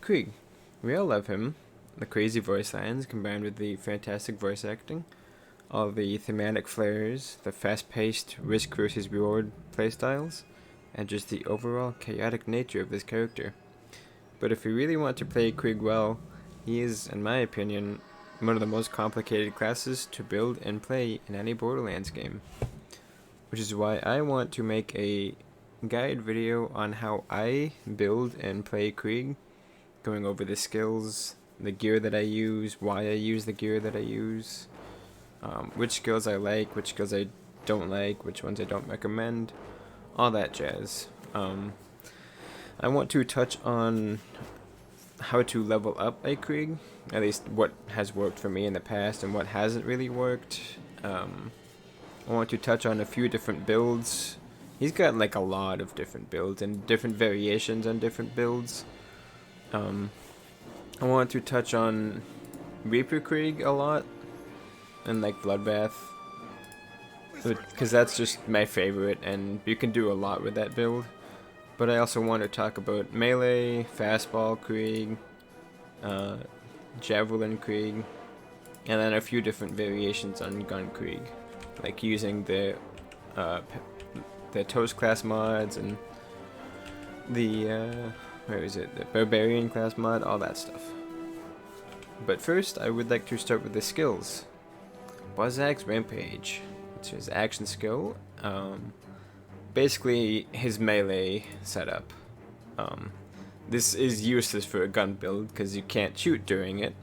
Krieg. We all love him. The crazy voice lines combined with the fantastic voice acting, all the thematic flares, the fast-paced risk versus reward playstyles, and just the overall chaotic nature of this character. But if you really want to play Krieg well, he is, in my opinion, one of the most complicated classes to build and play in any Borderlands game. Which is why I want to make a guide video on how I build and play Krieg, going over the skills, the gear that I use, why I use the gear that I use, which skills I like, which skills I don't like, which ones I don't recommend, all that jazz. I want to touch on how to level up a Krieg, at least what has worked for me in the past and what hasn't really worked. I want to touch on a few different builds. He's got like a lot of different builds and different variations on different builds. I want to touch on Reaper Krieg a lot and like Bloodbath, because that's just my favorite and you can do a lot with that build. But I also want to talk about Melee, Fastball Krieg, Javelin Krieg, and then a few different variations on Gun Krieg, like using the Toast class mods and the the Barbarian class mod, all that stuff. But first, I would like to start with the skills. Buzzak's Rampage, which is action skill. Basically his melee setup. This is useless for a gun build because you can't shoot during it,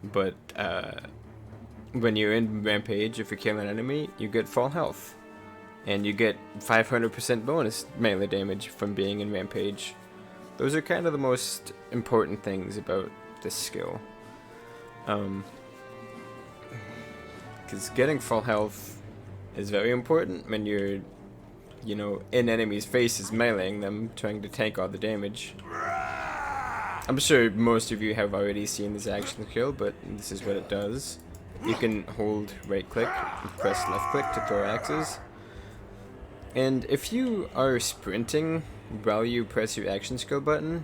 but when you're in Rampage, if you kill an enemy, you get full health, and you get 500% bonus melee damage from being in Rampage. Those are kind of the most important things about this skill. Because getting full health is very important when you're in enemies' faces, meleeing them, trying to tank all the damage. I'm sure most of you have already seen this action skill, but this is what it does. You can hold right click and press left click to throw axes. And if you are sprinting while you press your action skill button,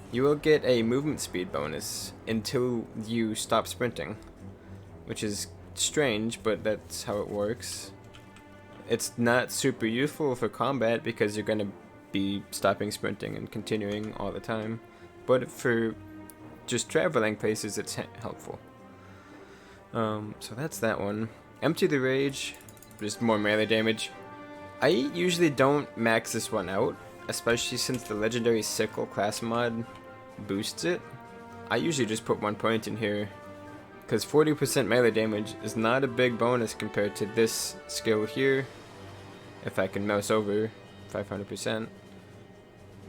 you will get a movement speed bonus until you stop sprinting. Which is strange, but that's how it works. It's not super useful for combat because you're going to be stopping sprinting and continuing all the time. But for just traveling places, it's helpful. So that's that one. Empty the Rage, just more melee damage. I usually don't max this one out, especially since the legendary Sickle class mod boosts it. I usually just put 1 point in here, because 40% melee damage is not a big bonus compared to this skill here. If I can mouse over 500%,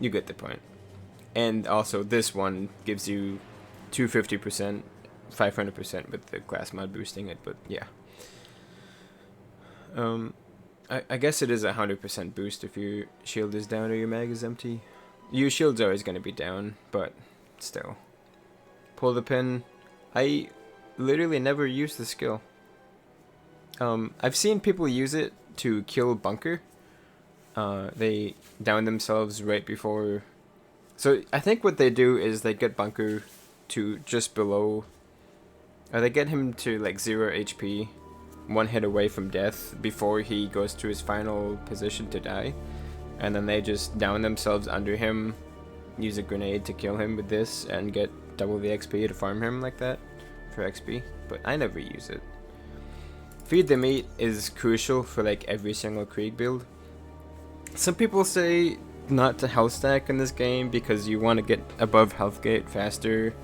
you get the point. And also this one gives you 250%, 500% with the class mod boosting it, but yeah. I guess it is a 100% boost if your shield is down or your mag is empty. Your shield's always going to be down, but still. Pull the pin. I literally never use the skill. I've seen people use it to kill Bunker. They down themselves right before. So I think what they do is they get Bunker to just below, or they get him to like 0 HP, 1 hit away from death before he goes to his final position to die, and then they just down themselves under him, use a grenade to kill him with this, and get double the XP to farm him like that for XP. But I never use it. Feed the Meat is crucial for like every single Krieg build. Some people say not to health stack in this game because you want to get above health gate faster,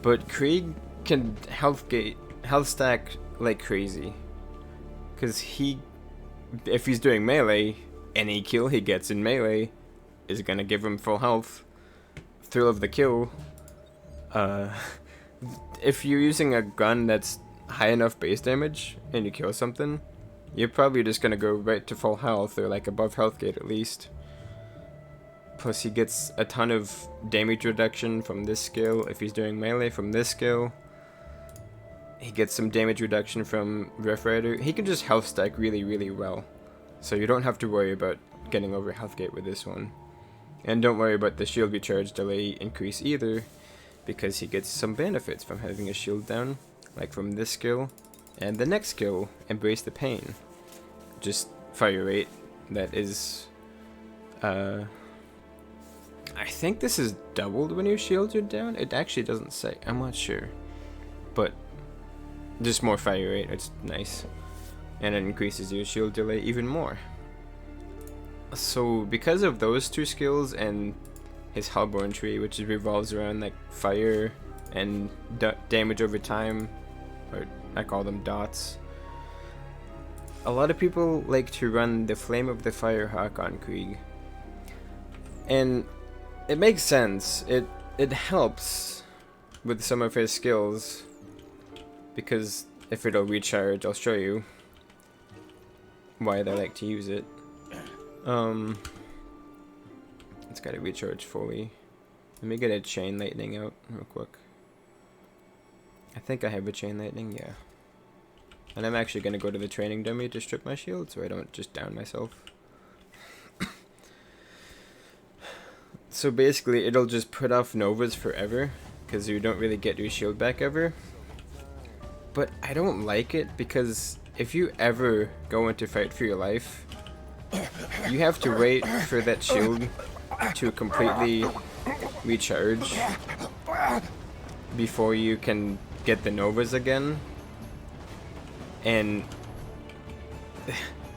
but Krieg can health stack like crazy, because if he's doing melee, any kill he gets in melee is gonna give him full health. Thrill of the kill. If you're using a gun that's high enough base damage and you kill something, you're probably just gonna go right to full health, or like above health gate at least. Plus he gets a ton of damage reduction from this skill if he's doing melee from this skill. He gets some damage reduction from Rift Rider. He can just health stack really, really well. So you don't have to worry about getting over health gate with this one. And don't worry about the shield recharge delay increase either, because he gets some benefits from having a shield down, like from this skill, and the next skill, Embrace the Pain. Just fire rate that is, I think this is doubled when your shields are down. It actually doesn't say, I'm not sure, but just more fire rate, it's nice. And it increases your shield delay even more. So because of those two skills and his Hellborn Tree, which revolves around like fire and damage over time, or I call them dots, a lot of people like to run the Flame of the Firehawk on Krieg. And it makes sense. It helps with some of his skills, because if it'll recharge, I'll show you why they like to use it. It's gotta recharge fully. Let me get a Chain Lightning out real quick. I think I have a Chain Lightning, yeah. And I'm actually gonna go to the training dummy to strip my shield so I don't just down myself. So basically it'll just put off Novas forever, because you don't really get your shield back ever. But I don't like it, because if you ever go into fight for your life, you have to wait for that shield to completely recharge before you can get the Novas again. And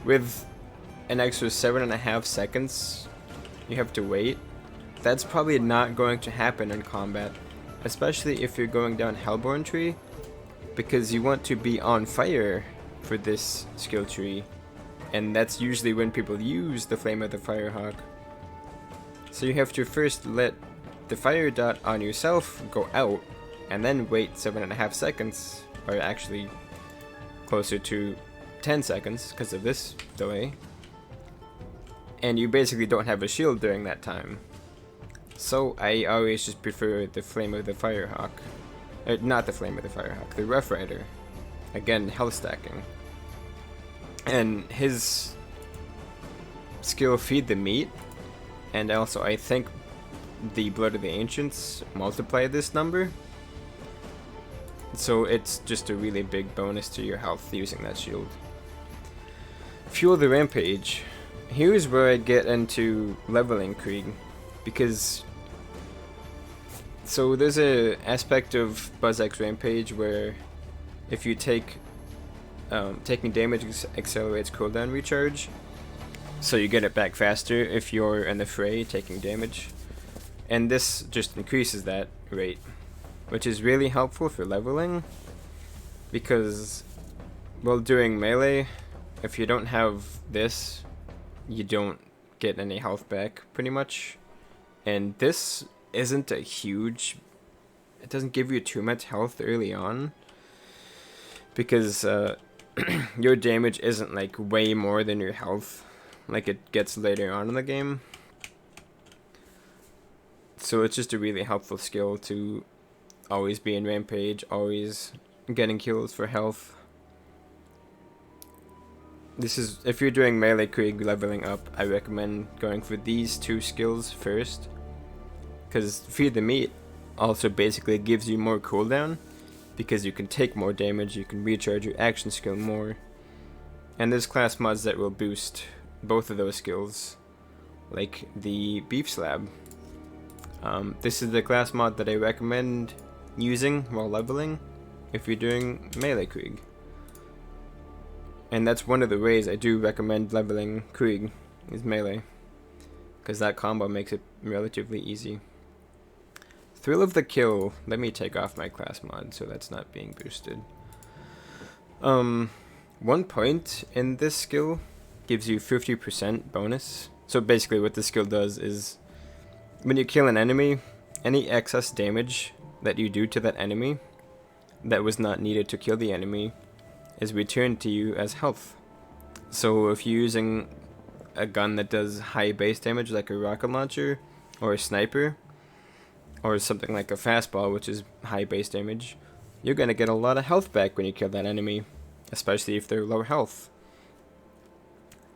with an extra 7.5 seconds you have to wait, that's probably not going to happen in combat, especially if you're going down Hellborn Tree, because you want to be on fire for this skill tree, and that's usually when people use the Flame of the Firehawk. So you have to first let the fire dot on yourself go out, and then wait 7.5 seconds, or actually closer to 10 seconds because of this delay. And you basically don't have a shield during that time. So I always just prefer the Flame of the Firehawk. Not the Flame of the Firehawk, the Rough Rider. Again, health stacking. And his skill Feed the Meat, and also I think the Blood of the Ancients multiply this number. So it's just a really big bonus to your health using that shield. Fuel the Rampage. Here's where I get into leveling Krieg, because so there's a aspect of BuzzX Rampage where if you take taking damage accelerates cooldown recharge, so you get it back faster if you're in the fray taking damage, and this just increases that rate, which is really helpful for leveling, because while doing melee, if you don't have this, you don't get any health back pretty much. And this isn't a huge, it doesn't give you too much health early on, because your damage isn't like way more than your health like it gets later on in the game. So it's just a really helpful skill to always be in Rampage, always getting kills for health. This is, if you're doing melee Krieg leveling up, I recommend going for these two skills first, because Feed the Meat also basically gives you more cooldown, because you can take more damage, you can recharge your action skill more, and there's class mods that will boost both of those skills, like the Beef Slab. This is the class mod that I recommend using while leveling if you're doing melee Krieg. And that's one of the ways I do recommend leveling Krieg, is melee, because that combo makes it relatively easy. Thrill of the Kill, let me take off my class mod so that's not being boosted. 1 point in this skill gives you 50% bonus. So basically what this skill does is, when you kill an enemy, any excess damage that you do to that enemy that was not needed to kill the enemy is returned to you as health. So if you're using a gun that does high base damage like a rocket launcher or a sniper, or something like a fastball which is high base damage, you're gonna get a lot of health back when you kill that enemy, especially if they're low health.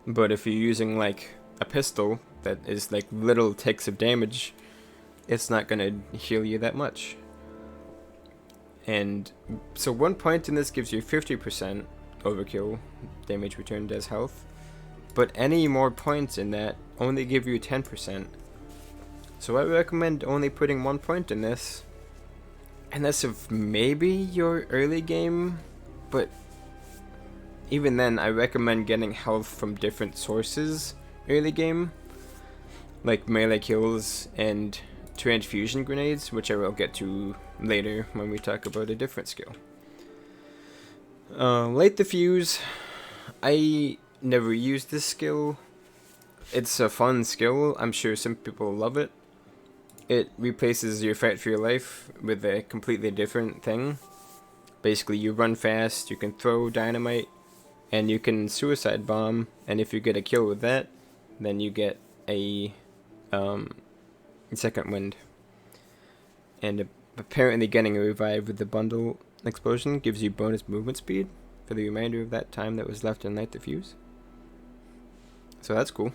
But if you're using like a pistol that is like little ticks of damage, it's not gonna heal you that much. And so 1 point in this gives you 50% overkill damage returned as health, but any more points in that only give you 10%. So I recommend only putting 1 point in this, unless of maybe your early game, but even then I recommend getting health from different sources early game, like melee kills and transfusion grenades, which I will get to later when we talk about a different skill. Light the fuse. I never used this skill. It's a fun skill. I'm sure some people love it. It replaces your fight for your life with a completely different thing. Basically, you run fast, you can throw dynamite, and you can suicide bomb, and if you get a kill with that, then you get a second wind. And apparently getting a revive with the bundle explosion gives you bonus movement speed for the remainder of that time that was left in Light the Fuse. So that's cool.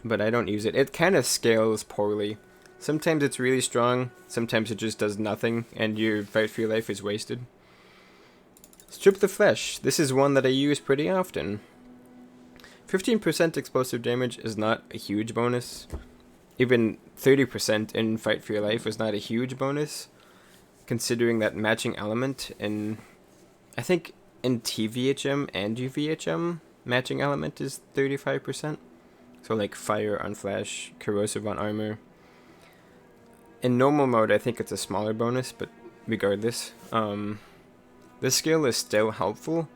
But I don't use it. It kind of scales poorly. Sometimes it's really strong, sometimes it just does nothing, and your fight for your life is wasted. Strip the Flesh. This is one that I use pretty often. 15% explosive damage is not a huge bonus. Even 30% in Fight for Your Life is not a huge bonus, considering that matching element in, I think in TVHM and UVHM, matching element is 35%. So like fire on flash, corrosive on armor. In normal mode, I think it's a smaller bonus, but regardless, this skill is still helpful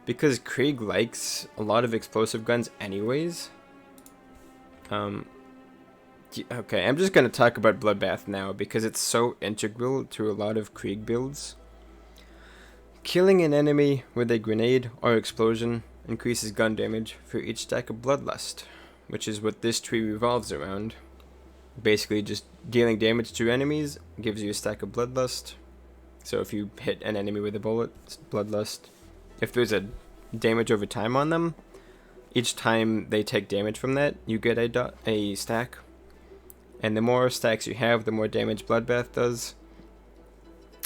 because Krieg likes a lot of explosive guns anyways. Okay, I'm just going to talk about Bloodbath now because it's so integral to a lot of Krieg builds. Killing an enemy with a grenade or explosion increases gun damage for each stack of Bloodlust, which is what this tree revolves around. Basically, just dealing damage to enemies gives you a stack of Bloodlust. So if you hit an enemy with a bullet, it's Bloodlust. If there's a damage over time on them, each time they take damage from that, you get a stack. And the more stacks you have, the more damage Bloodbath does.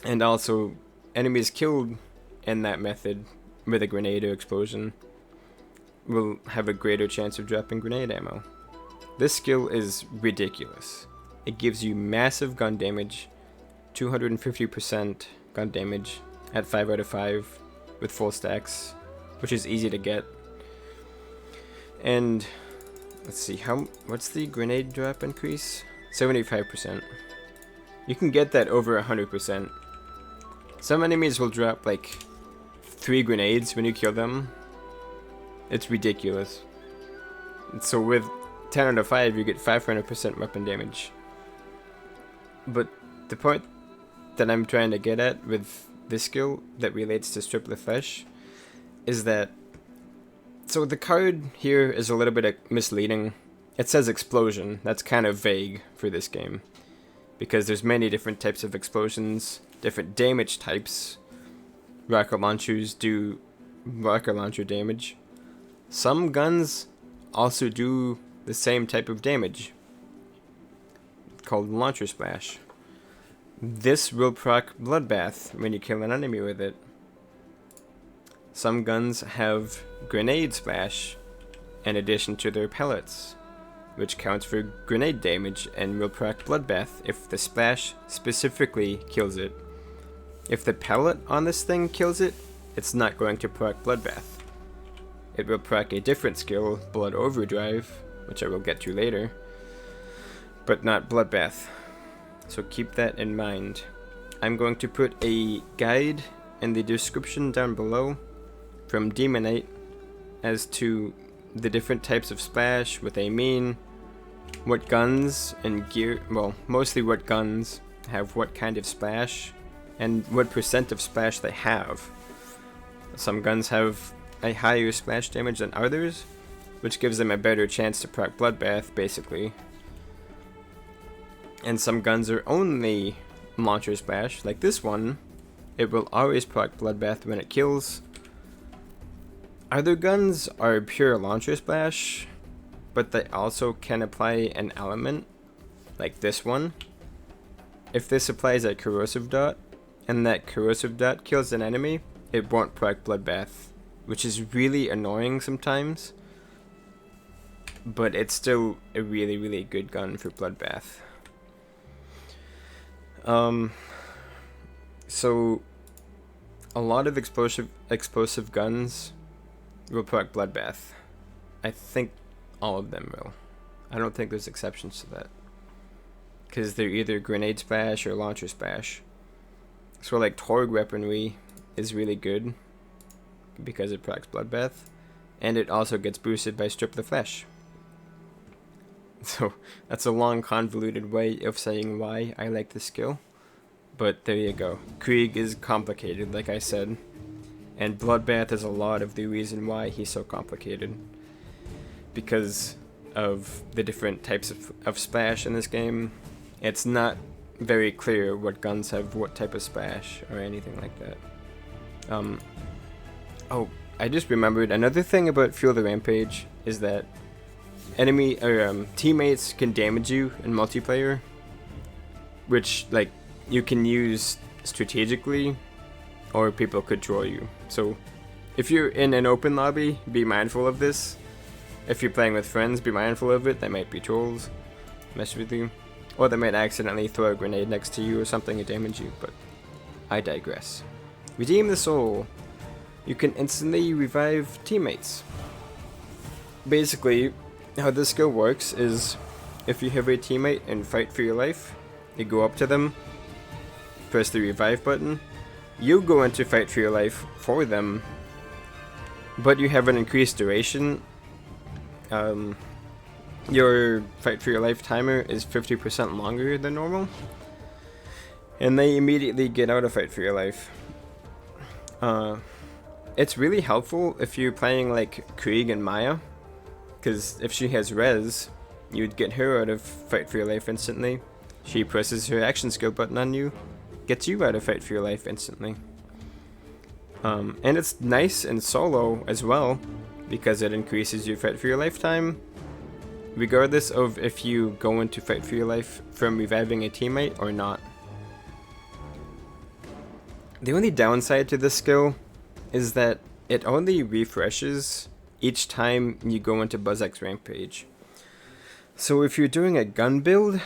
And also, enemies killed in that method with a grenade or explosion will have a greater chance of dropping grenade ammo. This skill is ridiculous. It gives you massive gun damage, 250% gun damage at 5 out of 5 with full stacks, which is easy to get. And let's see, what's the grenade drop increase? 75%. You can get that over 100%. Some enemies will drop like 3 grenades when you kill them. It's ridiculous. So with 10 out of 5, you get 500% weapon damage. But the point that I'm trying to get at with this skill that relates to Strip the Flesh is that, so the card here is a little bit misleading. It says explosion. That's kind of vague for this game because there's many different types of explosions, different damage types. Rocket launchers do rocket launcher damage. Some guns also do the same type of damage, called Launcher Splash. This will proc Bloodbath when you kill an enemy with it. Some guns have Grenade Splash in addition to their pellets, which counts for grenade damage and will proc Bloodbath if the splash specifically kills it. If the pellet on this thing kills it, it's not going to proc Bloodbath. It will proc a different skill, Blood Overdrive, which I will get to later, but not Bloodbath. So keep that in mind. I'm going to put a guide in the description down below from Demonite as to the different types of splash, what they mean, what guns and gear, well, mostly what guns have what kind of splash, and what percent of splash they have. Some guns have a higher splash damage than others, which gives them a better chance to proc Bloodbath, basically. And some guns are only Launcher Splash, like this one. It will always proc Bloodbath when it kills. Other guns are pure Launcher Splash, but they also can apply an element, like this one. If this applies a corrosive dot, and that corrosive dot kills an enemy, it won't proc Bloodbath, which is really annoying sometimes. But it's still a really, really good gun for Bloodbath. So a lot of explosive guns will proc Bloodbath. I think all of them will. I don't think there's exceptions to that, because they're either grenade splash or launcher splash. So like Torg weaponry is really good because it procs Bloodbath, and it also gets boosted by Strip the Flesh. So that's a long, convoluted way of saying why I like this skill, but there you go. Krieg is complicated, like I said, and Bloodbath is a lot of the reason why he's so complicated, because of the different types of splash in this game. It's not very clear what guns have what type of splash or anything like that. Oh, I just remembered another thing about Fuel the Rampage is that enemy or teammates can damage you in multiplayer, which like you can use strategically, or people could troll you. So if you're in an open lobby, be mindful of this. If you're playing with friends, be mindful of it. They might be trolls, mess with you, or they might accidentally throw a grenade next to you or something and damage you, but I digress. Redeem the soul. You can instantly revive teammates. Basically, how this skill works is if you have a teammate and fight for your life, you go up to them, press the revive button, you go into fight for your life for them, but you have an increased duration. Your fight for your life timer is 50% longer than normal, and they immediately get out of fight for your life. It's really helpful if you're playing like Krieg and Mania, because if she has res, you'd get her out of fight for your life instantly. She presses her action skill button on you, gets you out of fight for your life instantly. And it's nice in solo as well, because it increases your fight for your lifetime, regardless of if you go into fight for your life from reviving a teammate or not. The only downside to this skill is that it only refreshes each time you go into BuzzX Rampage. So if you're doing a gun build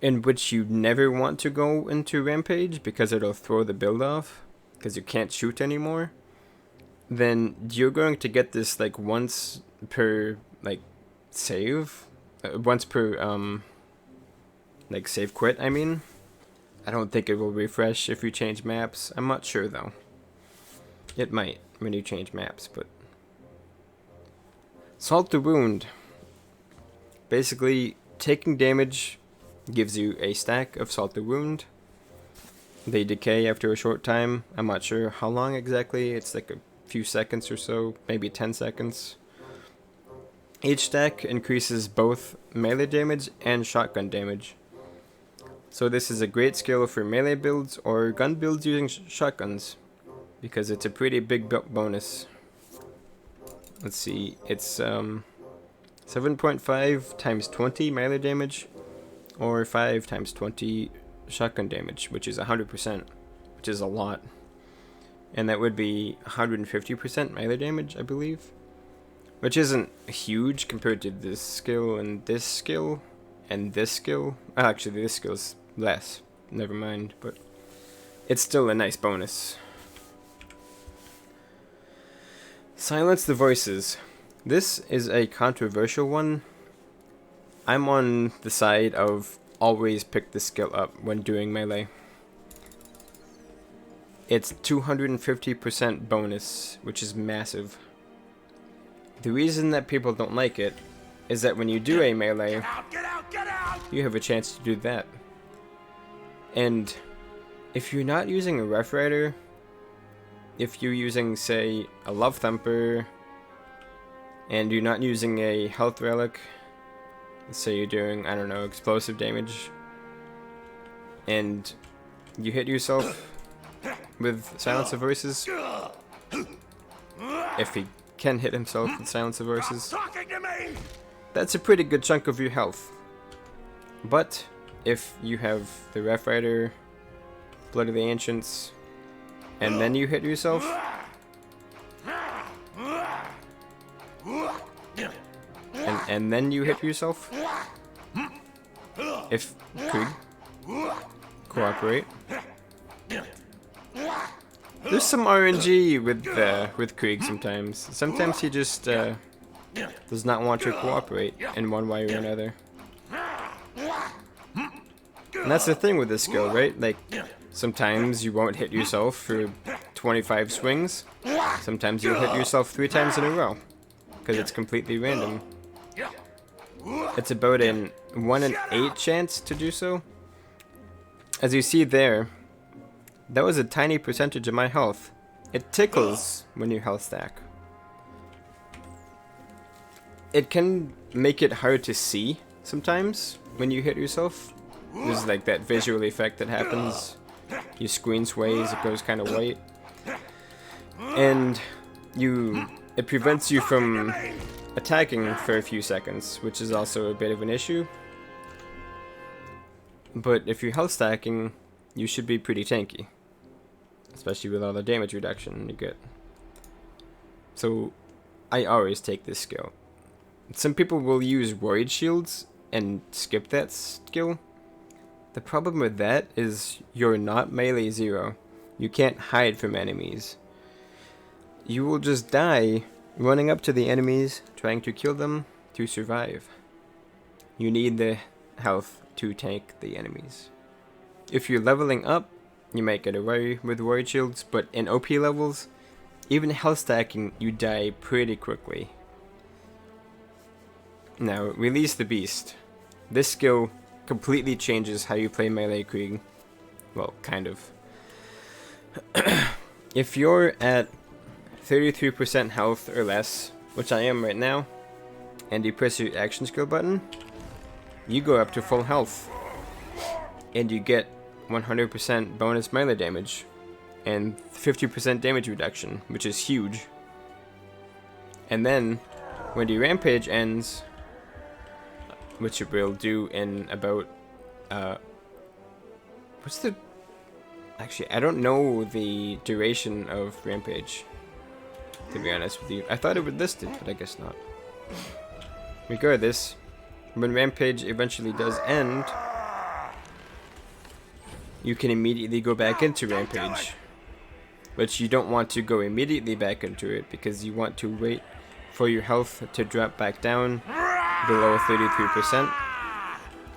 in which you never want to go into Rampage because it'll throw the build off, because you can't shoot anymore, then you're going to get this like once per like save, once per like save quit. I mean, I don't think it will refresh if you change maps. I'm not sure though. It might when you change maps, but Salt the Wound. Basically, taking damage gives you a stack of Salt the Wound. They decay after a short time. I'm not sure how long exactly. It's like a few seconds or so, maybe 10 seconds. Each stack increases both melee damage and shotgun damage. So this is a great skill for melee builds or gun builds using shotguns, because it's a pretty big bonus. Let's see, it's 7.5 times 20 melee damage, or 5 times 20 shotgun damage, which is 100%, which is a lot. And that would be 150% melee damage, I believe, which isn't huge compared to this skill and this skill and this skill. Actually, this skill's less, never mind, but it's still a nice bonus. Silence the voices. This is a controversial one. I'm on the side of always pick the skill up when doing melee. It's 250% bonus, which is massive. The reason that people don't like it is that when you do a melee, get out! You have a chance to do that. And if you're not using a Rough Rider, if you're using, say, a Love Thumper, and you're not using a Health Relic, let's say you're doing, I don't know, explosive damage, and you hit yourself with Silence of Voices, if he can hit himself with Silence of Voices, that's a pretty good chunk of your health. But if you have the Rough Rider, Blood of the Ancients, and then you hit yourself, and then you hit yourself, if Krieg cooperate. There's some RNG with Krieg sometimes. Sometimes he just does not want to cooperate in one way or another. And that's the thing with this skill, right? Like, sometimes you won't hit yourself for 25 swings. Sometimes you'll hit yourself 3 times in a row, because it's completely random. It's about an 1 in 8 chance to do so. As you see there, that was a tiny percentage of my health. It tickles when you health stack. It can make it hard to see sometimes when you hit yourself. There's like that visual effect that happens. Your screen sways, it goes kind of white. And it prevents you from attacking for a few seconds, which is also a bit of an issue. But if you're health stacking, you should be pretty tanky. Especially with all the damage reduction you get. So, I always take this skill. Some people will use Void Shields and skip that skill. The problem with that is you're not melee 0. You can't hide from enemies. You will just die running up to the enemies, trying to kill them to survive. You need the health to tank the enemies. If you're leveling up, you might get away with Void Shields, but in OP levels, even health stacking, you die pretty quickly. Now, Release the Beast. This skill completely changes how you play melee Krieg. Well, kind of. If you're at 33% health or less, which I am right now, and you press your action skill button, you go up to full health. And you get 100% bonus melee damage, and 50% damage reduction, which is huge. And then, when the rampage ends, which it will do in about, actually, I don't know the duration of rampage, to be honest with you. I thought it would list it, but I guess not. Regardless, when rampage eventually does end, you can immediately go back into rampage. But you don't want to go immediately back into it, because you want to wait for your health to drop back down below 33%.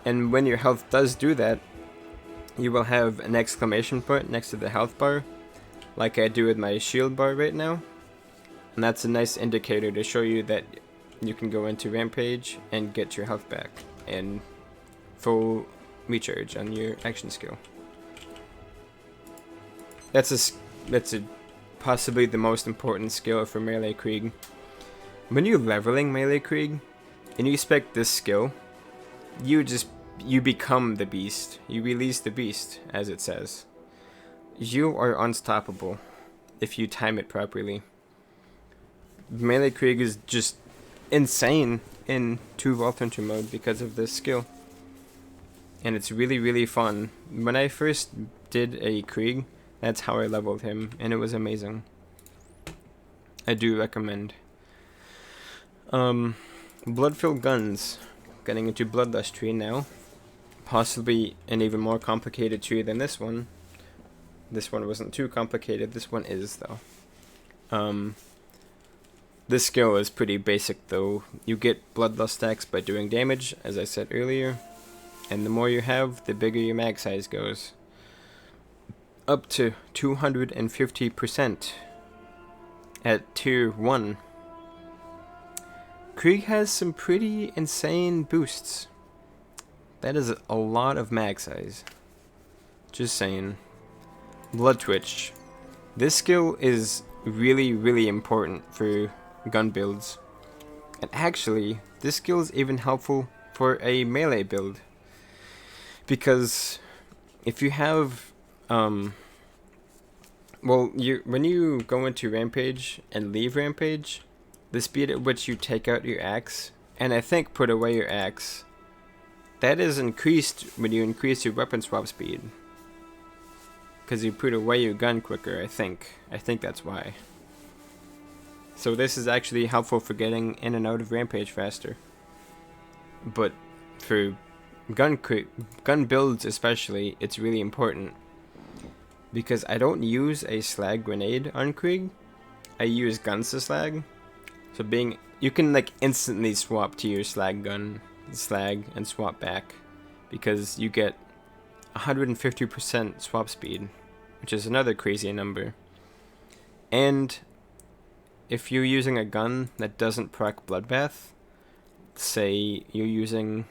And when your health does do that, you will have an exclamation point next to the health bar, like I do with my shield bar right now. And that's a nice indicator to show you that you can go into rampage and get your health back and full recharge on your action skill. That's possibly the most important skill for melee Krieg. When you're leveling melee Krieg and you spec this skill, you become the beast. You release the beast, as it says. You are unstoppable if you time it properly. Melee Krieg is just insane in 2 Vault Hunter mode because of this skill. And it's really, really fun. When I first did a Krieg, that's how I leveled him, and it was amazing. I do recommend. Blood-filled guns. Getting into Bloodlust Tree now. Possibly an even more complicated tree than this one. This one wasn't too complicated. This one is, though. This skill is pretty basic, though. You get Bloodlust stacks by doing damage, as I said earlier. And the more you have, the bigger your mag size goes. Up to 250% at tier 1. Krieg has some pretty insane boosts. That is a lot of mag size. Just saying. Blood Twitch. This skill is really, really important for gun builds. And actually, this skill is even helpful for a melee build. Because if you have when you go into Rampage and leave Rampage, the speed at which you take out your axe and I think put away your axe. That is increased when you increase your weapon swap speed. Because you put away your gun quicker, I think. I think that's why. So this is actually helpful for getting in and out of Rampage faster. But for gun builds especially, it's really important. Because I don't use a slag grenade on Krieg. I use guns to slag. So you can like instantly swap to your slag and swap back. Because you get 150% swap speed, which is another crazy number. And if you're using a gun that doesn't proc Bloodbath, say you're using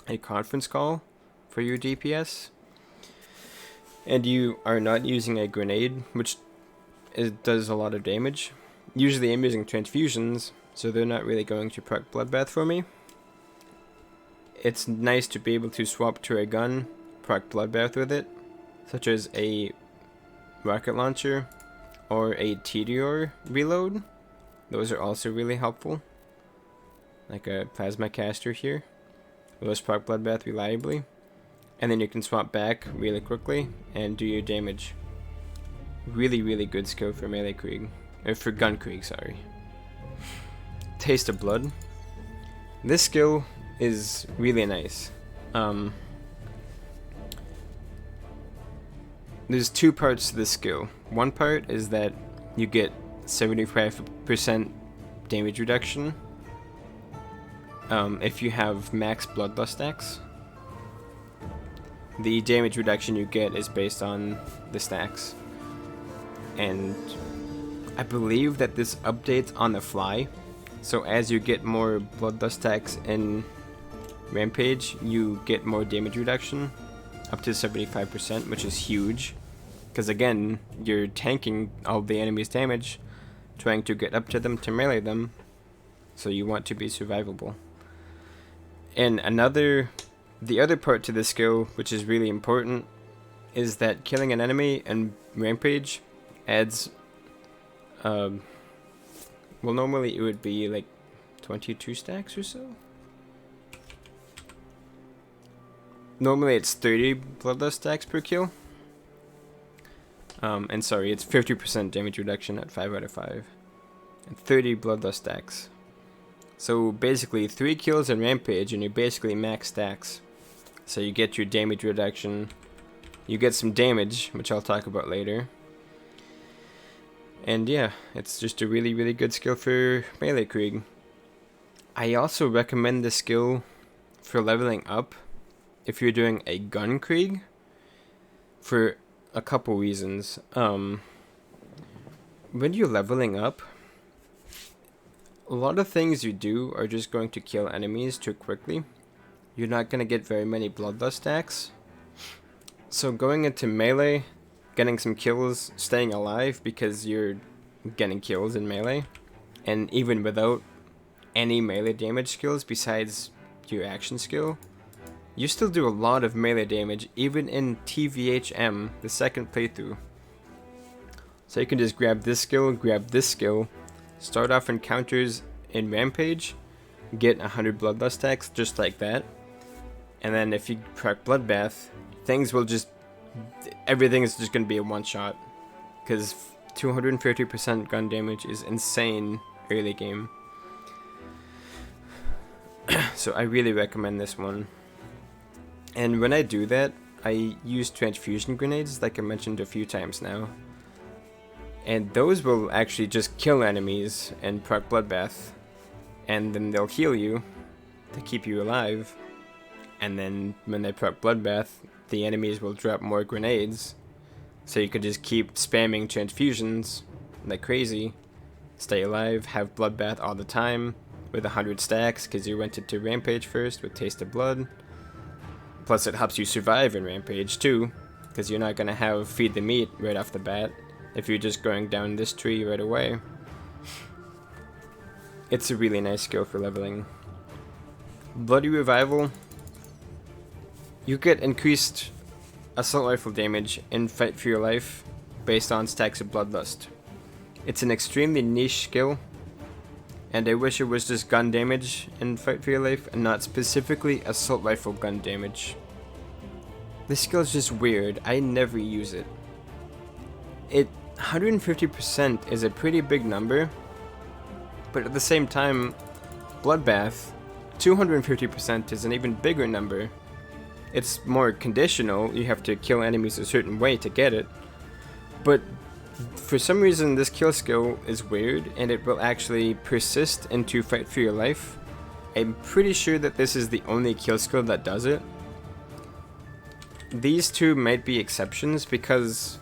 a conference call for your DPS, and you are not using a grenade, which does a lot of damage. Usually I'm using transfusions, so they're not really going to proc Bloodbath for me. It's nice to be able to swap to a gun, proc Bloodbath with it, such as a rocket launcher or a TDR reload. Those are also really helpful. Like a plasma caster here. Those proc Bloodbath reliably. And then you can swap back really quickly and do your damage. Really, really good skill for melee Krieg. Or for gun Krieg, sorry. Taste of Blood. This skill is really nice. There's two parts to this skill. One part is that you get 75% damage reduction if you have max Bloodlust stacks. The damage reduction you get is based on the stacks. And I believe that this updates on the fly. So as you get more Bloodlust stacks in Rampage, you get more damage reduction, up to 75%, which is huge. Because again, you're tanking all the enemy's damage, trying to get up to them to melee them, so you want to be survivable. And the other part to this skill, which is really important, is that killing an enemy in Rampage adds, well, normally it would be like 22 stacks or so. Normally it's 30 Bloodlust stacks per kill. And sorry, it's 50% damage reduction at 5 out of 5. And 30 Bloodlust stacks. So basically 3 kills in Rampage and you're basically max stacks. So you get your damage reduction. You get some damage, which I'll talk about later. And yeah, it's just a really, really good skill for melee Krieg. I also recommend this skill for leveling up if you're doing a gun Krieg, for a couple reasons. When you're leveling up, a lot of things you do are just going to kill enemies too quickly. You're not going to get very many Bloodlust stacks. So going into melee, getting some kills, staying alive because you're getting kills in melee, and even without any melee damage skills besides your action skill, you still do a lot of melee damage even in TVHM, the second playthrough. So you can just grab this skill, start off encounters in Rampage, get 100 Bloodlust stacks just like that, and then if you proc Bloodbath, everything is just going to be a one-shot, because 250% gun damage is insane early game. So I really recommend this one. And when I do that, I use transfusion grenades, like I mentioned a few times now. And those will actually just kill enemies and proc Bloodbath. And then they'll heal you to keep you alive. And then when they proc Bloodbath, the enemies will drop more grenades. So you can just keep spamming transfusions like crazy. Stay alive, have Bloodbath all the time with 100 stacks because you went into Rampage first with Taste of Blood. Plus it helps you survive in Rampage too, because you're not going to have Feed the Meat right off the bat if you're just going down this tree right away. It's a really nice skill for leveling. Bloody Revival. You get increased assault rifle damage in Fight for Your Life based on stacks of Bloodlust. It's an extremely niche skill. and I wish it was just gun damage in Fight for Your Life and not specifically assault rifle gun damage. This skill is just weird. I never use it. 150% is a pretty big number, but at the same time, Bloodbath, 250% is an even bigger number. It's more conditional, you have to kill enemies a certain way to get it, but for some reason this kill skill is weird and it will actually persist into Fight for Your Life. I'm pretty sure that this is the only kill skill that does it. These two might be exceptions because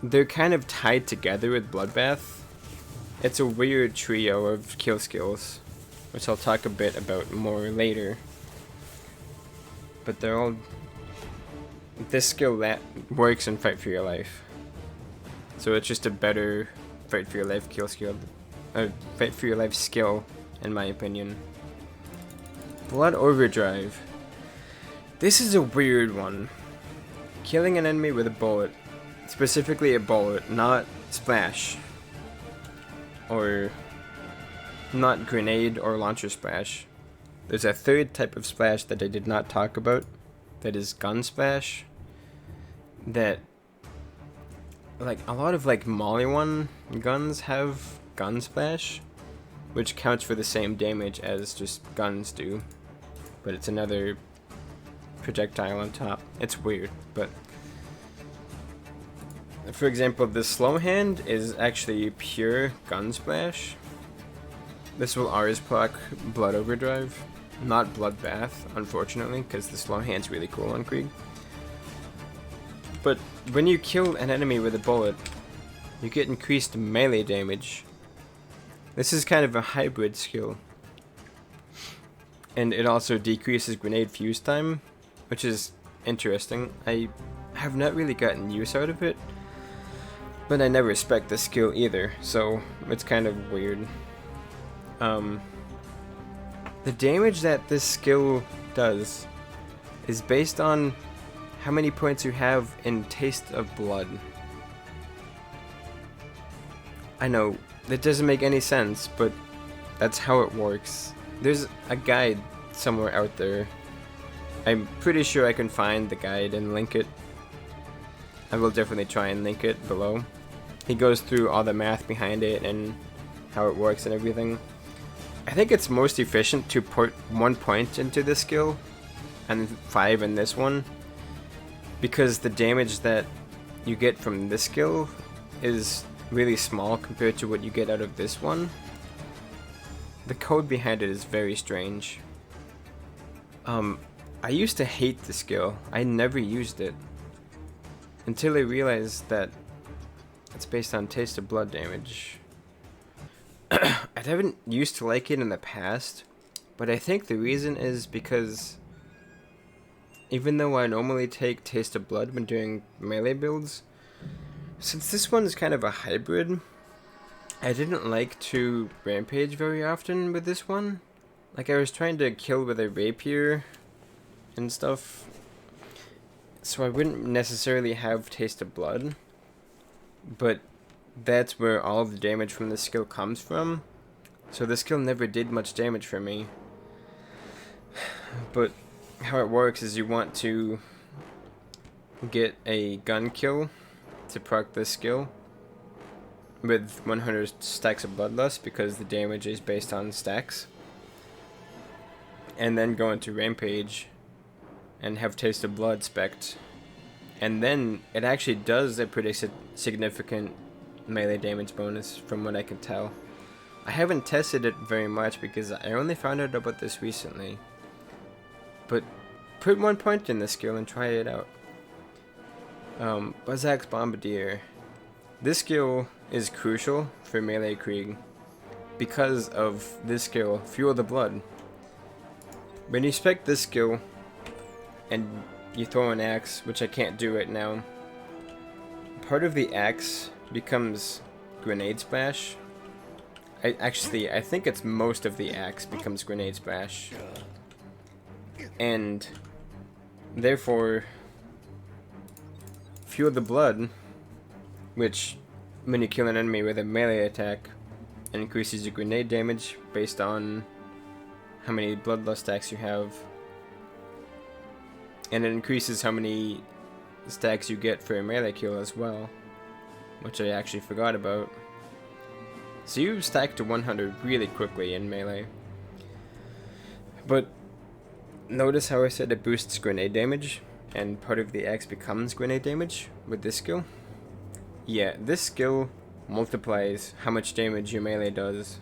they're kind of tied together with Bloodbath. It's a weird trio of kill skills, which I'll talk a bit about more later. But they're all... this skill that works in Fight for Your Life. So it's just a better Fight for Your Life kill skill. Fight for Your Life skill, in my opinion. Blood Overdrive. This is a weird one. Killing an enemy with a bullet. Specifically a bullet, not splash. Or not grenade or launcher splash. There's a third type of splash that I did not talk about. That is gun splash. That, like, a lot of like Molly 1 guns have gun splash, which counts for the same damage as just guns do. But it's another projectile on top. It's weird, but for example, the slow hand is actually pure gun splash. This will always proc Blood Overdrive, not Bloodbath, unfortunately, because the slow hand's really cool on Krieg. But when you kill an enemy with a bullet, you get increased melee damage. This is kind of a hybrid skill. And it also decreases grenade fuse time, which is interesting. I have not really gotten use out of it, but I never spec the skill either, so it's kind of weird. The damage that this skill does is based on how many points you have in Taste of Blood. I know, that doesn't make any sense, but that's how it works. There's a guide somewhere out there. I'm pretty sure I can find the guide and link it. I will definitely try and link it below. He goes through all the math behind it and how it works and everything. I think it's most efficient to put 1 point into this skill and 5 in this one, because the damage that you get from this skill is really small compared to what you get out of this one. The code behind it is very strange. I used to hate the skill. I never used it until I realized that it's based on Taste of Blood damage. I haven't used to like it in the past, but I think the reason is because even though I normally take Taste of Blood when doing melee builds, since this one is kind of a hybrid, I didn't like to rampage very often with this one. Like, I was trying to kill with a rapier and stuff, so I wouldn't necessarily have Taste of Blood, but that's where all the damage from this skill comes from. So this skill never did much damage for me. But how it works is you want to get a gun kill to proc this skill with 100 stacks of Bloodlust, because the damage is based on stacks, and then go into Rampage and have Taste of Blood spec'd, and then it actually does a pretty significant melee damage bonus from what I can tell. I haven't tested it very much because I only found out about this recently, but put 1 point in this skill and try it out. Buzzak's Bombardier. This skill is crucial for melee Krieg because of this skill, Fuel the Blood. When you spec this skill and you throw an axe, which I can't do right now, part of the axe becomes Grenade Splash. I think it's most of the axe becomes Grenade Splash. And therefore, Fuel the Blood, which when you kill an enemy with a melee attack, It increases your grenade damage based on how many Bloodlust stacks you have. And it increases how many stacks you get for a melee kill as well, which I actually forgot about. So you stack to 100 really quickly in melee. But notice how I said it boosts grenade damage, and part of the axe becomes grenade damage with this skill? Yeah, this skill multiplies how much damage your melee does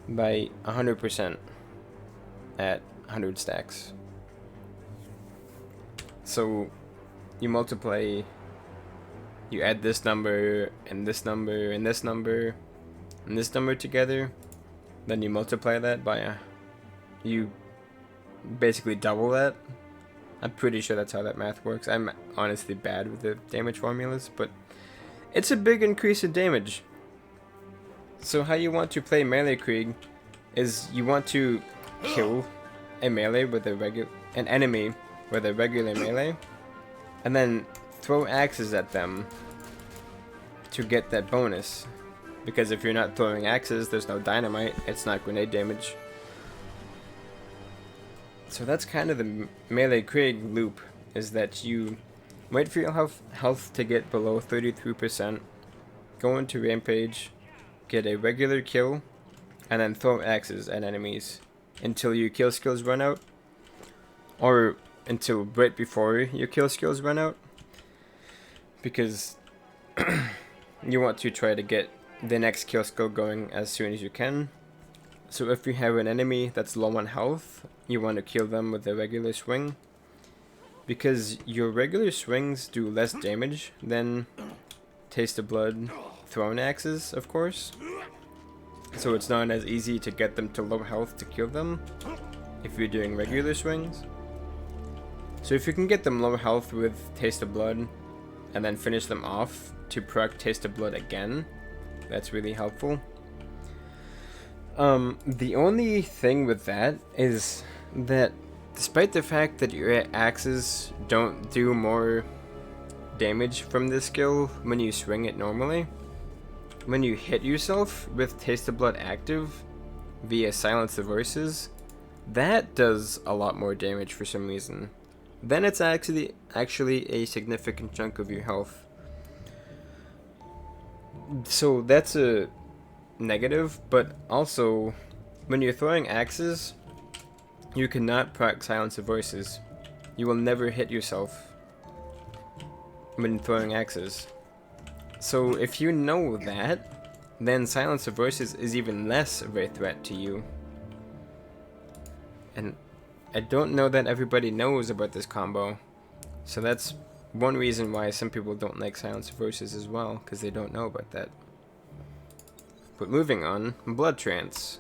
by 100% at 100 stacks. So you multiply, you add this number and this number and this number and this number together, then you multiply that by you basically double that. I'm pretty sure that's how that math works. I'm honestly bad with the damage formulas, but it's a big increase in damage. So how you want to play melee Krieg is you want to kill a melee with an enemy with a regular melee, and then throw axes at them to get that bonus. Because if you're not throwing axes, there's no dynamite, it's not grenade damage. So that's kind of the melee Krieg loop, is that you wait for your health to get below 33%, go into rampage, get a regular kill, and then throw axes at enemies until your kill skills run out, or until right before your kill skills run out, because you want to try to get the next kill skill going as soon as you can. So if you have an enemy that's low on health, you want to kill them with a regular swing, because your regular swings do less damage than Taste of Blood thrown axes, of course. So it's not as easy to get them to low health to kill them if you're doing regular swings. So if you can get them low health with Taste of Blood and then finish them off to proc Taste of Blood again, that's really helpful. The only thing with that is that despite the fact that your axes don't do more damage from this skill when you swing it normally, when you hit yourself with Taste of Blood active via Silence the Voices, that does a lot more damage for some reason. Then it's actually a significant chunk of your health. So that's a negative, but also when you're throwing axes, you cannot proc Silence the Voices. You will never hit yourself when throwing axes. So if you know that, then Silence the Voices is even less of a threat to you. And I don't know that everybody knows about this combo, so that's one reason why some people don't like Silence the Voices as well, because they don't know about that. But moving on, Blood Trance.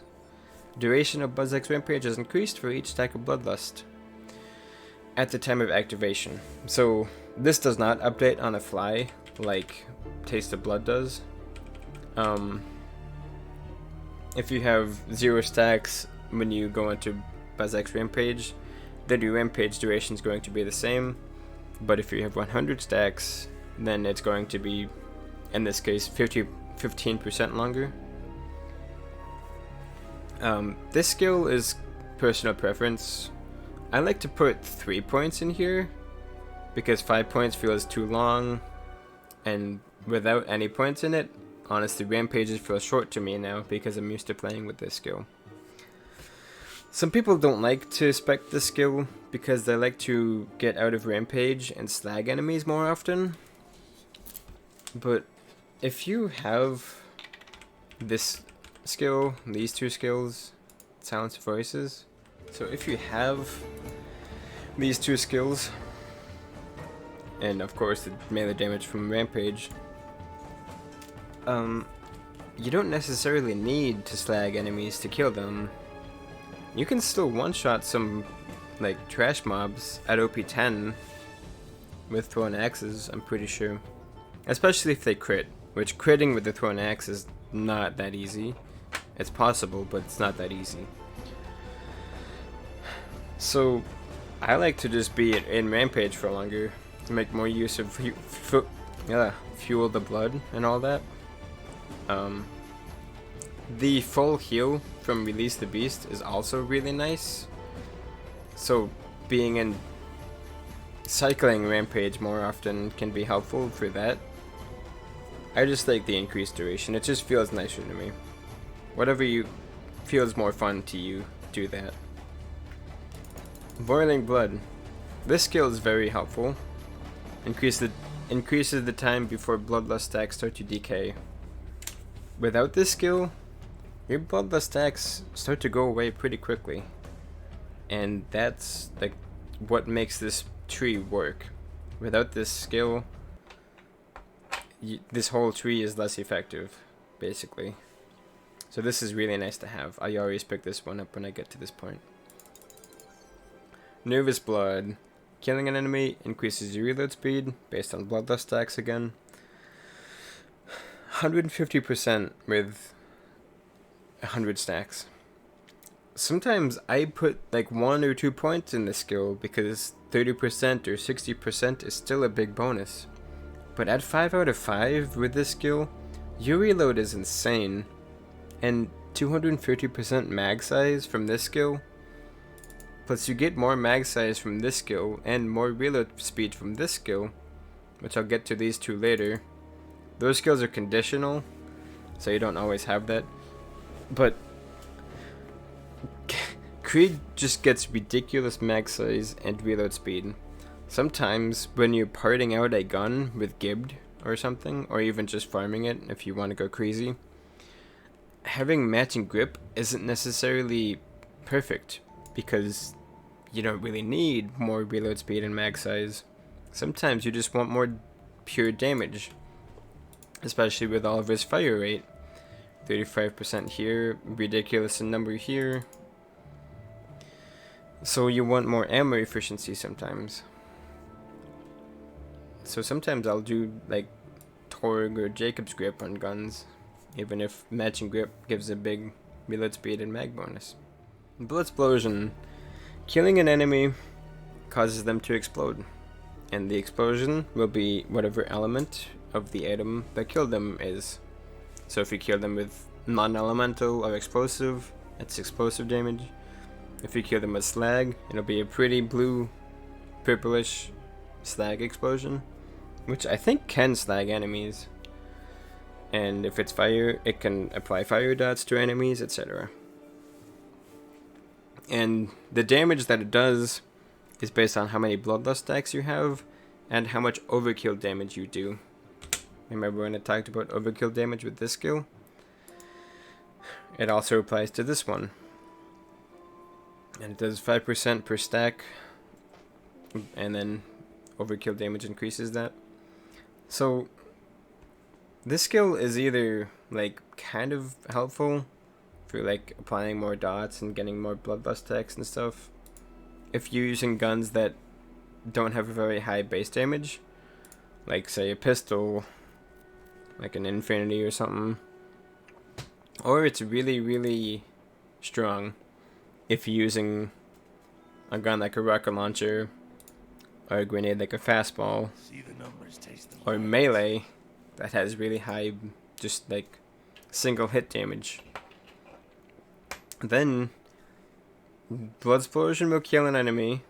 Duration of BuzzX Rampage is increased for each stack of Bloodlust at the time of activation. So this does not update on the fly like Taste of Blood does. If you have 0 stacks when you go into BuzzX Rampage, then your Rampage duration is going to be the same. But if you have 100 stacks, then it's going to be, in this case, 15% longer. This skill is personal preference. I like to put 3 points in here, because 5 points feels too long, and without any points in it, honestly, Rampages feel short to me now, because I'm used to playing with this skill. Some people don't like to spec this skill because they like to get out of Rampage and slag enemies more often. But if you have this skill, these 2 skills, Silence Voices, so if you have these 2 skills, and of course the melee damage from Rampage, you don't necessarily need to slag enemies to kill them. You can still one-shot some, like, trash mobs at OP 10 with thrown axes, I'm pretty sure. Especially if they crit, which critting with the thrown axe is not that easy. It's possible, but it's not that easy. So, I like to just be in Rampage for longer, to make more use of fuel the blood and all that. The full heal from Release the Beast is also really nice. So being in cycling Rampage more often can be helpful for that. I just like the increased duration. It just feels nicer to me. Whatever you feels more fun to you, do that. Boiling Blood. This skill is very helpful. Increases the time before bloodlust stacks start to decay. Without this skill, your bloodlust stacks start to go away pretty quickly. And that's like what makes this tree work. Without this skill, this whole tree is less effective, basically. So this is really nice to have. I always pick this one up when I get to this point. Nervous Blood. Killing an enemy increases your reload speed based on bloodlust stacks again. 150% with 100 stacks. Sometimes I put like 1 or 2 points in this skill because 30% or 60% is still a big bonus. But at 5 out of 5 with this skill, your reload is insane. And 250% mag size from this skill, plus you get more mag size from this skill and more reload speed from this skill, which I'll get to these two later. Those skills are conditional, so you don't always have that. But Krieg just gets ridiculous mag size and reload speed. Sometimes when you're parting out a gun with Gibbed or something, or even just farming it if you want to go crazy, having matching grip isn't necessarily perfect because you don't really need more reload speed and mag size. Sometimes you just want more pure damage, especially with Oliver's fire rate. 35% here, ridiculous in number here. So you want more ammo efficiency sometimes. So sometimes I'll do like Torg or Jacob's grip on guns, even if matching grip gives a big reload speed and mag bonus. Bloodsplosion. Killing an enemy causes them to explode, and the explosion will be whatever element of the item that killed them is. So if you kill them with non-elemental or explosive, it's explosive damage. If you kill them with slag, it'll be a pretty blue, purplish slag explosion, which I think can slag enemies. And if it's fire, it can apply fire dots to enemies, etc. And the damage that it does is based on how many bloodlust stacks you have and how much overkill damage you do. Remember when I talked about overkill damage with this skill? It also applies to this one. And it does 5% per stack, and then overkill damage increases that. So this skill is either like kind of helpful for like applying more dots and getting more bloodlust stacks and stuff if you're using guns that don't have a very high base damage, like say a pistol, like an Infinity or something, or it's really strong if you're using a gun like a rocket launcher or a grenade like a fastball, or melee that has really high just like single hit damage. Then Bloodsplosion will kill an enemy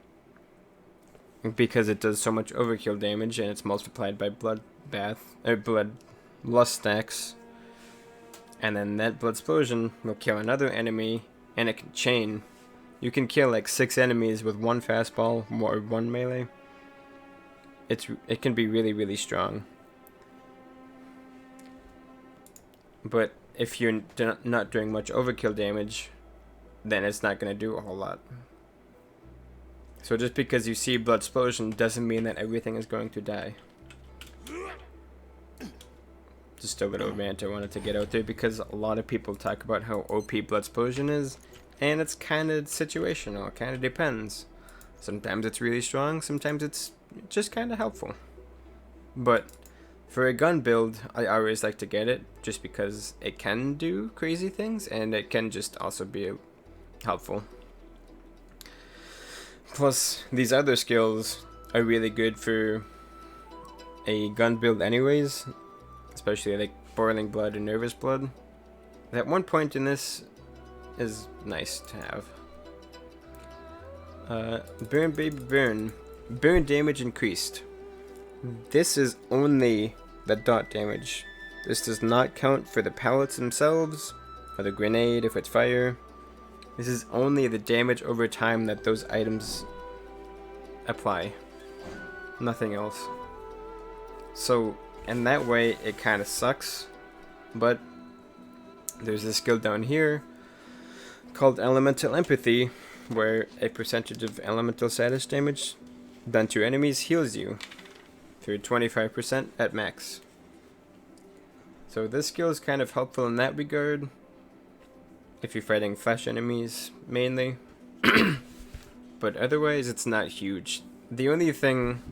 because it does so much overkill damage and it's multiplied by bloodlust stacks. And then that Bloodsplosion will kill another enemy, and it can chain. You can kill like 6 enemies with 1 fastball or 1 melee. It can be really strong. But if you're not doing much overkill damage, then it's not going to do a whole lot. So just because you see Bloodsplosion doesn't mean that everything is going to die. Just a little rant I wanted to get out there because a lot of people talk about how OP Bloodsplosion is, and it's kind of situational. It kind of depends. Sometimes it's really strong, sometimes it's just kind of helpful. But for a gun build, I always like to get it just because it can do crazy things and it can just also be helpful. Plus, these other skills are really good for a gun build anyways, especially like Boiling Blood and Nervous Blood. That 1 point in this is nice to have. Burn baby burn. Burn damage increased. This is only the dot damage. This does not count for the pellets themselves, or the grenade if it's fire. This is only the damage over time that those items apply. Nothing else. So, in that way, it kind of sucks. But, there's a skill down here called Elemental Empathy, where a percentage of elemental status damage done to enemies heals you for 25% at max. So this skill is kind of helpful in that regard, if you're fighting flesh enemies mainly. But otherwise it's not huge. The only thing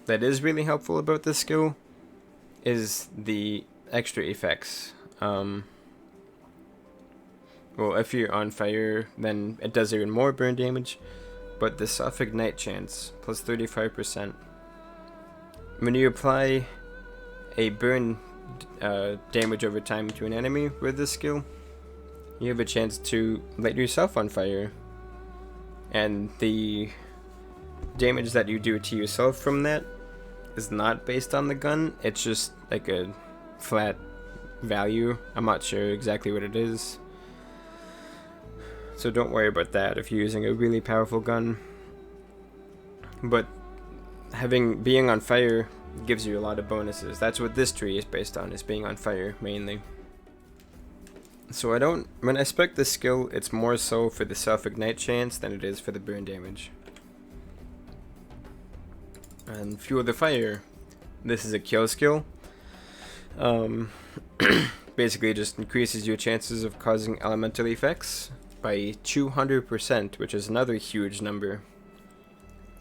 that is really helpful about this skill is the extra effects. Well, if you're on fire, then it does even more burn damage, but the self-ignite chance, plus 35%. When you apply a burn damage over time to an enemy with this skill, you have a chance to light yourself on fire. And the damage that you do to yourself from that is not based on the gun, it's just like a flat value. I'm not sure exactly what it is. So don't worry about that if you're using a really powerful gun. But being on fire gives you a lot of bonuses. That's what this tree is based on, is being on fire mainly. So when I spec this skill, it's more so for the self-ignite chance than it is for the burn damage. And Fuel the Fire. This is a kill skill. Basically just increases your chances of causing elemental effects by 200%, which is another huge number.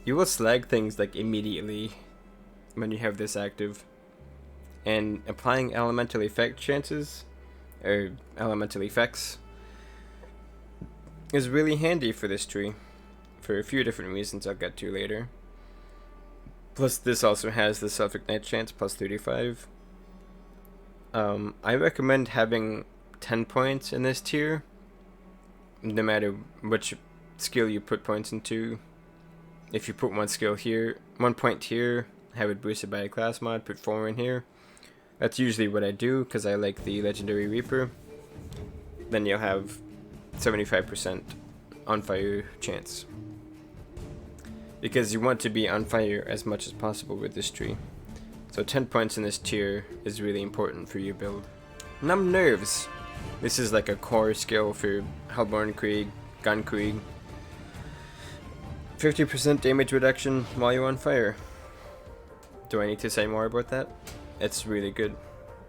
You will slag things like immediately when you have this active. And applying elemental effect chances, or elemental effects, is really handy for this tree, for a few different reasons I'll get to later. Plus this also has the self-ignite chance, plus 35. I recommend having 10 points in this tier, no matter which skill you put points into. If you put one point here, have it boosted by a class mod, put 4 in here. That's usually what I do, because I like the Legendary Reaper. Then you'll have 75% on fire chance. Because you want to be on fire as much as possible with this tree. So 10 points in this tier is really important for your build. Numb Nerves. This is like a core skill for Hellborn Krieg, Gun Krieg. 50% damage reduction while you're on fire. Do I need to say more about that? It's really good,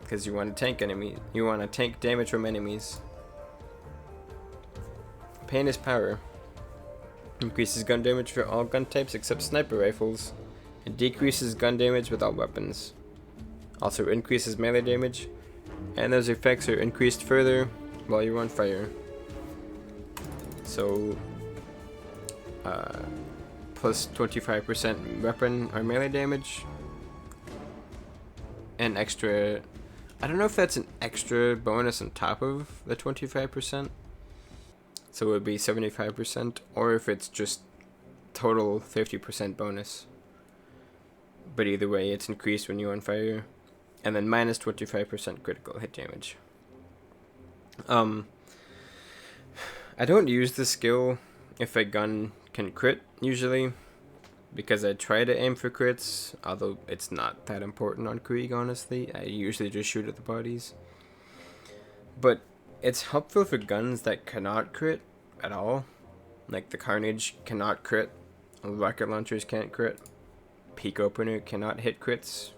because you want to tank damage from enemies. Pain is Power. Increases gun damage for all gun types except sniper rifles. It decreases gun damage with all weapons. Also increases melee damage, and those effects are increased further while you're on fire. So, plus 25% weapon or melee damage. An extra, I don't know if that's an extra bonus on top of the 25%, so it would be 75%, or if it's just total 50% bonus. But either way, it's increased when you're on fire, and then minus 25% critical hit damage. I don't use this skill if a gun can crit usually, because I try to aim for crits, although it's not that important on Krieg, honestly. I usually just shoot at the bodies. But it's helpful for guns that cannot crit at all. Like the Carnage cannot crit, rocket launchers can't crit, Peak Opener cannot hit crits.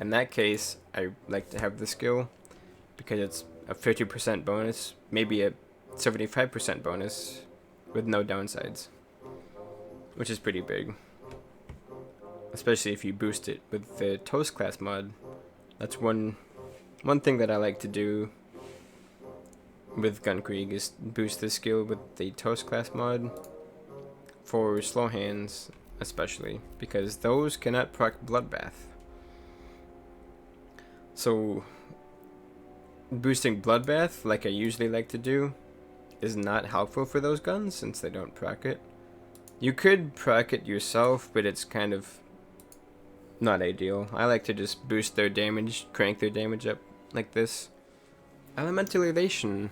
In that case, I like to have the skill, because it's a 50% bonus, maybe a 75% bonus, with no downsides. Which is pretty big. Especially if you boost it with the Toast class mod. That's one thing that I like to do with Gun Krieg, is boost the skill with the Toast class mod. For slow hands, especially. Because those cannot proc Bloodbath. So, boosting Bloodbath, like I usually like to do, is not helpful for those guns since they don't proc it. You could proc it yourself, but it's kind of not ideal. I like to just boost their damage, crank their damage up like this. Elemental Elation.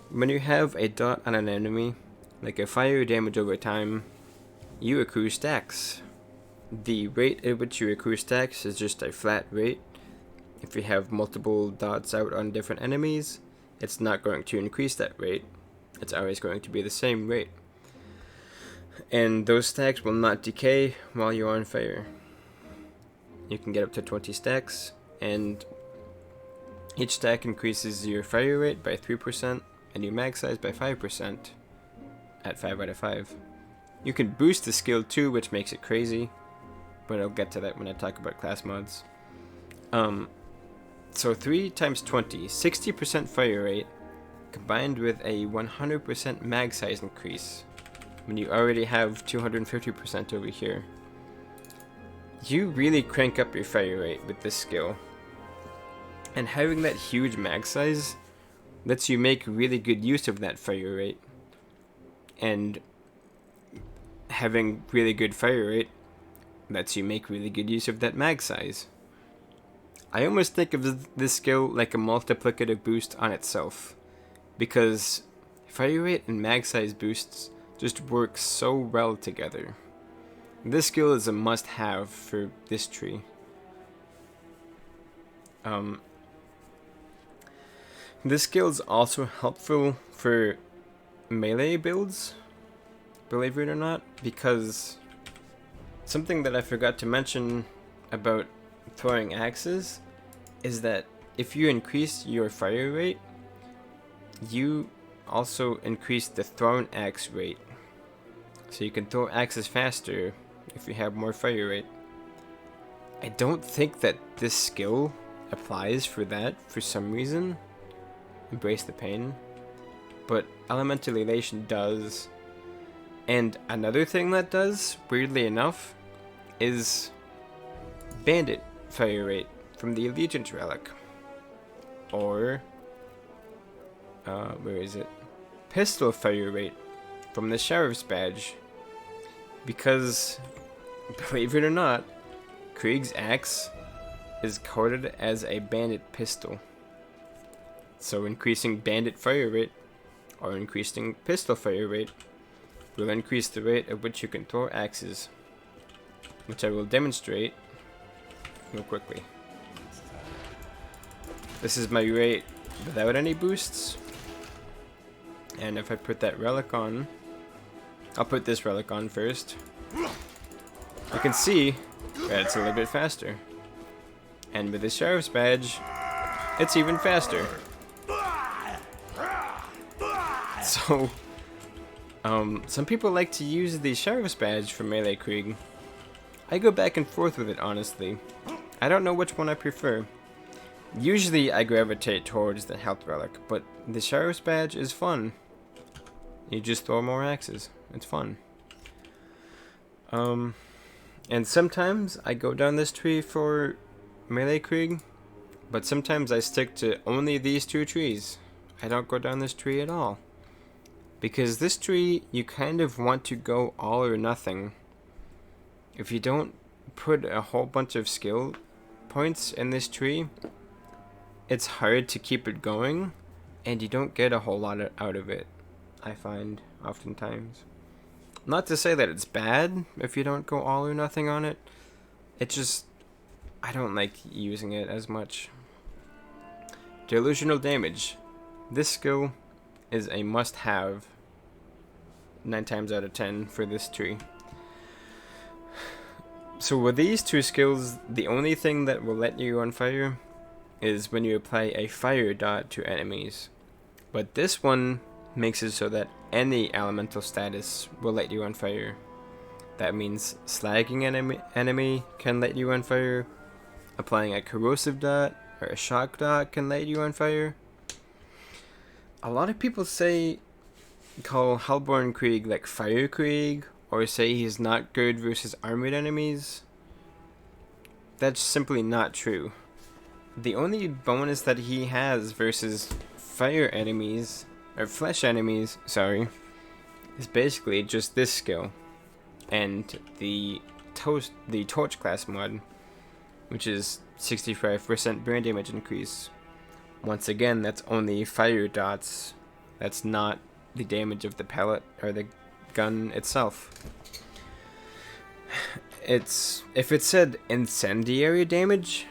When you have a dot on an enemy, like a fire damage over time, you accrue stacks. The rate at which you accrue stacks is just a flat rate. If you have multiple dots out on different enemies, it's not going to increase that rate. It's always going to be the same rate. And those stacks will not decay while you're on fire. You can get up to 20 stacks, and each stack increases your fire rate by 3% and your mag size by 5% at 5 out of 5. You can boost the skill too, which makes it crazy, but I'll get to that when I talk about class mods. So 3 times 20, 60% fire rate, combined with a 100% mag size increase, when you already have 250% over here. You really crank up your fire rate with this skill. And having that huge mag size lets you make really good use of that fire rate. And having really good fire rate lets you make really good use of that mag size. I almost think of this skill like a multiplicative boost on itself, because fire rate and mag size boosts just work so well together. This skill is a must-have for this tree. This skill is also helpful for melee builds, believe it or not, because something that I forgot to mention about throwing axes is that if you increase your fire rate, you also increase the thrown axe rate. So you can throw axes faster if you have more fire rate. I don't think that this skill applies for that for some reason. Embrace the pain. But Elemental Elation does. And another thing that does, weirdly enough, is Bandit fire rate from the Allegiance Relic. Or, where is it? Pistol fire rate from the Sheriff's Badge. Because, believe it or not, Krieg's axe is coded as a bandit pistol. So increasing bandit fire rate, or increasing pistol fire rate, will increase the rate at which you can throw axes, which I will demonstrate real quickly. This is my rate without any boosts, and if I put that relic on, I'll put this relic on first. You can see that it's a little bit faster, and with the Sheriff's Badge, it's even faster. So, some people like to use the Sheriff's Badge for Melee Krieg. I go back and forth with it, honestly. I don't know which one I prefer. Usually I gravitate towards the Health Relic, but the Sheriff's Badge is fun. You just throw more axes. It's fun. And sometimes I go down this tree for Melee Krieg, but sometimes I stick to only these two trees. I don't go down this tree at all. Because this tree, you kind of want to go all or nothing. If you don't put a whole bunch of skill points in this tree, it's hard to keep it going, and you don't get a whole lot out of it, I find, oftentimes. Not to say that it's bad if you don't go all or nothing on it. It just, I don't like using it as much. Delusional Damage. This skill is a must-have 9 times out of 10 for this tree. So with these two skills, the only thing that will let you on fire is when you apply a fire dot to enemies. But this one makes it so that any elemental status will let you on fire. That means slagging enemy can let you on fire, applying a corrosive dot or a shock dot can let you on fire. A lot of people call Hellborn Krieg like Fire Krieg, or say he's not good versus armored enemies. That's simply not true. the only bonus that he has versus fire enemies, or flesh enemies, sorry, is basically just this skill. And the torch class mod, which is 65% burn damage increase. Once again, that's only fire dots. That's not the damage of the pellet or the gun itself. If it said incendiary damage,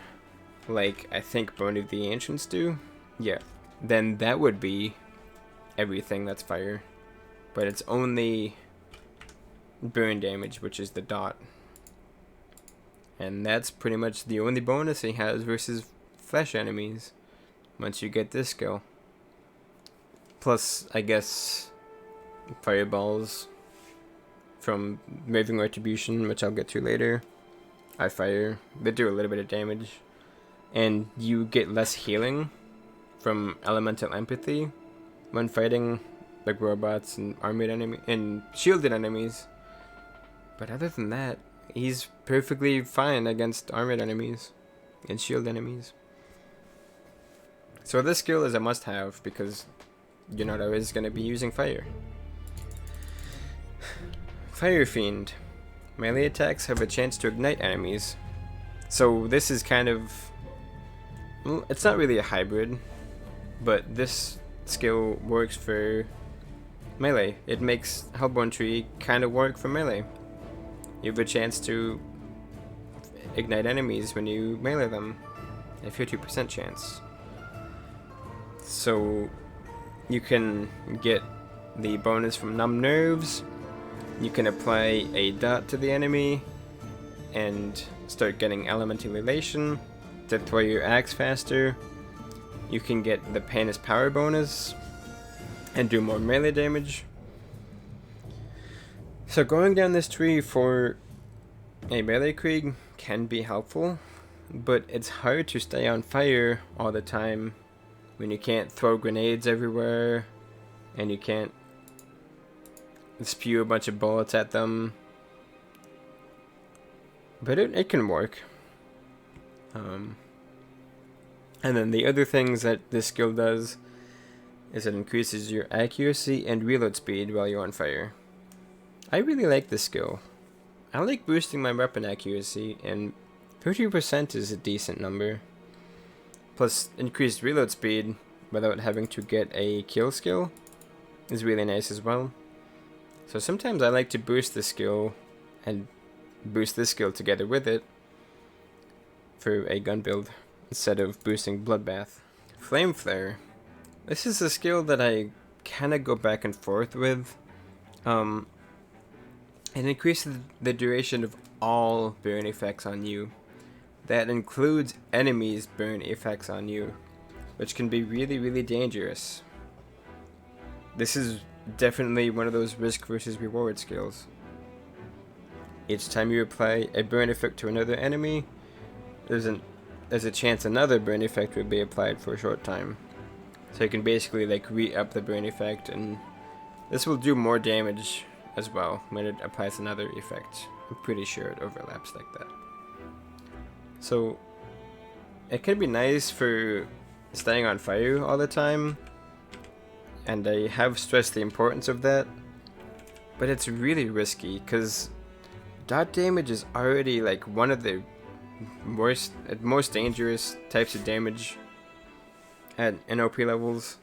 like I think Bone of the Ancients do, yeah, then that would be everything that's fire. But it's only burn damage, which is the dot. And that's pretty much the only bonus he has versus flesh enemies once you get this skill. Plus, I guess, fireballs from Raving Retribution, which I'll get to later. I fire. They do a little bit of damage. And you get less healing from Elemental Empathy when fighting like robots and armored enemy and shielded enemies. But other than that, he's perfectly fine against armored enemies and shield enemies. So this skill is a must-have because you're not always going to be using fire. Fire Fiend. Melee attacks have a chance to ignite enemies. So this is kind of... well, it's not really a hybrid, but this skill works for melee. It makes Hellborn Tree kind of work for melee. You have a chance to ignite enemies when you melee them. A 50% chance. So you can get the bonus from Numb Nerves. You can apply a dot to the enemy and start getting Elemental Elation to throw your axe faster. You can get the Pain is Power bonus and do more melee damage. So going down this tree for a melee Krieg can be helpful, but it's hard to stay on fire all the time when you can't throw grenades everywhere and you can't spew a bunch of bullets at them. But it can work. And then the other things that this skill does is it increases your accuracy and reload speed while you're on fire. I really like this skill. I like boosting my weapon accuracy, and 30% is a decent number. Plus, increased reload speed without having to get a kill skill is really nice as well. So sometimes I like to boost the skill and boost this skill together with it for a gun build instead of boosting Bloodbath. Flame Flare. This is a skill that I kind of go back and forth with. It increases the duration of all burn effects on you. That includes enemies' burn effects on you, which can be really, really dangerous. This is definitely one of those risk versus reward skills. Each time you apply a burn effect to another enemy, there's a chance another burn effect will be applied for a short time. So you can basically like re-up the burn effect, and this will do more damage as well when it applies another effect. I'm pretty sure it overlaps like that. So it can be nice for staying on fire all the time, and I have stressed the importance of that, but it's really risky because dot damage is already like one of the most dangerous types of damage at NOP levels.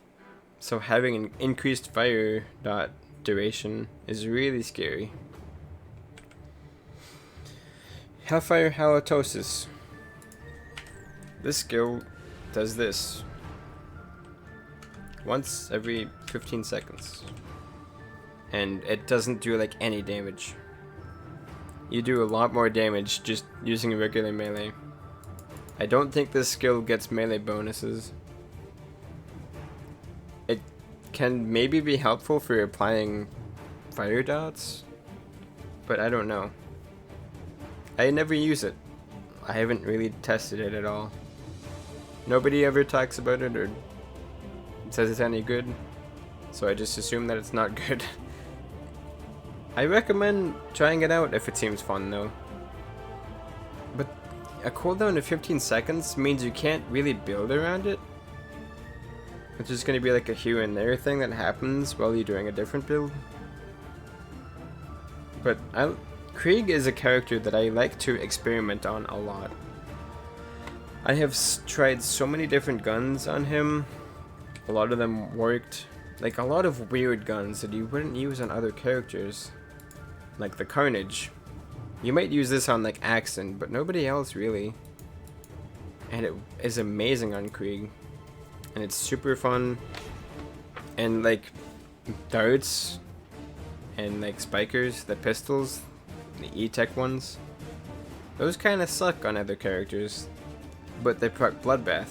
So having an increased fire dot duration is really scary. Hellfire Halitosis. This skill does this once every 15 seconds. And it doesn't do like any damage. You do a lot more damage just using a regular melee. I don't think this skill gets melee bonuses. It can maybe be helpful for applying fire dots, but I don't know. I never use it. I haven't really tested it at all. Nobody ever talks about it or says it's any good, so I just assume that it's not good. I recommend trying it out if it seems fun though. But a cooldown of 15 seconds means you can't really build around it. It's just going to be like a here and there thing that happens while you're doing a different build. But Krieg is a character that I like to experiment on a lot. I have tried so many different guns on him. A lot of them worked. Like a lot of weird guns that you wouldn't use on other characters. Like the Carnage. You might use this on like Axon, but nobody else really. And it is amazing on Krieg. And it's super fun. And like darts and like spikers, the pistols, the E-Tech ones, those kind of suck on other characters, but they proc Bloodbath,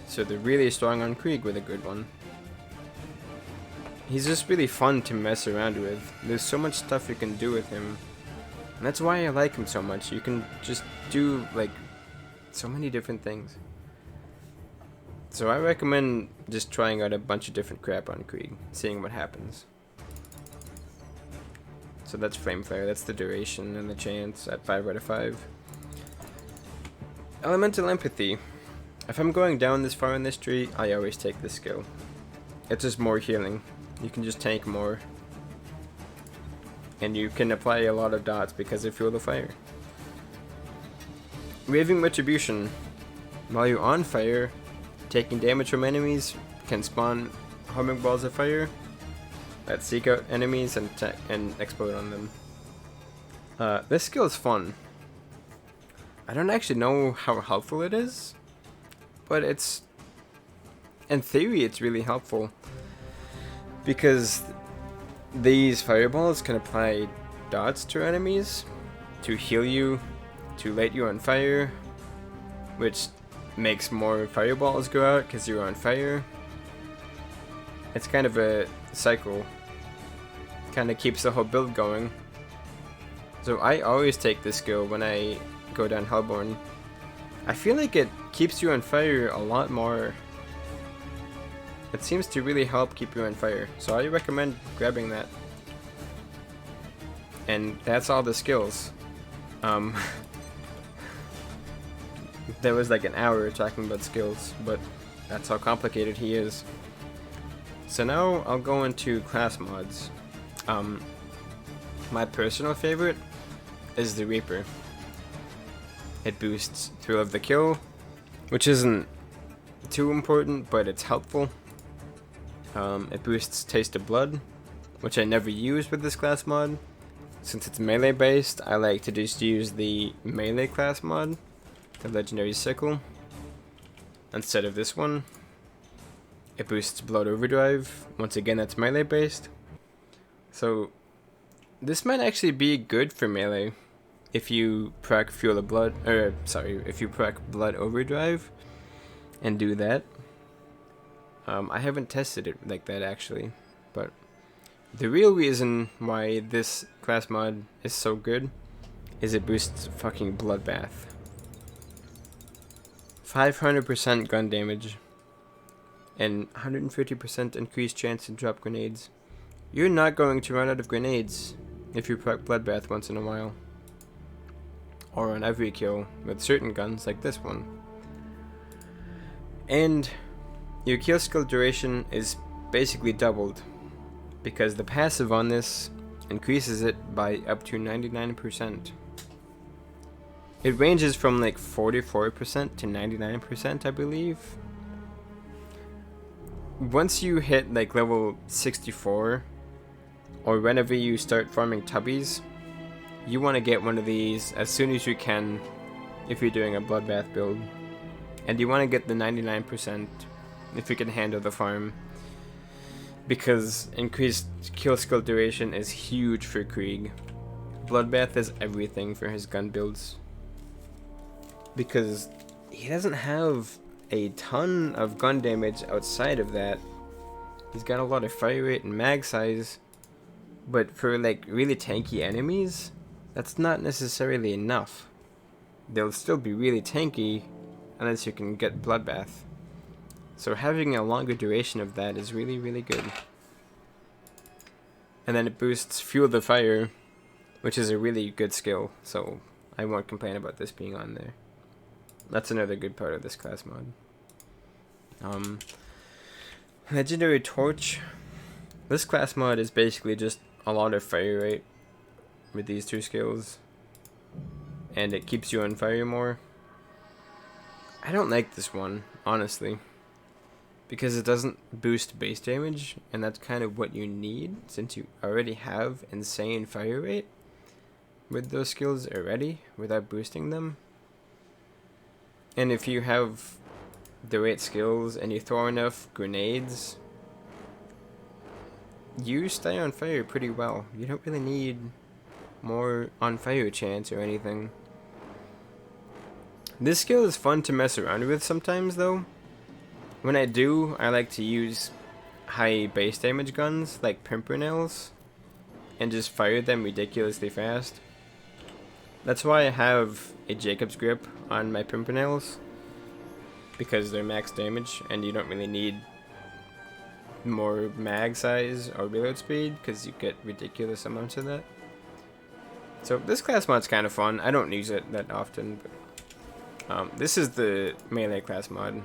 so they're really strong on Krieg with a good one. He's just really fun to mess around with. There's so much stuff you can do with him, and that's why I like him so much. You can just do like so many different things. So I recommend just trying out a bunch of different crap on Krieg, seeing what happens. So that's Flame Flare, that's the duration and the chance at 5 out of 5. Elemental Empathy. If I'm going down this far in this tree, I always take this skill. It's just more healing. You can just tank more. And you can apply a lot of dots because of Fuel of Fire. Raving Retribution. While you're on fire, taking damage from enemies can spawn homing balls of fire that seek out enemies and explode on them. This skill is fun. I don't actually know how helpful it is, but it's, in theory, it's really helpful because these fireballs can apply dots to enemies to heal you, to light you on fire, which makes more fireballs go out because you're on fire. It's kind of a cycle. Kind of keeps the whole build going. So I always take this skill when I go down Hellborn. I feel like it keeps you on fire a lot more. It seems to really help keep you on fire. So I recommend grabbing that. And that's all the skills. There was like an hour talking about skills, but that's how complicated he is. So now I'll go into class mods. My personal favorite is the Reaper. It boosts Thrill of the Kill, which isn't too important, but it's helpful. It boosts Taste of Blood, which I never use with this class mod. Since it's melee based, I like to just use the melee class mod, the Legendary Sickle, instead of this one. It boosts Blood Overdrive. Once again, that's melee based. So this might actually be good for melee if you proc Fuel of Blood, if you proc Blood Overdrive and do that. I haven't tested it like that actually, but the real reason why this class mod is so good is it boosts fucking Bloodbath. 500% gun damage and 150% increased chance to drop grenades. You're not going to run out of grenades if you proc Bloodbath once in a while. Or on every kill with certain guns like this one. And your kill skill duration is basically doubled because the passive on this increases it by up to 99%. It ranges from like 44% to 99%, I believe. Once you hit like level 64, or whenever you start farming tubbies, you want to get one of these as soon as you can if you're doing a Bloodbath build. And you want to get the 99% if you can handle the farm, because increased kill skill duration is huge for Krieg. Bloodbath is everything for his gun builds, because he doesn't have a ton of gun damage outside of that. He's got a lot of fire rate and mag size, but for like really tanky enemies, that's not necessarily enough. They'll still be really tanky unless you can get Bloodbath. So having a longer duration of that is really, really good. And then it boosts Fuel the Fire, which is a really good skill, so I won't complain about this being on there. That's another good part of this class mod. Legendary Torch. This class mod is basically just a lot of fire rate with these two skills, and it keeps you on fire more. I don't like this one, honestly, because it doesn't boost base damage, and that's kind of what you need since you already have insane fire rate with those skills already without boosting them. And if you have the right skills and you throw enough grenades, you stay on fire pretty well. You don't really need more on fire chance or anything. This skill is fun to mess around with sometimes though. When I do, I like to use high base damage guns like Pimpernels and just fire them ridiculously fast. That's why I have a Jacob's grip on my Pimpernels, because they're max damage and you don't really need more mag size or reload speed because you get ridiculous amounts of that. So this class mod's kind of fun. I don't use it that often, but this is the melee class mod.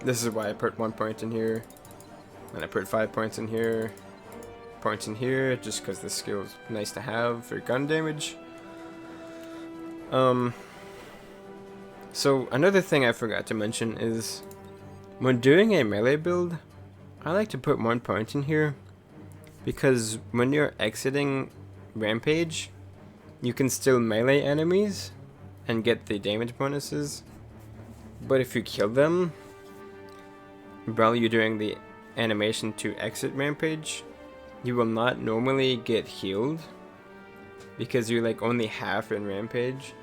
This is why I put 1 point in here, and I put 5 points in here, points in here, just because this skill is nice to have for gun damage. So another thing I forgot to mention is when doing a melee build, I like to put 1 point in here because when you're exiting Rampage, you can still melee enemies and get the damage bonuses, but if you kill them while you're doing the animation to exit Rampage, you will not normally get healed because you're like only half in Rampage.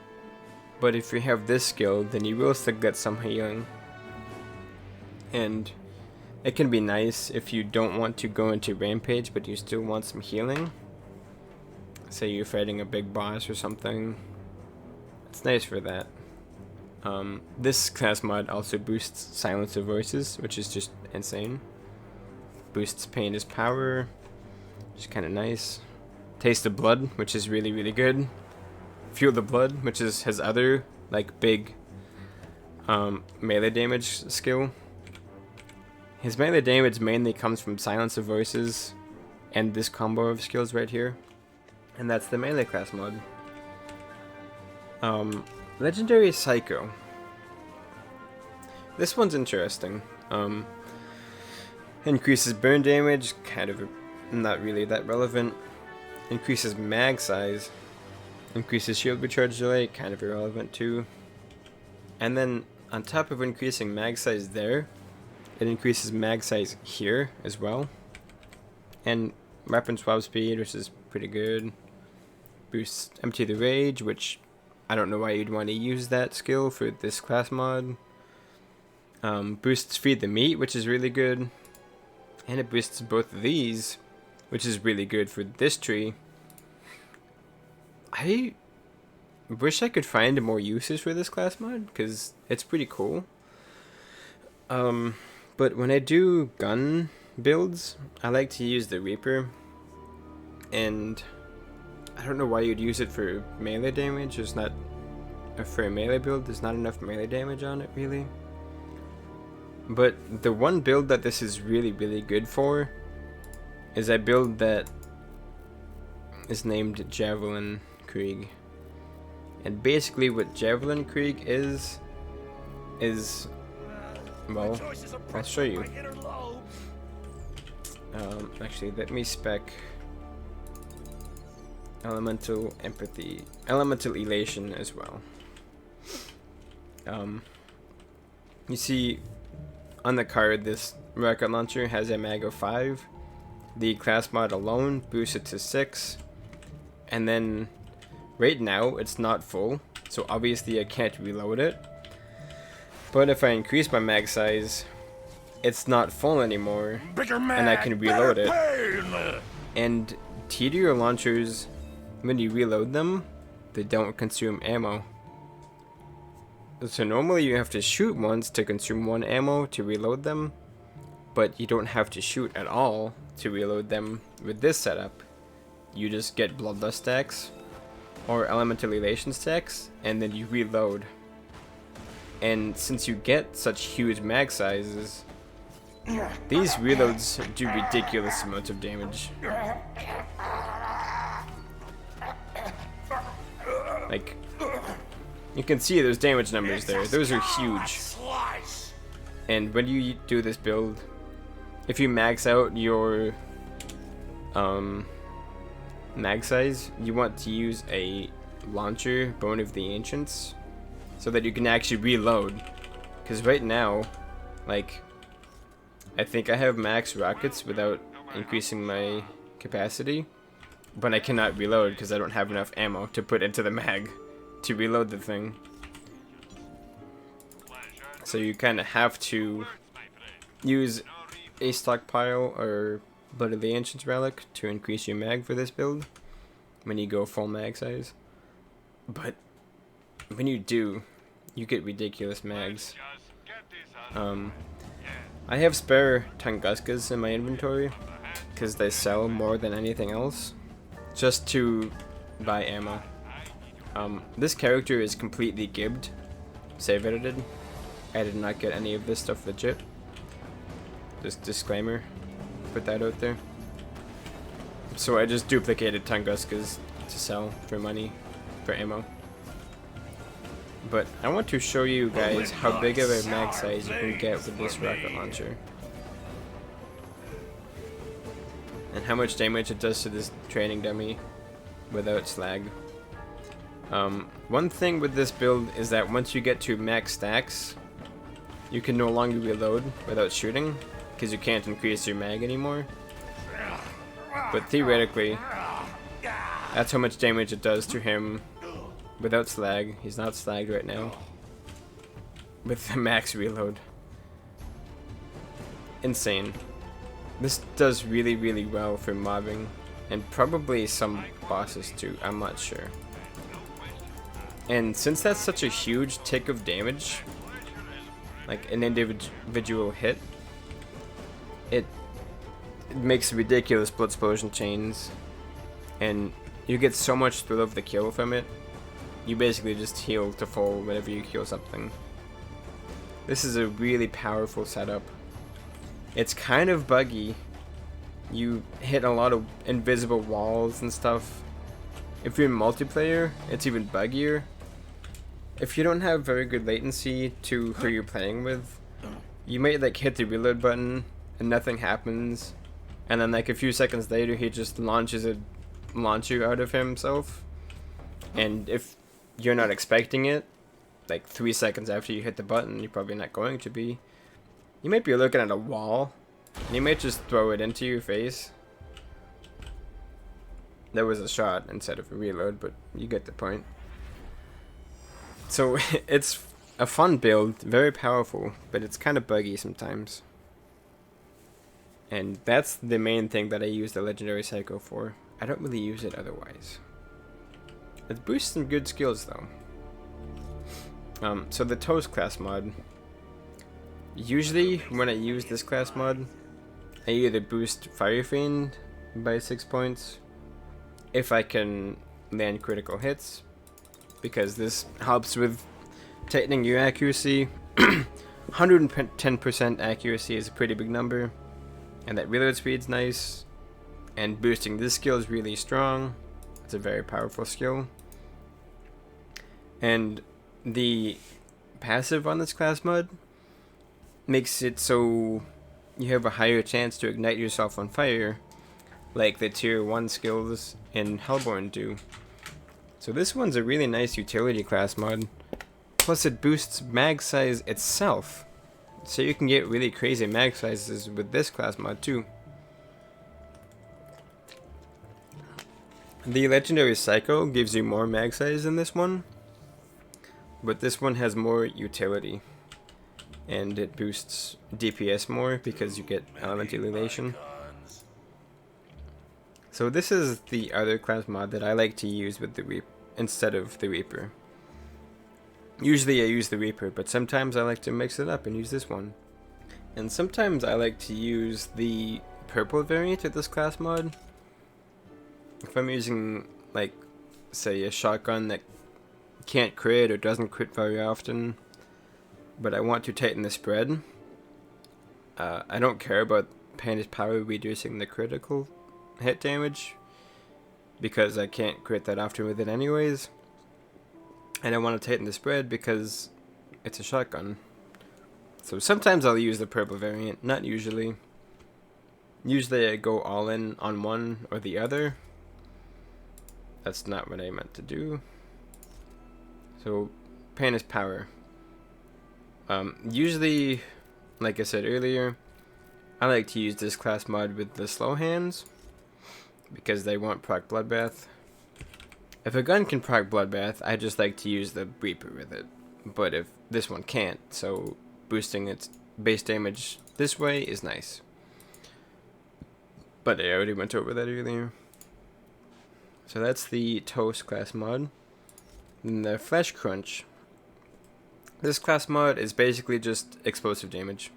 But if you have this skill, then you will still get some healing. And it can be nice if you don't want to go into Rampage, but you still want some healing. Say you're fighting a big boss or something. It's nice for that. This class mod also boosts Silence of Voices, which is just insane. Boosts Pain as Power, which is kind of nice. Taste of Blood, which is really, really good. Feel the Blood, which is his other like big melee damage skill. His melee damage mainly comes from Silence of Voices and this combo of skills right here, and that's the melee class mod. Legendary Psycho. This one's interesting. Increases burn damage, kind of not really that relevant. Increases mag size. Increases shield recharge delay, kind of irrelevant too. And then on top of increasing mag size there, it increases mag size here as well. And weapon swap speed, which is pretty good. Boosts Empty the Rage, which I don't know why you'd want to use that skill for this class mod. Boosts Feed the Meat, which is really good. And it boosts both of these, which is really good for this tree. I wish I could find more uses for this class mod, because it's pretty cool. But when I do gun builds, I like to use the Reaper. And I don't know why you'd use it for melee damage. There's not, for a melee build, there's not enough melee damage on it, really. But the one build that this is really, really good for is a build that is named Javelin Krieg. And basically what Javelin Krieg is well, I'll show you. Actually, let me spec Elemental Empathy, Elemental Elation as well. You see on the card, this rocket launcher has a mag of 5. The class mod alone boosts it to 6. And then right now it's not full, so obviously I can't reload it. But if I increase my mag size, it's not full anymore, and I can reload it. And TDR launchers, when you reload them, they don't consume ammo. So normally you have to shoot once to consume 1 ammo to reload them, but you don't have to shoot at all to reload them with this setup. You just get Bloodlust stacks or Elemental Elation stacks, and then you reload. And since you get such huge mag sizes, these reloads do ridiculous amounts of damage. Like, you can see those damage numbers there. Those are huge. And when you do this build, if you max out your mag size, you want to use a launcher, Bone of the Ancients, so that you can actually reload. Because right now, like, I think I have max rockets without increasing my capacity, but I cannot reload because I don't have enough ammo to put into the mag to reload the thing. So you kind of have to use a stockpile or Blood of the Ancients relic to increase your mag for this build when you go full mag size. But when you do, you get ridiculous mags. I have spare Tunguskas in my inventory because they sell more than anything else, just to buy ammo. This character is completely gibbed, save edited. I did not get any of this stuff legit. Just disclaimer, put that out there. So I just duplicated Tunguskas to sell for money, for ammo. But I want to show you guys how big of a mag size you can get with this rocket launcher. And how much damage it does to this training dummy without slag. One thing with this build is that once you get to max stacks, you can no longer reload without shooting, because you can't increase your mag anymore. But theoretically, that's how much damage it does to him without slag. He's not slagged right now. With the max reload. Insane. This does really, really well for mobbing, and probably some bosses too, I'm not sure. And since that's such a huge tick of damage, like an individual hit, it makes ridiculous blood explosion chains, and you get so much thrill of the kill from it. You basically just heal to full whenever you kill something. This is a really powerful setup. It's kind of buggy. You hit a lot of invisible walls and stuff. If you're in multiplayer, it's even buggier. If you don't have very good latency to who you're playing with, you might like hit the reload button and nothing happens, and then like a few seconds later he just launches a launcher out of himself, and if you're not expecting it, like 3 seconds after you hit the button, you're probably not going to be. You might be looking at a wall, and you might just throw it into your face. That was a shot instead of a reload, but you get the point. So it's a fun build, very powerful, but it's kind of buggy sometimes. And that's the main thing that I use the Legendary Psycho for. I don't really use it otherwise. It boosts some good skills though. So the Toast class mod. Usually when I use this class mod, I either boost Fire Fiend by 6 points if I can land critical hits, because this helps with tightening your accuracy. 110% accuracy is a pretty big number, and that reload speed's nice, and boosting this skill is really strong. It's a very powerful skill. And the passive on this class mod makes it so you have a higher chance to ignite yourself on fire, like the tier 1 skills in Hellborn do. So this one's a really nice utility class mod. Plus it boosts mag size itself, so you can get really crazy mag sizes with this class mod too. The Legendary Psycho gives you more mag size than this one, but this one has more utility, and it boosts DPS more because you get elemental elation. So this is the other class mod that I like to use with the Reaper instead of the Reaper. Usually I use the Reaper, but sometimes I like to mix it up and use this one. And sometimes I like to use the purple variant of this class mod. If I'm using, like, say a shotgun that can't crit or doesn't crit very often, but I want to tighten the spread. I don't care about Panda's power reducing the critical hit damage, because I can't crit that often with it anyways. And I want to tighten the spread because it's a shotgun. So sometimes I'll use the purple variant, not usually. Usually I go all in on one or the other. That's not what I meant to do. So, Panda's power. Usually, like I said earlier, I like to use this class mod with the slow hands, because they won't proc Bloodbath. If a gun can proc Bloodbath, I just like to use the Reaper with it. But if this one can't, so boosting its base damage this way is nice. But I already went over that earlier. So that's the Toast class mod. Then the Flesh Crunch. This class mod is basically just explosive damage.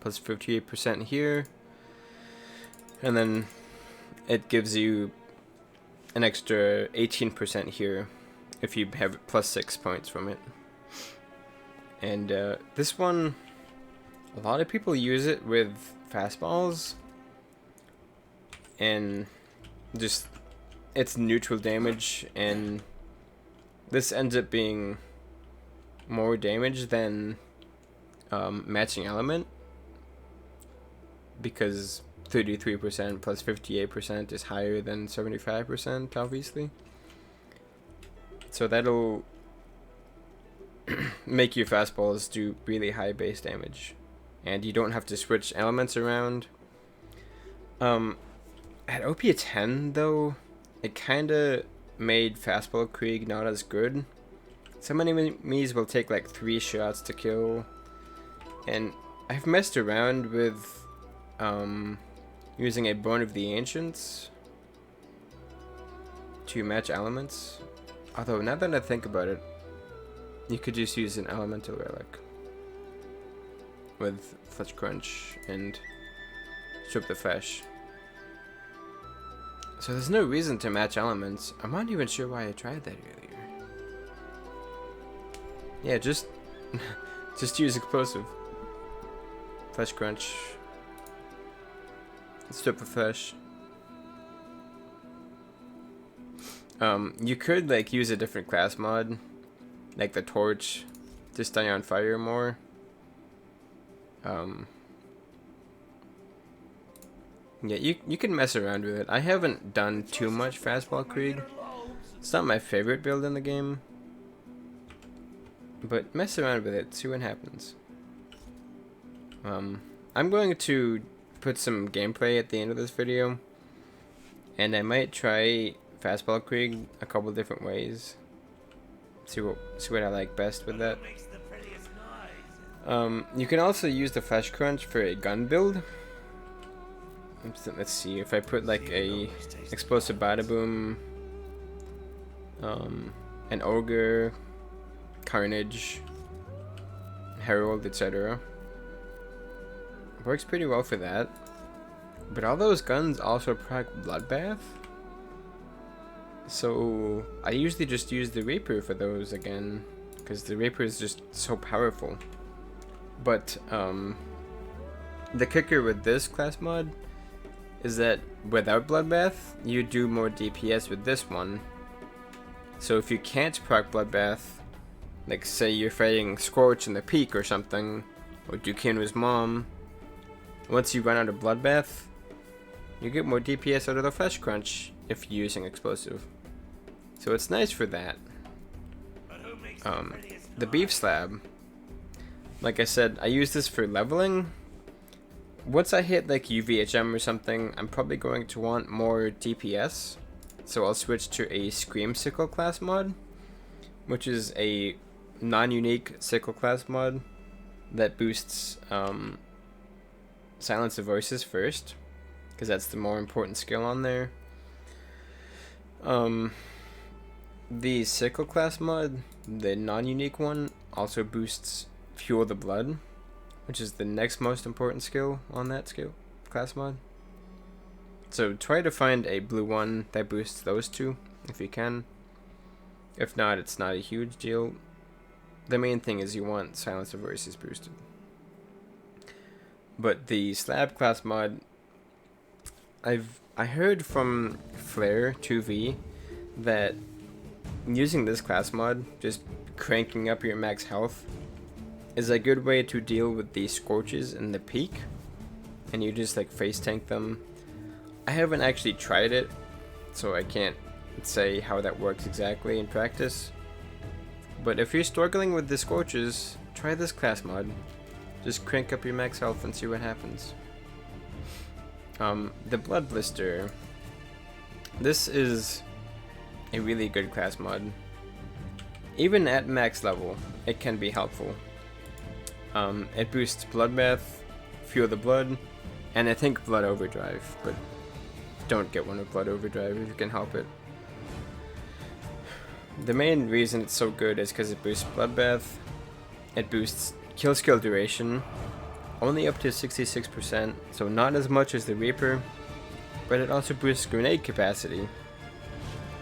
Plus 58% here. And then it gives you an extra 18% here if you have plus 6 points from it. And this one, a lot of people use it with fastballs. And just, it's neutral damage, and this ends up being more damage than matching element, because 33% plus 58% is higher than 75%, obviously. So that'll make your fastballs do really high base damage, and you don't have to switch elements around. At OP 10 though, it kinda made Fastball Krieg not as good. Some enemies will take like 3 shots to kill, and I've messed around with using a Bone of the Ancients to match elements. Although now that I think about it, you could just use an Elemental Relic with Flesh Crunch and Strip the Flesh. So there's no reason to match elements. I'm not even sure why I tried that earlier. Yeah, just use explosive. Flesh Crunch. Strip the Flesh. You could like use a different class mod, like the Torch, to stay on fire more. Yeah, you can mess around with it. I haven't done too much Fastball Krieg. It's not my favorite build in the game, but mess around with it, see what happens. I'm going to put some gameplay at the end of this video, and I might try Fastball Krieg a couple different ways. See what I like best with that. You can also use the Flesh Crunch for a gun build. Let's see, if I put like a explosive bada boom, an ogre, carnage, herald, etc. Works pretty well for that. But all those guns also proc Bloodbath, so I usually just use the Reaper for those again, because the Reaper is just so powerful. But the kicker with this class mod is that without Bloodbath, you do more DPS with this one. So if you can't proc Bloodbath, like say you're fighting Scorch in the Peak or something, or Duquesne's mom, once you run out of Bloodbath, you get more DPS out of the Flesh Crunch if you're using explosive. So it's nice for that. The Beef Slab, like I said, I use this for leveling. Once I hit like UVHM or something, I'm probably going to want more DPS, so I'll switch to a Scream Sickle class mod, which is a non-unique sickle class mod that boosts Silence of Voices first, because that's the more important skill on there. The sickle class mod, the non-unique one, also boosts Fuel the Blood, which is the next most important skill on that skill class mod. So try to find a blue one that boosts those two if you can. If not, it's not a huge deal. the main thing is you want Silence of Voices boosted. But the Slab class mod, I heard from Flare 2v that using this class mod, just cranking up your max health, is a good way to deal with the Scorches in the peak, and you just like face tank them. I haven't actually tried it, so I can't say how that works exactly in practice. But if you're struggling with the Scorches, try this class mod. Just crank up your max health and see what happens. The Blood Blister. This is a really good class mod. Even at max level, it can be helpful. It boosts Bloodbath, Fuel the Blood, and I think Blood Overdrive, but don't get one with Blood Overdrive if you can help it. The main reason it's so good is because it boosts Bloodbath, it boosts kill skill duration, only up to 66%, so not as much as the Reaper, but it also boosts grenade capacity,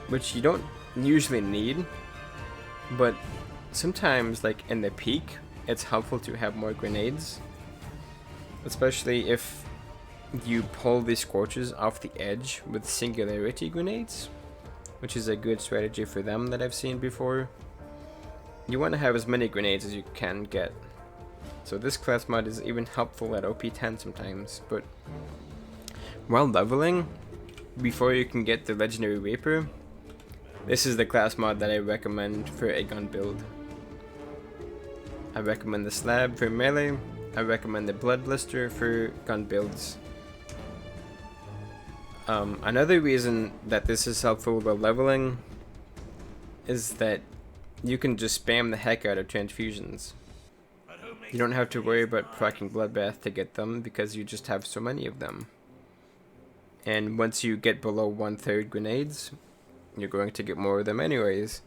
which you don't usually need, but sometimes, like in the peak, it's helpful to have more grenades, especially if you pull the Scorches off the edge with Singularity grenades, which is a good strategy for them that I've seen before. You want to have as many grenades as you can get. So this class mod is even helpful at OP 10 sometimes, but while leveling, before you can get the Legendary Reaper, this is the class mod that I recommend for a gun build. I recommend the Slab for melee, I recommend the Blood Blister for gun builds. Another reason that this is helpful while leveling is that you can just spam the heck out of transfusions. You don't have to worry about proccing Bloodbath to get them because you just have so many of them. And once you get below 1/3 grenades, you're going to get more of them anyways.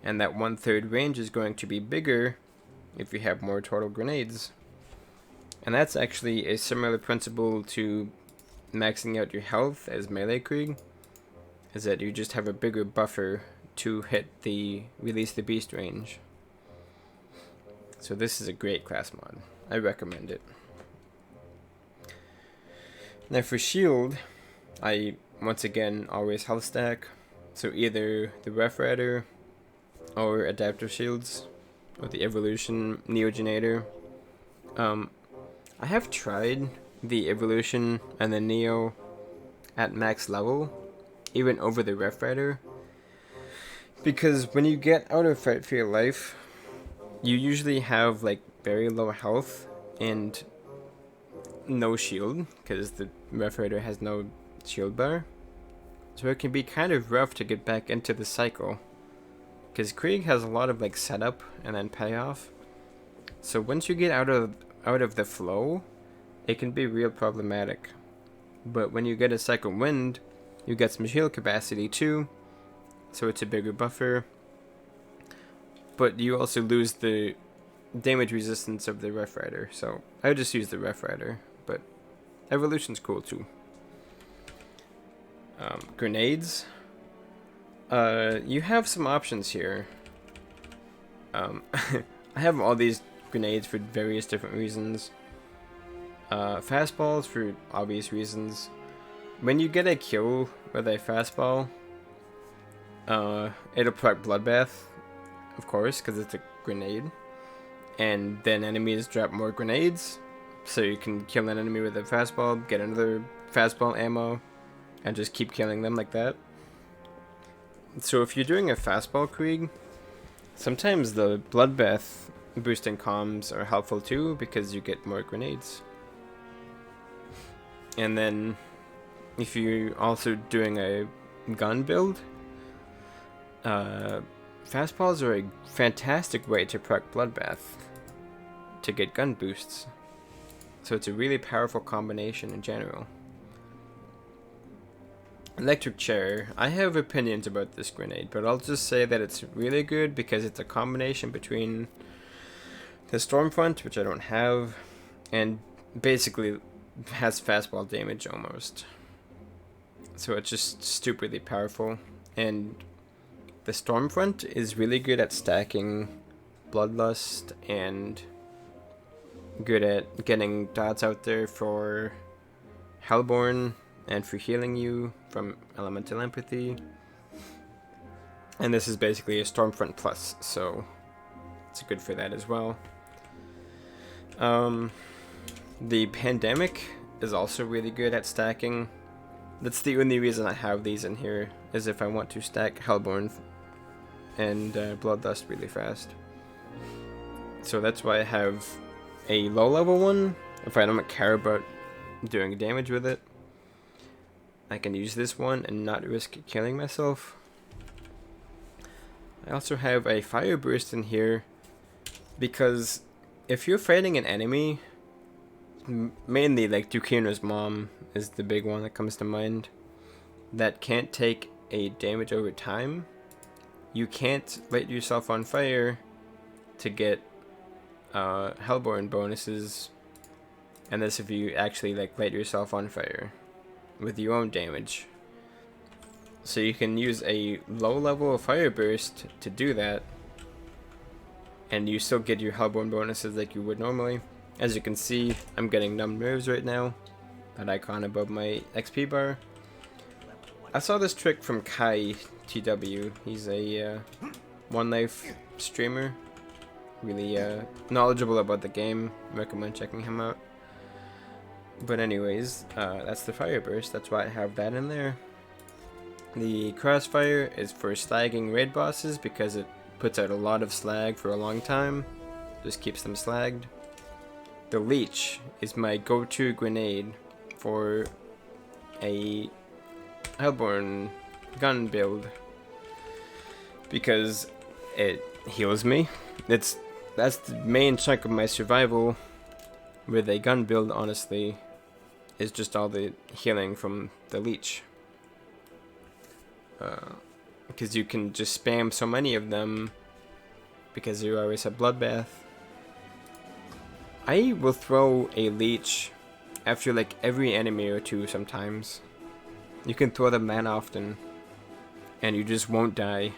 And that 1/3 range is going to be bigger if you have more total grenades. And that's actually a similar principle to maxing out your health as melee Krieg, is that you just have a bigger buffer to hit the release the beast range. So this is a great class mod. I recommend it. Now for shield, I once again always health stack, so either the Rough Rider or adaptive shields or the evolution neogenator. I have tried the evolution and the neo at max level, even over the Rough Rider, because when you get out of fight for your life, you usually have like very low health and no shield, because the Rough Rider has no shield bar. So it can be kind of rough to get back into the cycle, because Krieg has a lot of like setup and then payoff. So once you get out of the flow, it can be real problematic. But when you get a second wind, you get some shield capacity too, so it's a bigger buffer. But you also lose the damage resistance of the Rough Rider, so I would just use the Rough Rider, but evolution's cool too. Grenades. You have some options here. I have all these grenades for various different reasons. Fastballs for obvious reasons. When you get a kill with a fastball, it'll proc Bloodbath, of course, because it's a grenade. And then enemies drop more grenades, so you can kill an enemy with a fastball, get another fastball ammo, and just keep killing them like that. So if you're doing a Fastball Krieg, sometimes the Bloodbath boosting comms are helpful too, because you get more grenades. And then if you're also doing a gun build, fastballs are a fantastic way to proc Bloodbath to get gun boosts. So it's a really powerful combination in general. Electric Chair. I have opinions about this grenade, but I'll just say that it's really good because it's a combination between the Stormfront, which I don't have, and basically has fastball damage almost. So it's just stupidly powerful. And the Stormfront is really good at stacking Bloodlust and good at getting dots out there for Hellborn and for healing you from Elemental Empathy. And this is basically a Stormfront Plus, so it's good for that as well. The Pandemic is also really good at stacking. That's the only reason I have these in here, is if I want to stack Hellborn and Bloodlust really fast. So that's why I have a low level one. If I don't care about doing damage with it, I can use this one and not risk killing myself. I also have a Fire Burst in here because if you're fighting an enemy, mainly like Dukino's mom is the big one that comes to mind, that can't take a damage over time, you can't light yourself on fire to get Hellborn bonuses, and this if you actually like light yourself on fire with your own damage. So you can use a low level of Fire Burst to do that, and you still get your Hellborn bonuses like you would normally. As you can see, I'm getting Numb Nerves right now, that icon above my XP bar. I saw this trick from Kai TW. He's a One Life streamer, really knowledgeable about the game. Recommend checking him out. But anyways, that's the Fire Burst. That's why I have that in there. The Crossfire is for slagging raid bosses because it puts out a lot of slag for a long time. Just keeps them slagged. The Leech is my go-to grenade for a Hellborn gun build because it heals me. That's the main chunk of my survival with a gun build, honestly, is just all the healing from the Leech. Because you can just spam so many of them because you always have Bloodbath. I will throw a Leech after like every enemy or two sometimes. You can throw them that often and you just won't die.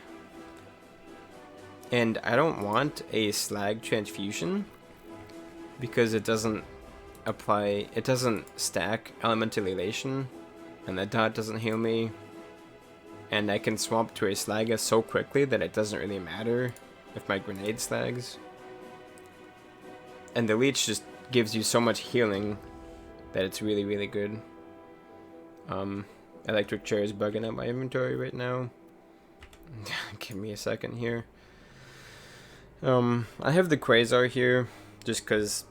And I don't want a slag transfusion because it doesn't apply, it doesn't stack Elemental Elation, and the dot doesn't heal me. And I can swap to a Slaga so quickly that it doesn't really matter if my grenade slags. And the Leech just gives you so much healing that it's really, really good. Electric Chair is bugging out my inventory right now. Give me a second here. I have the Quasar here just because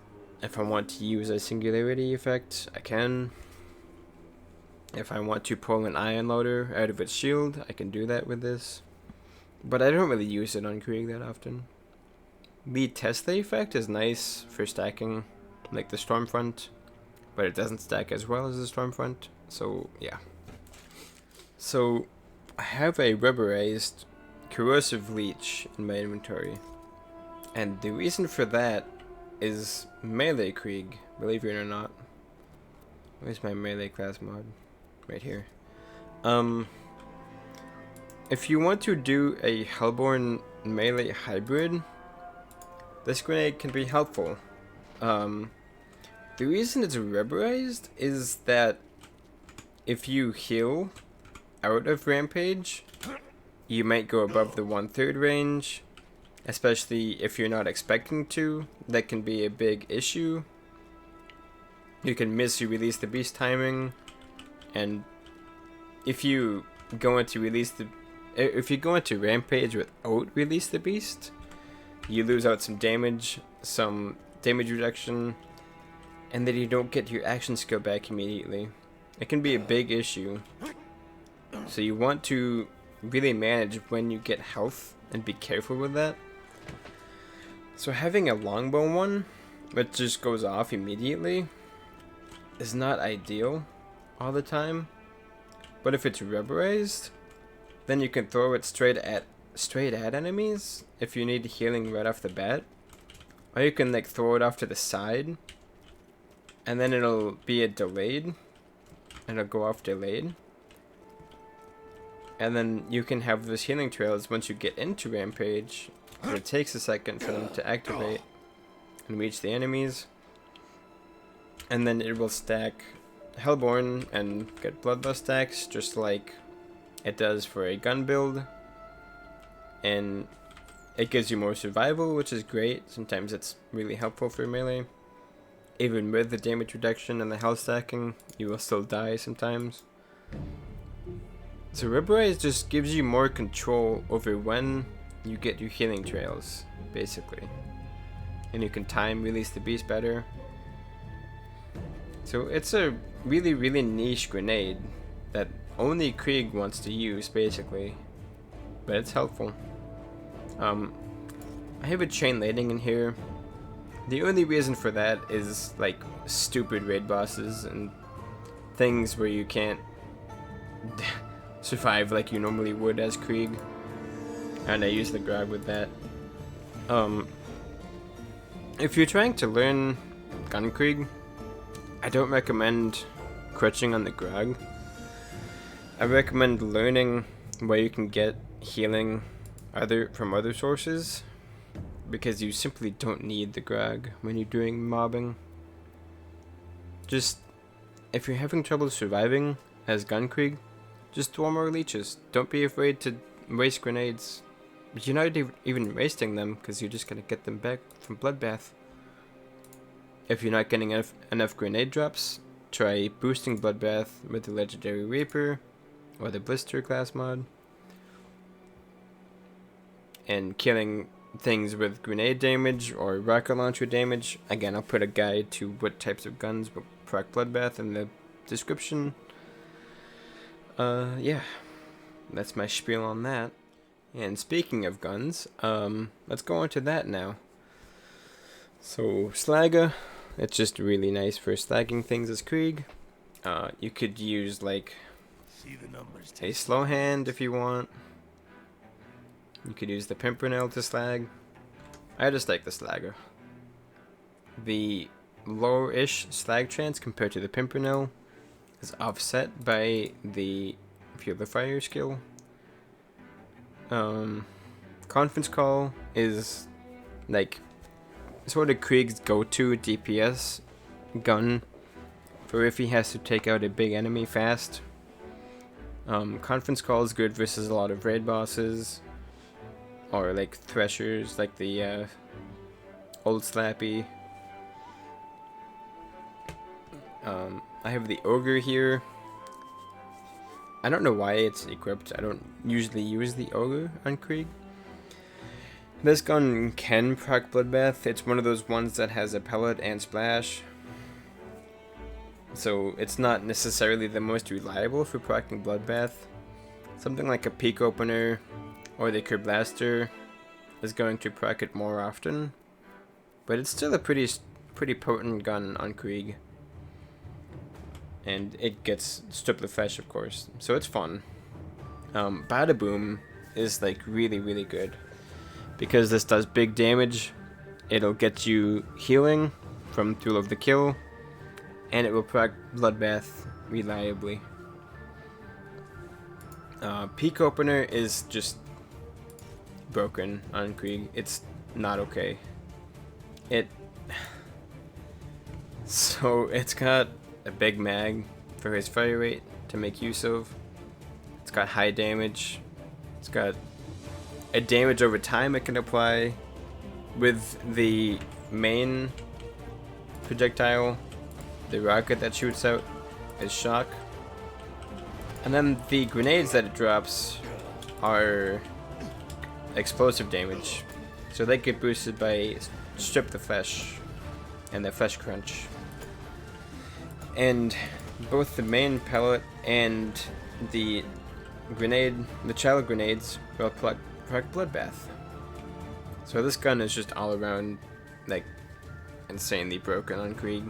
if I want to use a Singularity effect, I can. If I want to pull an Ion Loader out of its shield, I can do that with this. But I don't really use it on Krieg that often. The Tesla effect is nice for stacking, like the Stormfront, but it doesn't stack as well as the Stormfront, so yeah. So, I have a rubberized Corrosive Leech in my inventory, and the reason for that is Melee Krieg, believe it or not. Where's my melee class mod? Right here. If you want to do a Hellborn melee hybrid, this grenade can be helpful. The reason it's rubberized is that if you heal out of Rampage, you might go above the 1/3 range, especially if you're not expecting to. That can be a big issue. You can miss your release the beast timing, and if you go into Rampage without release the beast, you lose out some damage reduction, and then you don't get your action skill back immediately. It can be a big issue. So you want to really manage when you get health and be careful with that. So having a longbow one, which just goes off immediately, is not ideal all the time. But if it's rubberized, then you can throw it straight at enemies if you need healing right off the bat. Or you can like throw it off to the side, and then it'll be a delayed, and it'll go off delayed. And then you can have those healing trails once you get into Rampage, It takes a second for them to activate and reach the enemies. And then it will stack Hellborn and get Bloodlust stacks, just like it does for a gun build. And it gives you more survival, which is great. Sometimes it's really helpful for melee. Even with the damage reduction and the health stacking, you will still die sometimes. So Ribrise just gives you more control over when you get your healing trails, basically. And you can time release the beast better. So it's a really, really niche grenade that only Krieg wants to use, basically. But it's helpful. I have a chain lightning in here. The only reason for that is like stupid raid bosses and things where you can't survive like you normally would as Krieg. And I use the grab with that. If you're trying to learn Gun Krieg, I don't recommend crutching on the grog. I recommend learning where you can get healing from other sources, because you simply don't need the grog when you're doing mobbing. Just, if you're having trouble surviving as Gun Krieg, just throw more leeches. Don't be afraid to waste grenades. But you're not even wasting them, because you're just going to get them back from Bloodbath. If you're not getting enough grenade drops, try boosting Bloodbath with the Legendary Reaper or the Blister class mod. And killing things with grenade damage or rocket launcher damage. Again, I'll put a guide to what types of guns will proc Bloodbath in the description. Yeah, that's my spiel on that. And speaking of guns, let's go on to that now. So, Slagga, it's just really nice for slagging things as Krieg. You could use like a slow hand if you want. You could use the Pimpernel to slag. I just like the Slagga. The lower-ish slag chance compared to the Pimpernel is offset by the Feel the Fire skill. Conference Call is like sort of Krieg's go-to DPS gun for if he has to take out a big enemy fast. Conference Call is good versus a lot of raid bosses, or like Threshers, like the Old Slappy. I have the Ogre here. I don't know why it's equipped. I don't usually use the Ogre on Krieg. This gun can proc Bloodbath. It's one of those ones that has a pellet and splash. So it's not necessarily the most reliable for procking Bloodbath. Something like a Peak Opener or the Blaster is going to proc it more often. But it's still a pretty potent gun on Krieg. And it gets Strip the Flesh, of course. So it's fun. Bada Boom is like really, really good. Because this does big damage, it'll get you healing from Thrill of the Kill, and it will proc Bloodbath reliably. Peak Opener is just broken on Krieg. It's not okay. So it's got a big mag for his fire rate to make use of. It's got high damage. It's got a damage over time it can apply with the main projectile, the rocket that shoots out is shock. And then the grenades that it drops are explosive damage. So they get boosted by Strip the Flesh and the Flesh Crunch. And both the main pellet and the child grenades will proc Bloodbath. So this gun is just all around like insanely broken on Krieg.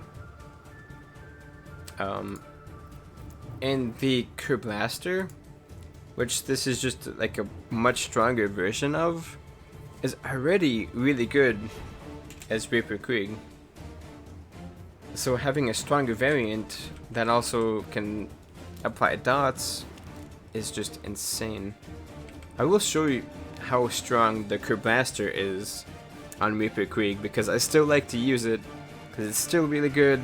And the Blaster, which this is just like a much stronger version of, is already really good as Reaper Krieg. So having a stronger variant that also can apply dots is just insane. I will show you how strong the Blaster is on Reaper Krieg, because I still like to use it because it's still really good,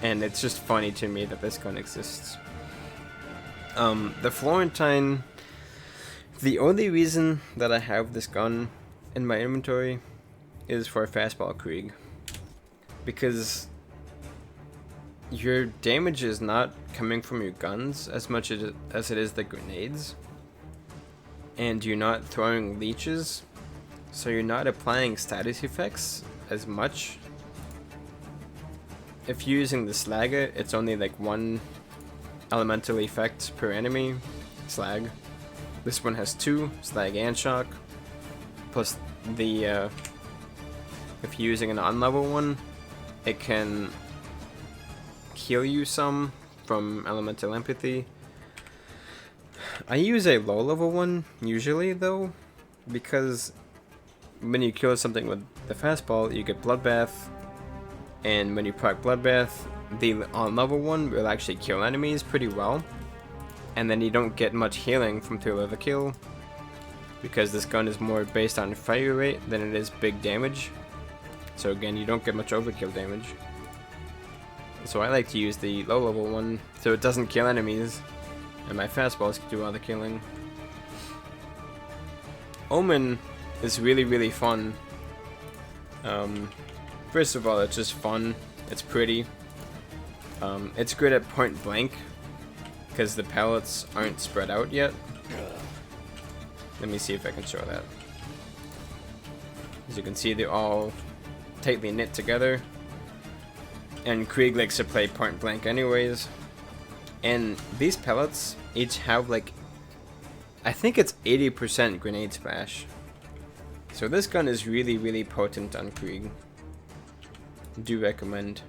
and it's just funny to me that this gun exists. The Florentine, the only reason that I have this gun in my inventory is for Fastball Krieg, because your damage is not coming from your guns as much as it is the grenades, and you're not throwing leeches, so you're not applying status effects as much. If you're using the Slagger, it's only like one elemental effect per enemy, Slag. This one has 2, Slag and Shock, plus the, if you're using an unlevel one, it can heal you some from Elemental Empathy. I use a low level one usually though, because when you kill something with the Fastball, you get Bloodbath, and when you proc Bloodbath, the on level one will actually kill enemies pretty well, and then you don't get much healing from through the kill, because this gun is more based on fire rate than it is big damage. So again, you don't get much overkill damage. So I like to use the low level one so it doesn't kill enemies, and my Fastballs can do all the killing. Omen is really fun. First of all, it's just fun. It's pretty. It's good at point blank because the pellets aren't spread out yet. Let me see if I can show that. As you can see, they're all tightly knit together, and Krieg likes to play point blank anyways. And these pellets each have like, I think it's 80% grenade splash. So this gun is really potent on Krieg. Do recommend.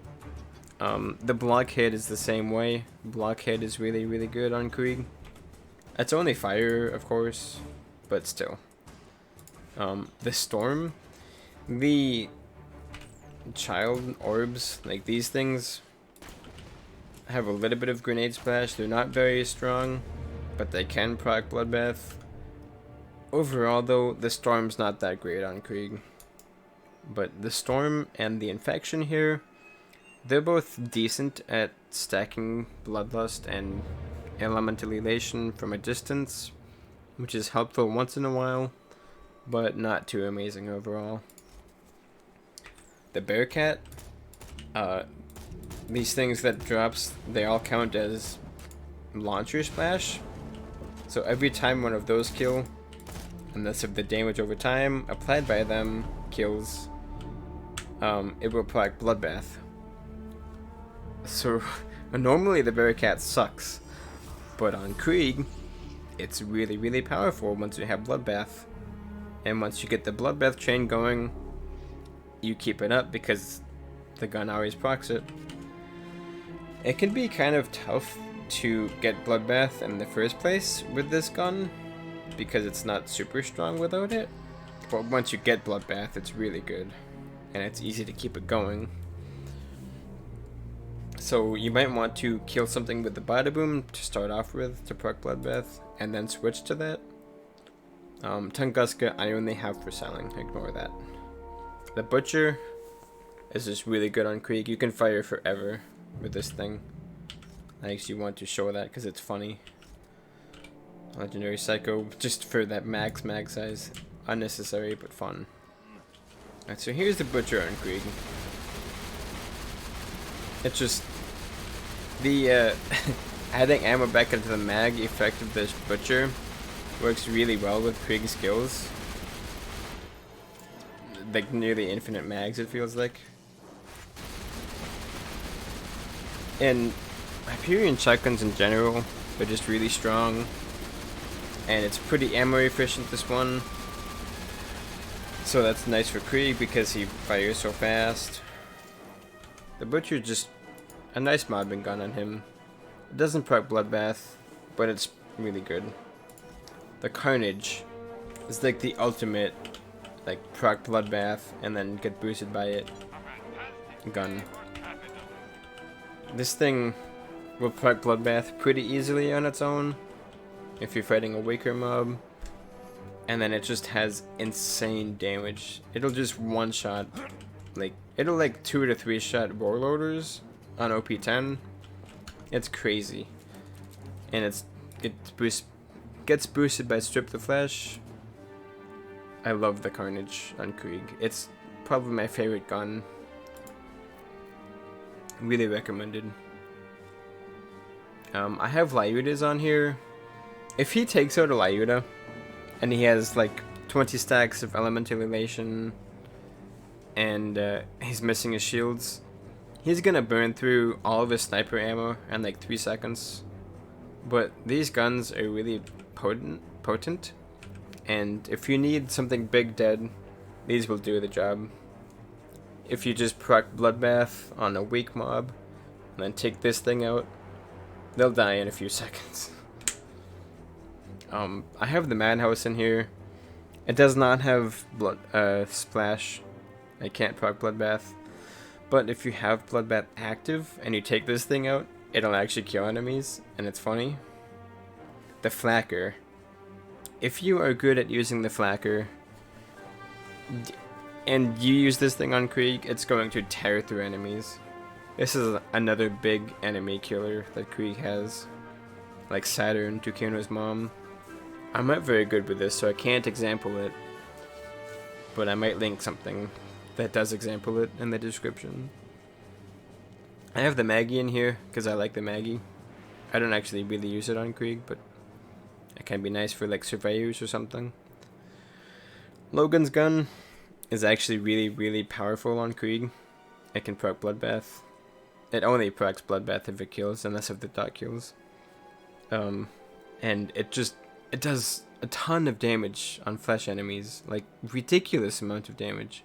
The blockhead is the same way. Blockhead is really good on Krieg. It's only fire, of course, but still. The storm, the child orbs, like these things, have a little bit of grenade splash. They're not very strong, but they can proc Bloodbath. Overall though, the storm's not that great on Krieg. But the storm and the infection here, they're both decent at stacking Bloodlust and Elemental Elation from a distance, which is helpful once in a while, but not too amazing overall. The Bearcat, these things that drops, they all count as launcher splash. So every time one of those kill, unless if the damage over time applied by them kills, it will proc Bloodbath. So normally the Bearcat sucks, but on Krieg, it's really powerful once you have Bloodbath. And once you get the Bloodbath chain going, you keep it up because the gun always procs it. It can be kind of tough to get Bloodbath in the first place with this gun, because it's not super strong without it. But once you get Bloodbath, it's really good, and it's easy to keep it going. So you might want to kill something with the Bada Boom to start off with to proc Bloodbath, and then switch to that. Tunguska I only have for selling, ignore that. The Butcher is just really good on Krieg. You can fire forever with this thing. I actually want to show that because it's funny. Legendary Psycho, just for that max size. Unnecessary, but fun. Alright, so here's the Butcher on Krieg. It's just the adding ammo back into the mag effect of this Butcher works really well with Krieg skills. Like nearly infinite mags, it feels like. And Hyperion shotguns in general are just really strong, and it's pretty ammo efficient, this one. So that's nice for Krieg because he fires so fast. The Butcher's just a nice mobbing gun on him. It doesn't proc Bloodbath, but it's really good. The Carnage is like the ultimate, like, proc Bloodbath and then get boosted by it gun. This thing will proc Bloodbath pretty easily on its own if you're fighting a weaker mob, and then it just has insane damage. It'll just one shot, like it'll like 2 to 3 shot warlorders on OP10. It's crazy, and gets boosted by Strip the Flesh. I love the Carnage on Krieg. It's probably my favorite gun. Really recommended. I have Lyudas on here. If he takes out a Lyuda, and he has like 20 stacks of Elemental Elation, and he's missing his shields, he's gonna burn through all of his sniper ammo in like 3 seconds. But these guns are really potent, and if you need something big dead, these will do the job. If you just proc Bloodbath on a weak mob, and then take this thing out, they'll die in a few seconds. I have the Madhouse in here. It does not have blood splash. I can't proc Bloodbath. But if you have Bloodbath active and you take this thing out, it'll actually kill enemies, and it's funny. The Flacker. If you are good at using the Flacker, and you use this thing on Krieg, it's going to tear through enemies. This is another big enemy killer that Krieg has. Like Saturn, Tucano's mom. I'm not very good with this, so I can't example it. But I might link something that does example it in the description. I have the Maggie in here, because I like the Maggie. I don't actually really use it on Krieg, but it can be nice for like surveyors or something. Logan's gun is actually really powerful on Krieg. It can proc Bloodbath. It only procs Bloodbath if it kills, unless if the dot kills. And it does a ton of damage on flesh enemies, like ridiculous amount of damage.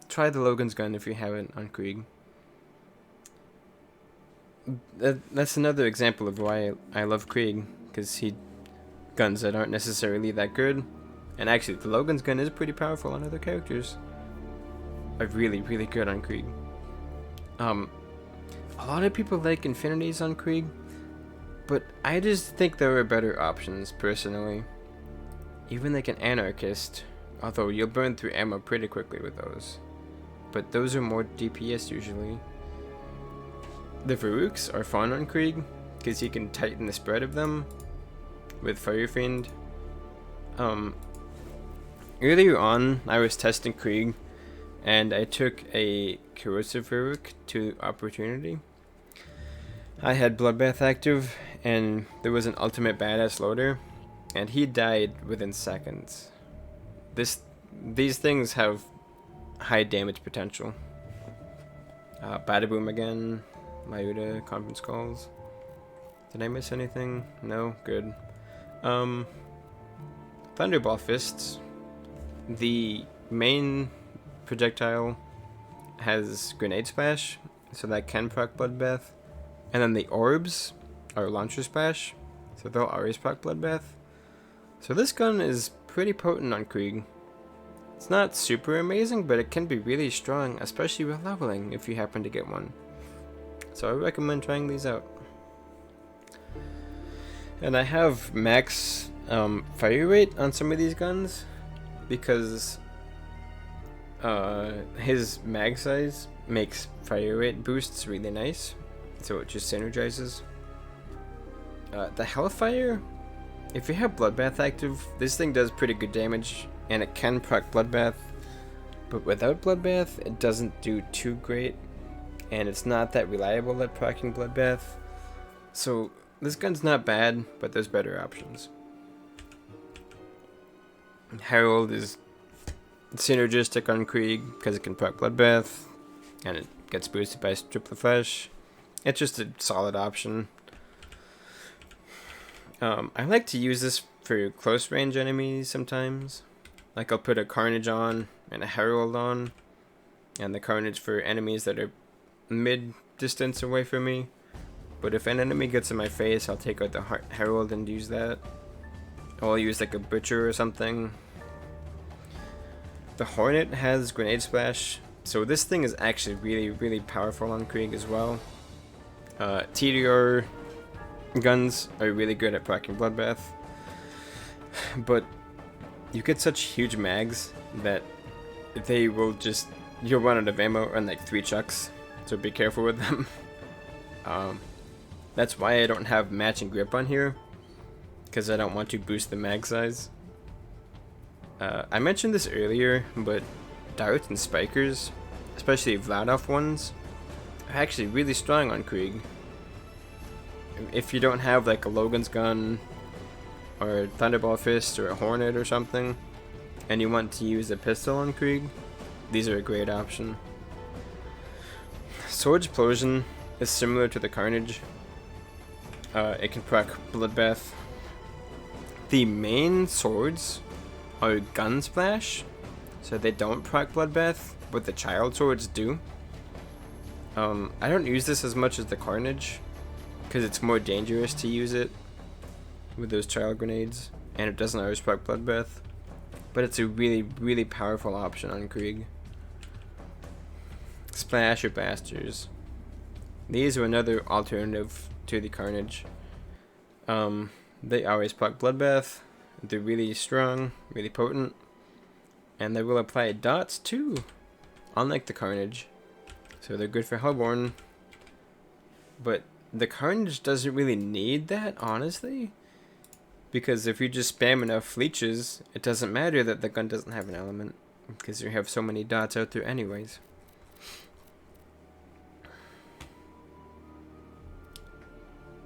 Try the Logan's gun if you haven't on Krieg. That's another example of why I love Krieg, because guns that aren't necessarily that good. And actually, the Logan's gun is pretty powerful on other characters. Are really good on Krieg. A lot of people like Infinities on Krieg, but I just think there are better options, personally. Even like an Anarchist, although you'll burn through ammo pretty quickly with those. But those are more DPS usually. The Varuks are fun on Krieg, because you can tighten the spread of them with Fire Fiend. Earlier on, I was testing Krieg, and I took a Corrosive Varuk to Opportunity. I had Bloodbath active, and there was an ultimate badass loader, and he died within seconds. These things have high damage potential. Badaboom again, Lyuda, conference calls. Did I miss anything? No? Good. Thunderball Fists. The main projectile has Grenade Splash, so that can proc Bloodbath. And then the orbs are Launcher Splash, so they'll always proc Bloodbath. So this gun is pretty potent on Krieg. It's not super amazing, but it can be really strong, especially with leveling if you happen to get one. So I recommend trying these out. And I have max fire rate on some of these guns, because his mag size makes fire rate boosts really nice, so it just synergizes. The Hellfire, if you have Bloodbath active, this thing does pretty good damage, and it can proc Bloodbath, but without Bloodbath it doesn't do too great, and it's not that reliable at proccing Bloodbath. So this gun's not bad, but there's better options. Herald is synergistic on Krieg because it can proc Bloodbath, and it gets boosted by Strip the Flesh. It's just a solid option. I like to use this for close range enemies sometimes. Like I'll put a Carnage on and a Herald on, and the Carnage for enemies that are mid distance away from me. But if an enemy gets in my face, I'll take out the Herald and use that. Or I'll use like a Butcher or something. The Hornet has Grenade Splash, so this thing is actually really powerful on Krieg as well. TDR guns are really good at proccing Bloodbath, but you get such huge mags that they will just, you'll run out of ammo on like 3 chucks, so be careful with them. That's why I don't have matching grip on here, because I don't want to boost the mag size. I mentioned this earlier, but darts and spikers, especially Vladoff ones, are actually really strong on Krieg. If you don't have like a Logan's gun, or a Thunderball Fist, or a Hornet or something, and you want to use a pistol on Krieg, these are a great option. Sword Explosion is similar to the Carnage. It can proc Bloodbath. The main swords are Gun Splash, so they don't proc Bloodbath, but the child swords do. I don't use this as much as the Carnage, because it's more dangerous to use it with those child grenades, and it doesn't always proc Bloodbath, but it's a really, really powerful option on Krieg. Splash or Basters. These are another alternative to the Carnage. They always proc Bloodbath. They're really strong, really potent, and they will apply dots too, unlike the Carnage. So they're good for Hellborn, but the Carnage doesn't really need that, honestly, because if you just spam enough leeches, it doesn't matter that the gun doesn't have an element, because you have so many dots out there anyways.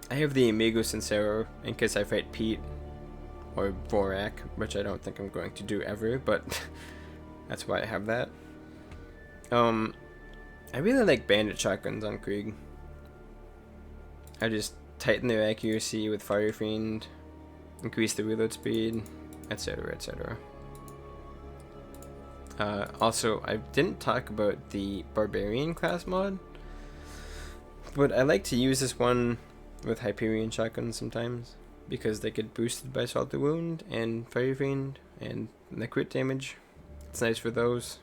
I have the Amigo Sincero in case I fight Pete or Vorak, which I don't think I'm going to do ever, but that's why I have that. I really like bandit shotguns on Krieg. I just tighten their accuracy with Fire Fiend, increase the reload speed, etc, etc. Also, I didn't talk about the Barbarian class mod, but I like to use this one with Hyperion shotguns sometimes, because they get boosted by Salty Wound and Fire Fiend and the crit damage. It's nice for those.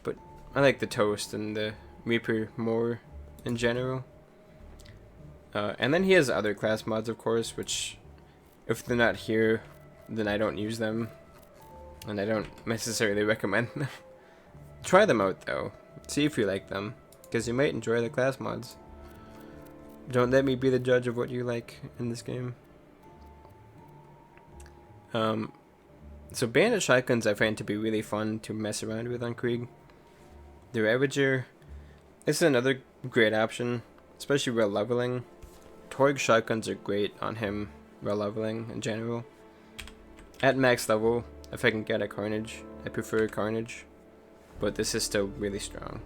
But I like the Toast and the Reaper more in general. And then he has other class mods, of course, which if they're not here, then I don't use them, and I don't necessarily recommend them. Try them out though, see if you like them, because you might enjoy the class mods. Don't let me be the judge of what you like in this game. So bandit shotguns I find to be really fun to mess around with on Krieg. The Ravager, this is another great option, especially while leveling. Torg shotguns are great on him while leveling in general. At max level, if I can get a Carnage, I prefer Carnage, but this is still really strong.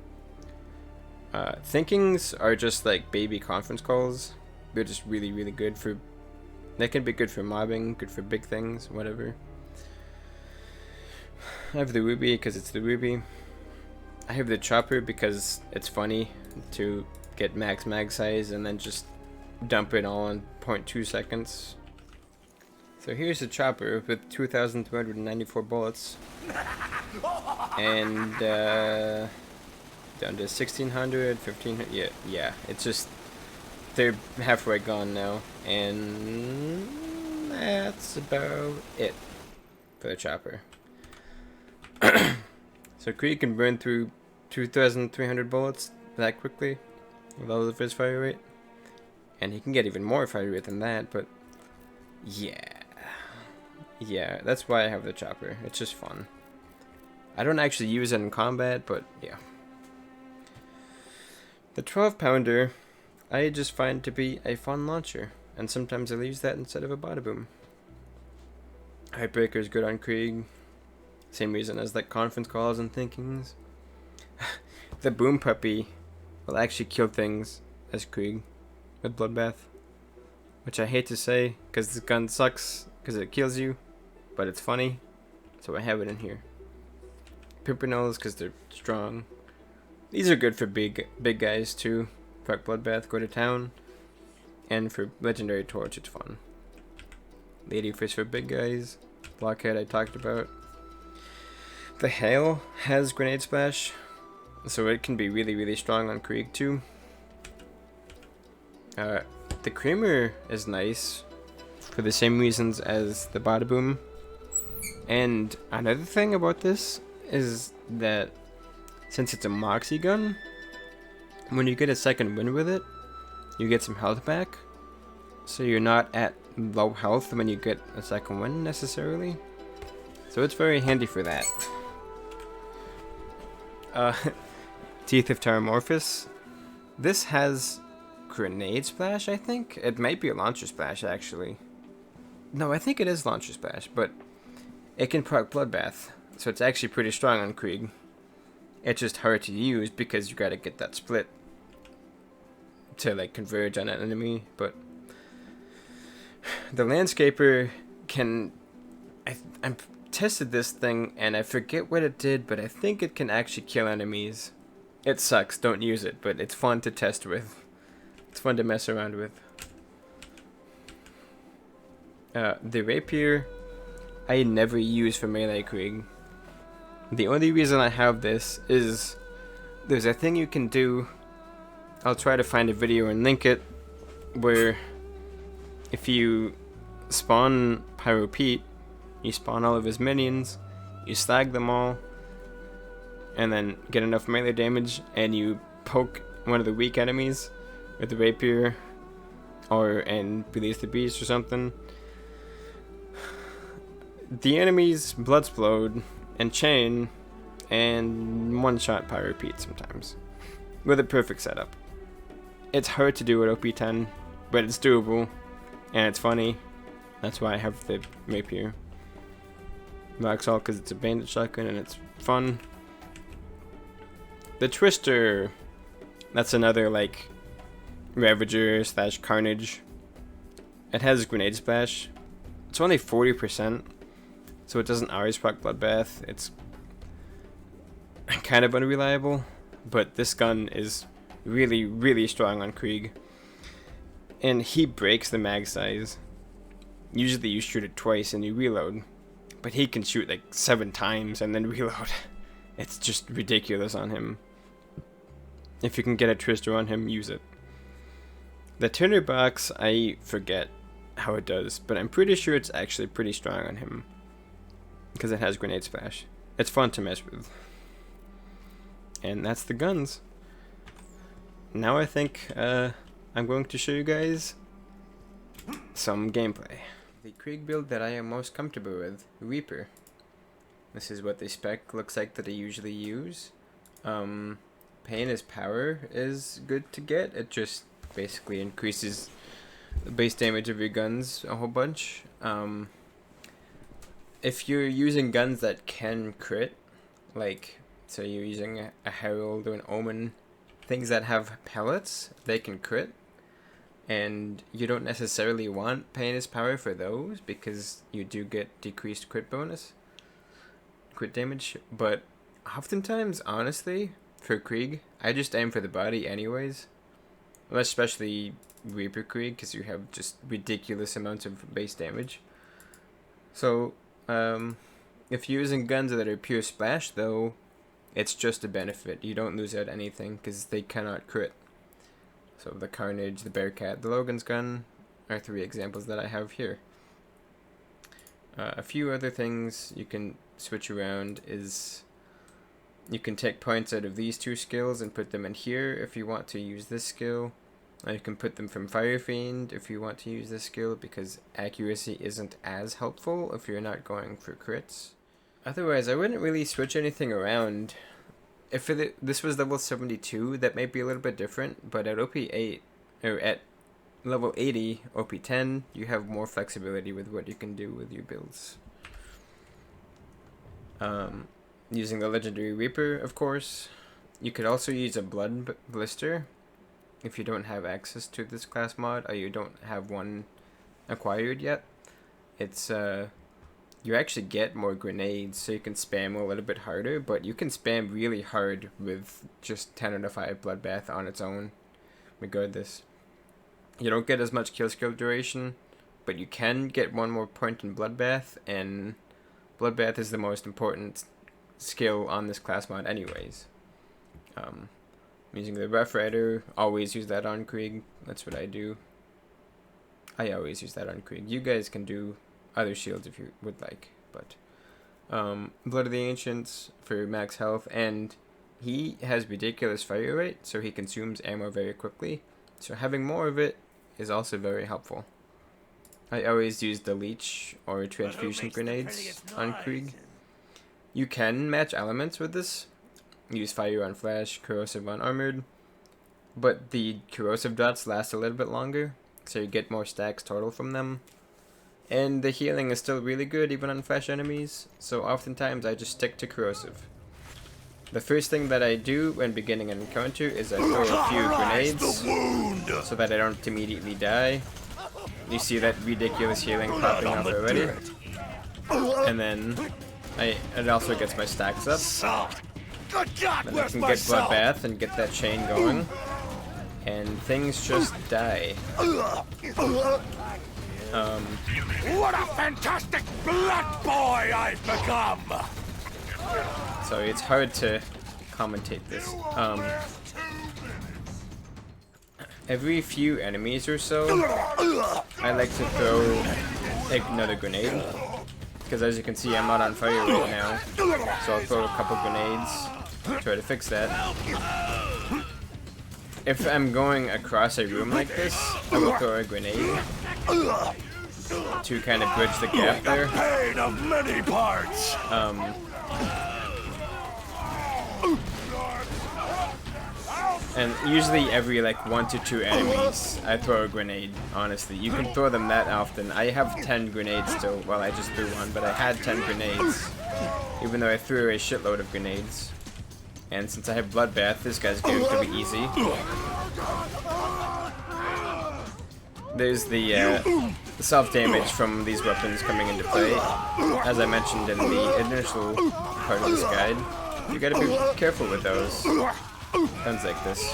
Thinkings are just like baby conference calls. They're just really, really good for... They can be good for mobbing, good for big things, whatever. I have the Ruby because it's the Ruby. I have the Chopper because it's funny to get max mag size and then just dump it all in 0.2 seconds. So here's the Chopper with 2,294 bullets. And down to 1,600, 1,500, yeah, it's just, they're halfway gone now, and that's about it for the Chopper. So Krieg can burn through 2,300 bullets that quickly with all of his fire rate, and he can get even more fire rate than that, but yeah, that's why I have the Chopper. It's just fun. I don't actually use it in combat, but yeah. The 12-pounder, I just find to be a fun launcher, and sometimes I'll use that instead of a bada boom. Heartbreaker is good on Krieg, same reason as like conference calls and thinkings. The Boom Puppy will actually kill things as Krieg with Bloodbath, which I hate to say because this gun sucks because it kills you, but it's funny, so I have it in here. Pimpernels because they're strong. These are good for big guys too. Fuck Bloodbath, go to town. And for Legendary Torch, it's fun. Ladyfish for big guys. Blockhead I talked about. The Hail has Grenade Splash, so it can be really, really strong on Krieg too. The Kramer is nice for the same reasons as the Bada Boom. And another thing about this is that since it's a Moxie gun, when you get a second win with it, you get some health back. So you're not at low health when you get a second win necessarily. So it's very handy for that. Teeth of Terramorphous. This has Grenade Splash, I think? It might be a Launcher Splash, actually. No, I think it is Launcher Splash, but it can proc Bloodbath, so it's actually pretty strong on Krieg. It's just hard to use because you gotta get that split to like converge on an enemy, but the Landscaper can... I tested this thing and I forget what it did, but I think it can actually kill enemies. It sucks, don't use it, but it's fun to test with. It's fun to mess around with. The Rapier, I never use for melee Krieg. The only reason I have this is there's a thing you can do. I'll try to find a video and link it, where if you spawn Pyro Pete, you spawn all of his minions, you slag them all, and then get enough melee damage, and you poke one of the weak enemies with the Rapier, and release the beast or something. The enemies Bloodsplode and chain and one-shot Pyro Pete sometimes with a perfect setup. It's hard to do at OP10, but it's doable and it's funny. That's why I have the Rapier. Roxalt because it's a bandit shotgun and it's fun. The Twister, that's another like Ravager / Carnage. It has Grenade Splash. It's only 40%, so it doesn't always proc Bloodbath. It's kind of unreliable, but this gun is really, really strong on Krieg. And he breaks the mag size. Usually you shoot it twice and you reload, but he can shoot like 7 times and then reload. It's just ridiculous on him. If you can get a Twister on him, use it. The Tinderbox, I forget how it does, but I'm pretty sure it's actually pretty strong on him because it has Grenade Splash. It's fun to mess with. And that's the guns. Now I think I'm going to show you guys some gameplay. The Krieg build that I am most comfortable with, Reaper. This is what the spec looks like that I usually use. Pain as power is good to get. It just basically increases the base damage of your guns a whole bunch. If you're using guns that can crit, like so you're using a Herald or an Omen, things that have pellets, they can crit. And you don't necessarily want Pain as power for those because you do get decreased crit bonus, crit damage. But oftentimes, honestly, for Krieg, I just aim for the body anyways. Especially Reaper Krieg, because you have just ridiculous amounts of base damage. So, if you're using guns that are pure splash, though, it's just a benefit. You don't lose out anything, because they cannot crit. So the Carnage, the Bearcat, the Logan's gun are 3 examples that I have here. A few other things you can switch around is you can take points out of these 2 skills and put them in here if you want to use this skill. Or you can put them from Fire Fiend if you want to use this skill, because accuracy isn't as helpful if you're not going for crits. Otherwise, I wouldn't really switch anything around. If this was level 72, that might be a little bit different, but at OP8, or at level 80, OP10, you have more flexibility with what you can do with your builds. Using the Legendary Reaper, of course. You could also use a Blood Blister if you don't have access to this class mod, or you don't have one acquired yet. It's you actually get more grenades, so you can spam a little bit harder, but you can spam really hard with just 10 out of 5 Bloodbath on its own, regardless. You don't get as much kill skill duration, but you can get 1 more point in Bloodbath, and Bloodbath is the most important skill on this class mod anyways. Using the Rough Rider, always use that on Krieg. That's what I do. I always use that on Krieg. You guys can do other shields if you would like, but Blood of the Ancients for max health, and he has ridiculous fire rate, so he consumes ammo very quickly. So having more of it is also very helpful. I always use the leech or transfusion grenades on Krieg. You can match elements with this. Use fire on flash, corrosive on armored, but the corrosive dots last a little bit longer, so you get more stacks total from them. And the healing is still really good even on flash enemies, so oftentimes I just stick to corrosive. The first thing that I do when beginning an encounter is I throw a few grenades so that I don't immediately die. You see that ridiculous healing popping up already. And then it also gets my stacks up. Then I can get Bloodbath and get that chain going. And things just die. What a fantastic blood boy I've become! So it's hard to commentate this. Every few enemies or so, I like to throw another grenade. Because as you can see, I'm not on fire right now. So I'll throw a couple grenades, try to fix that. If I'm going across a room like this, I will throw a grenade to kind of bridge the gap there. Pain of many parts. And usually every like 1 to 2 enemies, I throw a grenade, honestly. You can throw them that often. I have 10 grenades still. Well, I just threw one, but I had 10 grenades. Even though I threw a shitload of grenades. And since I have Bloodbath, this guy's going to be easy. There's the self-damage from these weapons coming into play. As I mentioned in the initial part of this guide, you gotta be careful with those. Guns like this.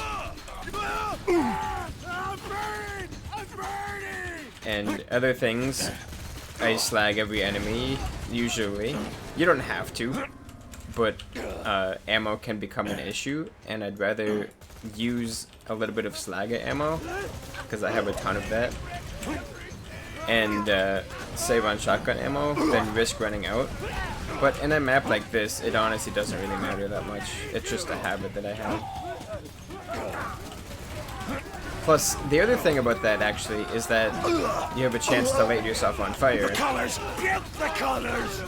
And other things, I slag every enemy, usually. You don't have to, but ammo can become an issue, and I'd rather use a little bit of slagger ammo, because I have a ton of that, and save on shotgun ammo, then risk running out. But in a map like this, it honestly doesn't really matter that much. It's just a habit that I have. Plus, the other thing about that actually is that you have a chance to light yourself on fire. The colors! Get the colors!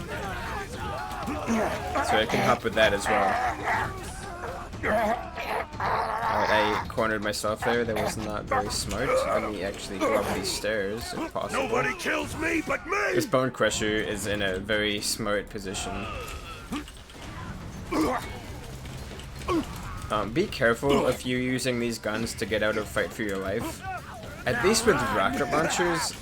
So I can hop with that as well. Alright, I cornered myself there. That was not very smart. Let me actually go up these stairs if possible. Nobody kills me but me! This Bone Crusher is in a very smart position. Be careful if you're using these guns to get out of fight for your life. At least with rocket launchers,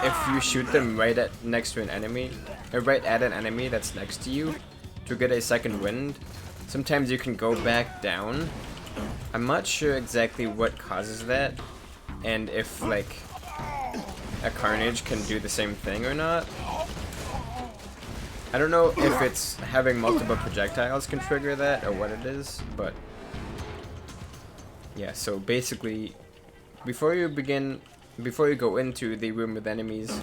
if you shoot them right at next to an enemy, or right at an enemy that's next to you, to get a second wind, sometimes you can go back down. I'm not sure exactly what causes that, and if like a Carnage can do the same thing or not. I don't know if it's having multiple projectiles can trigger that or what it is, but yeah, so basically before you go into the room with enemies,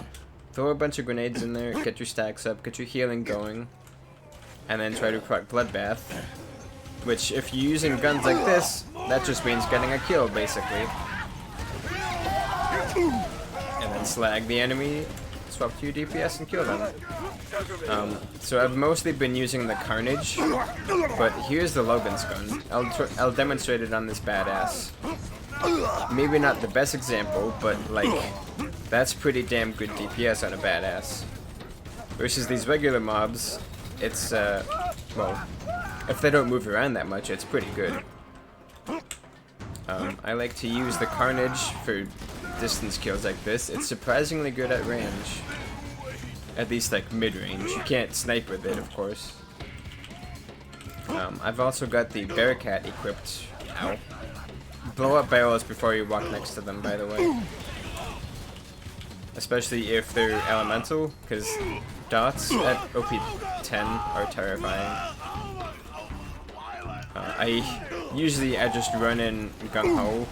throw a bunch of grenades in there, get your stacks up, get your healing going, and then try to proc Bloodbath, which if you're using guns like this, that just means getting a kill basically. And then slag the enemy, swap to your DPS and kill them. So I've mostly been using the Carnage, but here's the Logan's gun. I'll demonstrate it on this badass. Maybe not the best example, but like, that's pretty damn good DPS on a badass. Versus these regular mobs, it's, well, if they don't move around that much, it's pretty good. I like to use the Carnage for distance kills like this. It's surprisingly good at range. At least like mid-range. You can't snipe with it, of course. I've also got the Bearcat equipped. Ow. Blow up barrels before you walk next to them, by the way. Especially if they're elemental, because dots at OP 10 are terrifying. I just run in gung-ho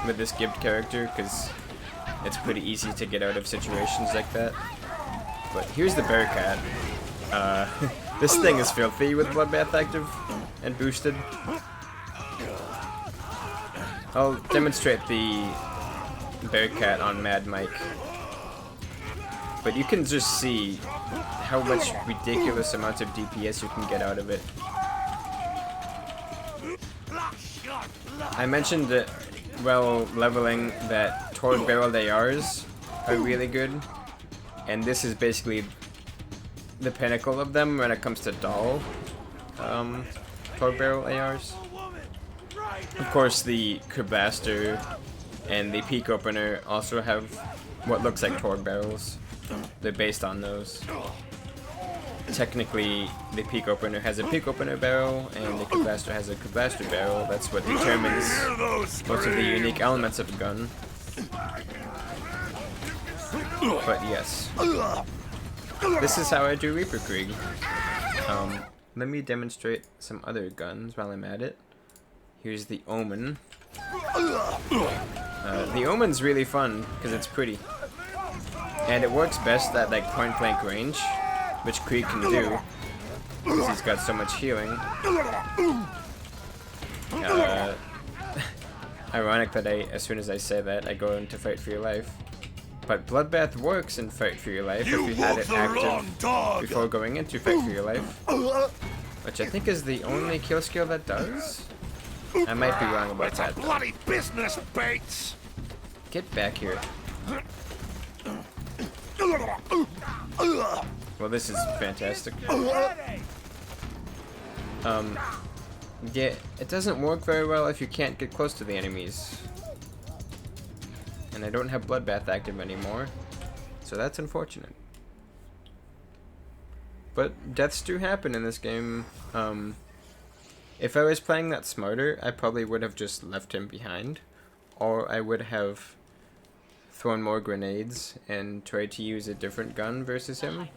with this Gibbed character, because it's pretty easy to get out of situations like that. But here's the Bearcat. This thing is filthy with Bloodbath active and boosted. I'll demonstrate the Bearcat on Mad Mike. But you can just see how much ridiculous amounts of DPS you can get out of it. I mentioned that while leveling that Torque Barreled ARs are really good, and this is basically the pinnacle of them when it comes to doll Torque Barrel ARs. Of course, the Crabbaster and the Peak Opener also have what looks like Torque Barrels. They're based on those. Technically, the Peak Opener has a Peak Opener barrel, and the Crabbaster has a Crabbaster barrel. That's what determines most of the unique elements of a gun. But yes. This is how I do Reaper Krieg. Let me demonstrate some other guns while I'm at it. Here's the Omen. The Omen's really fun, because it's pretty. And it works best at like point blank range, which Krieg can do, because he's got so much healing. Ironic that as soon as I say that, I go into Fight for Your Life. But Bloodbath works in Fight for Your Life if you had it active before going into Fight for Your Life. Which I think is the only kill skill that does? I might be wrong about that. Bloody business, Bates! Get back here. Well, this is fantastic. Yeah, it doesn't work very well if you can't get close to the enemies. And I don't have Bloodbath active anymore, so that's unfortunate. But deaths do happen in this game. If I was playing that smarter, I probably would have just left him behind, or I would have thrown more grenades and tried to use a different gun versus him.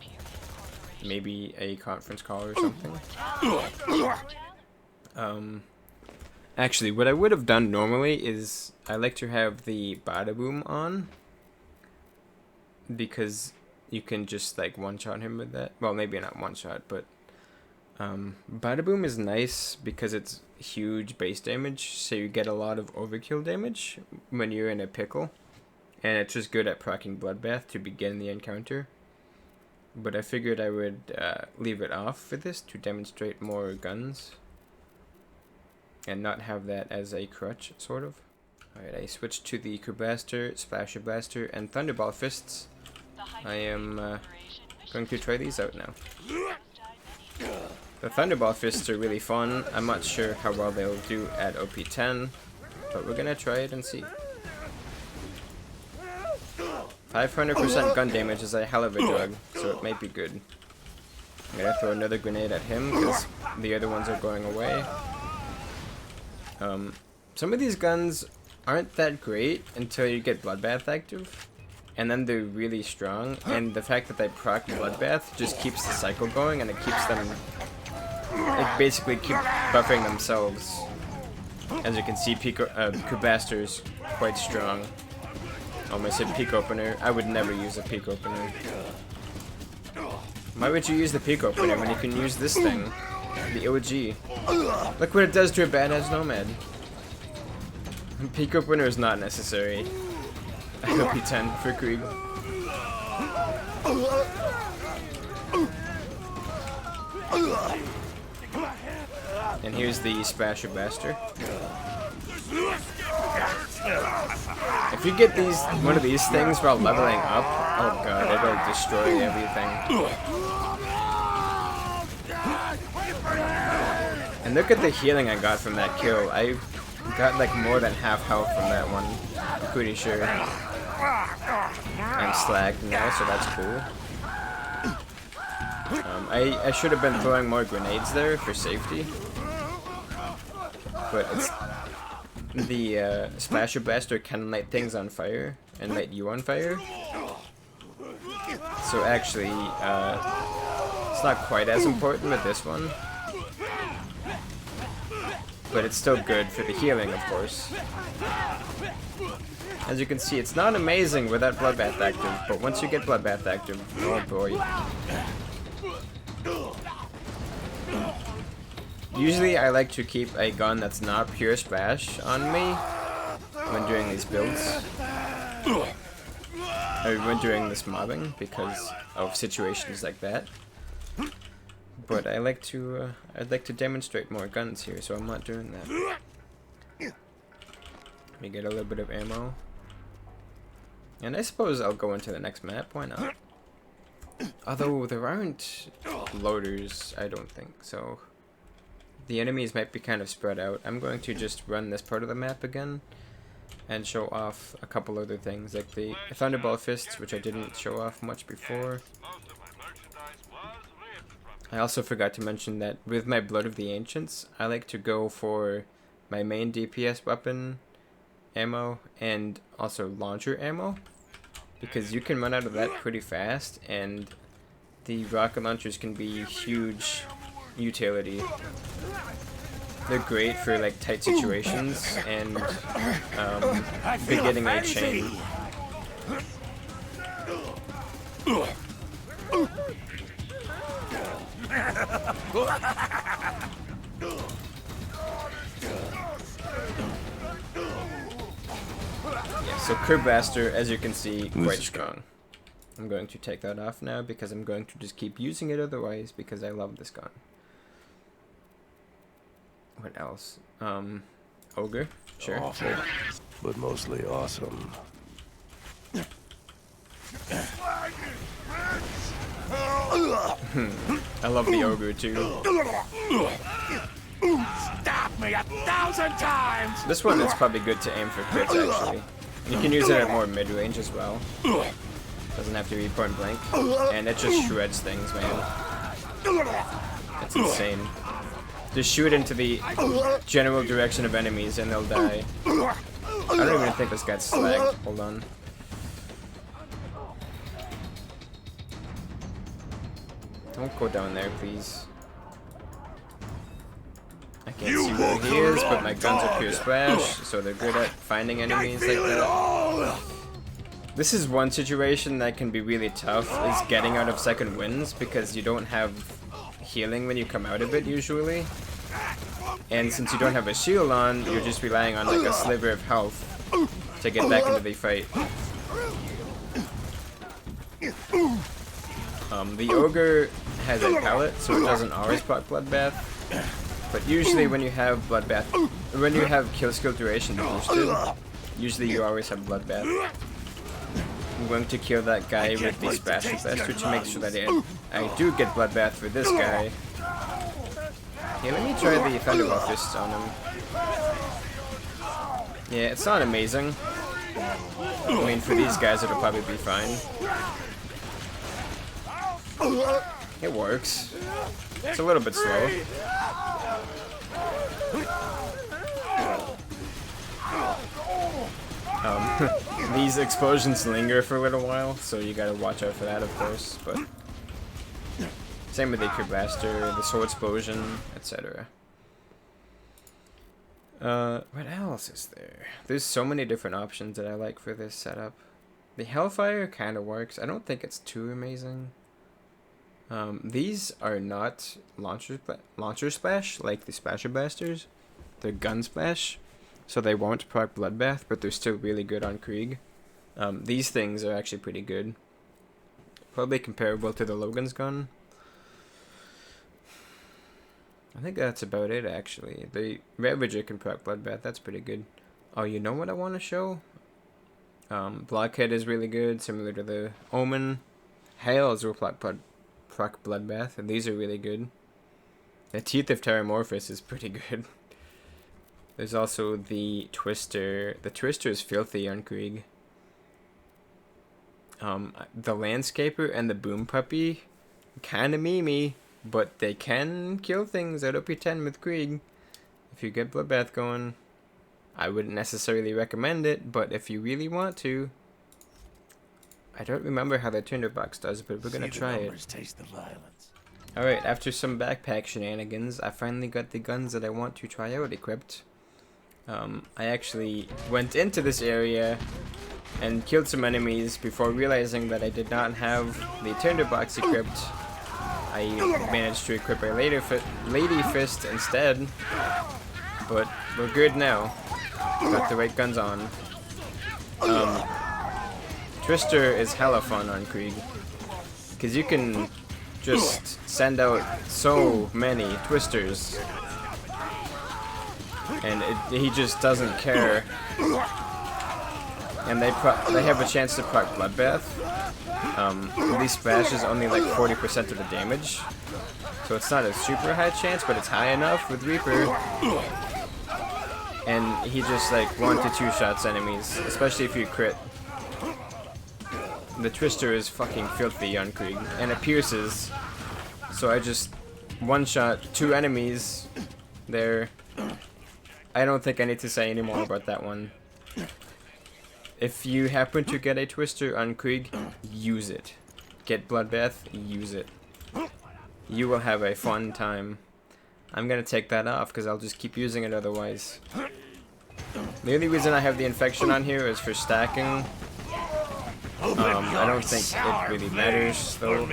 Maybe a conference call or something. Actually, what I would have done normally is I like to have the Bada Boom on, because you can just like one-shot him with that. Well, maybe not one-shot, but Bada Boom is nice because it's huge base damage, so you get a lot of overkill damage when you're in a pickle. And it's just good at proccing Bloodbath to begin the encounter. But I figured I would leave it off for this to demonstrate more guns. And not have that as a crutch, sort of. Alright, I switched to the Crabbaster, Splasher Blaster, and Thunderball Fists. I am going to try these out now. The Thunderball Fists are really fun. I'm not sure how well they'll do at OP10, but we're gonna try it and see. 500% gun damage is a hell of a drug, so it might be good. I'm gonna throw another grenade at him, because the other ones are going away. Some of these guns aren't that great until you get Bloodbath active, and then they're really strong, and the fact that they proc Bloodbath just keeps the cycle going, and it keeps them, it basically keep buffing themselves. As you can see, Crabbaster's quite strong. Almost said Peak Opener. I would never use a Peak Opener. Why would you use the Peak Opener when you can use this thing? The OG. Look what it does to a badass nomad. Peak Opener is not necessary. OP10 for Krieg. And here's the Splasher Blaster. If you get one of these things while leveling up, oh god, it'll destroy everything. And look at the healing I got from that kill. I got like more than half health from that one, I'm pretty sure. I'm slacked now, so that's cool. I should have been throwing more grenades there for safety. But it's, the Splasher Blaster can light things on fire and light you on fire. So actually, it's not quite as important with this one. But it's still good for the healing, of course. As you can see, it's not amazing without Bloodbath active, but once you get Bloodbath active, oh boy. Usually I like to keep a gun that's not pure splash on me when doing these builds. Or when doing this mobbing because of situations like that. But I like to I'd like to demonstrate more guns here, so I'm not doing that. Let me get a little bit of ammo. And I suppose I'll go into the next map, why not? Although there aren't loaders, I don't think, so the enemies might be kind of spread out. I'm going to just run this part of the map again and show off a couple other things, like the Thunderball Fists, which I didn't show off much before. I also forgot to mention that with my Blood of the Ancients, I like to go for my main DPS weapon ammo and also launcher ammo, because you can run out of that pretty fast, and the rocket launchers can be huge utility. They're great for like tight situations and beginning a chain. Yeah, so Curb Blaster, as you can see, quite strong. I'm going to take that off now because I'm going to just keep using it otherwise because I love this gun. What else? Ogre? Sure. Awful, but mostly awesome. I love the Ogre too. Stab me 1,000 times! This one is probably good to aim for crits actually. You can use it at more mid-range as well. Doesn't have to be point blank. And it just shreds things, man. It's insane. Just shoot into the general direction of enemies and they'll die. I don't even think this guy's slagged. Hold on. Don't go down there, please. I can't see where he is, but my guns are pure splash, so they're good at finding enemies like that. This is one situation that can be really tough, is getting out of second winds, because you don't have healing when you come out of it usually. And since you don't have a shield on, you're just relying on like a sliver of health to get back into the fight. The Ogre has a pallet, so it doesn't always proc Bloodbath. But usually when you have Bloodbath, when you have kill skill duration boosted, usually you always have Bloodbath. I'm going to kill that guy with the Spasher Blaster to make sure that I do get Bloodbath for this guy. Okay, let me try the Thunderball Fists on him. Yeah, it's not amazing. I mean, for these guys it'll probably be fine. It works. It's a little bit slow. These explosions linger for a little while, so you gotta watch out for that, of course, but same with the Curb Blaster, the Sword Explosion, etc. What else is there? There's so many different options that I like for this setup. The Hellfire kind of works. I don't think it's too amazing. These are not launcher splash like the Spasher Blasters. They're gun splash, so they won't proc Bloodbath, but they're still really good on Krieg. These things are actually pretty good. Probably comparable to the Logan's gun. I think that's about it, actually. The Ravager can proc Bloodbath, that's pretty good. Oh, you know what I want to show? Blockhead is really good, similar to the Omen. Hails will proc Bloodbath, and these are really good. The Teeth of Terramorphous is pretty good. There's also the Twister. The Twister is filthy on Krieg. The Landscaper and the Boom Puppy, kinda memey, but they can kill things out of P10 with Krieg. If you get Bloodbath going, I wouldn't necessarily recommend it, but if you really want to, I don't remember how the tinderbox does, but we're gonna try it. Taste the violence. Alright, after some backpack shenanigans, I finally got the guns that I want to try out equipped. I actually went into this area and killed some enemies before realizing that I did not have the tinderbox equipped. I managed to equip a Lady Fist instead, but we're good now. Got the right guns on. Twister is hella fun on Krieg, because you can just send out so many Twisters, and he just doesn't care. And they have a chance to proc Bloodbath. These splashes only like 40% of the damage, so it's not a super high chance, but it's high enough with Reaper. And he just like 1 to 2 shots enemies, especially if you crit. The Twister is fucking filthy on Krieg, and it pierces. So I just one-shot 2 enemies there. I don't think I need to say any more about that one. If you happen to get a Twister on Krieg, use it. Get Bloodbath, use it. You will have a fun time. I'm gonna take that off because I'll just keep using it otherwise. The only reason I have the infection on here is for stacking. I don't think it really matters though.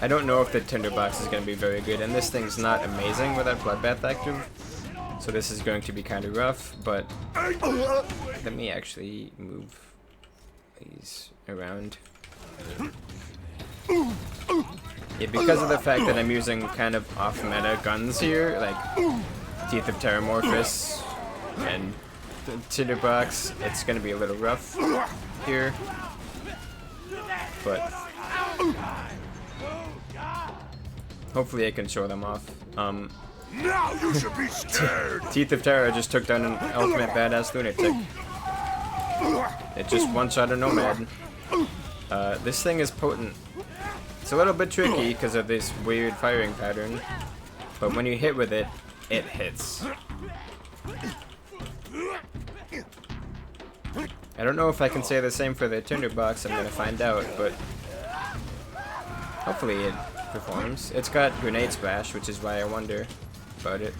I don't know if the tinderbox is gonna be very good, and this thing's not amazing without Bloodbath active. So this is going to be kind of rough, but let me actually move these around. Yeah, because of the fact that I'm using kind of off-meta guns here, like Teeth of Terramorphous and Tinderbox, it's going to be a little rough here. But hopefully I can show them off. Now you should be scared. Teeth of Terror just took down an ultimate badass lunatic. It just one-shot a nomad. This thing is potent. It's a little bit tricky because of this weird firing pattern, but when you hit with it, it hits. I don't know if I can say the same for the tinderbox. I'm gonna find out, but hopefully it performs. It's got grenade splash, which is why I wonder about it.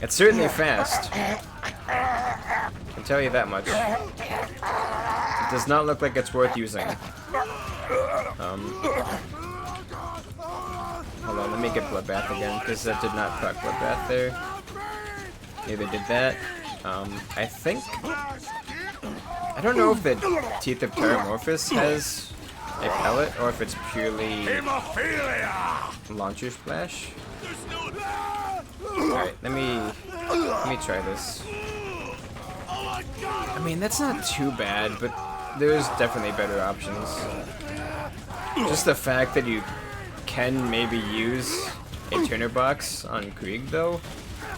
It's certainly fast. I can tell you that much. It does not look like it's worth using. Hold on, let me get Bloodbath again, because that did not proc Bloodbath there. Neither did that. I think... I don't know if the Teeth of Terramorphous has a pellet, or if it's purely launcher splash. Alright, let me try this. I mean, that's not too bad, but there's definitely better options. Just the fact that you can maybe use a tinderbox on Krieg, though,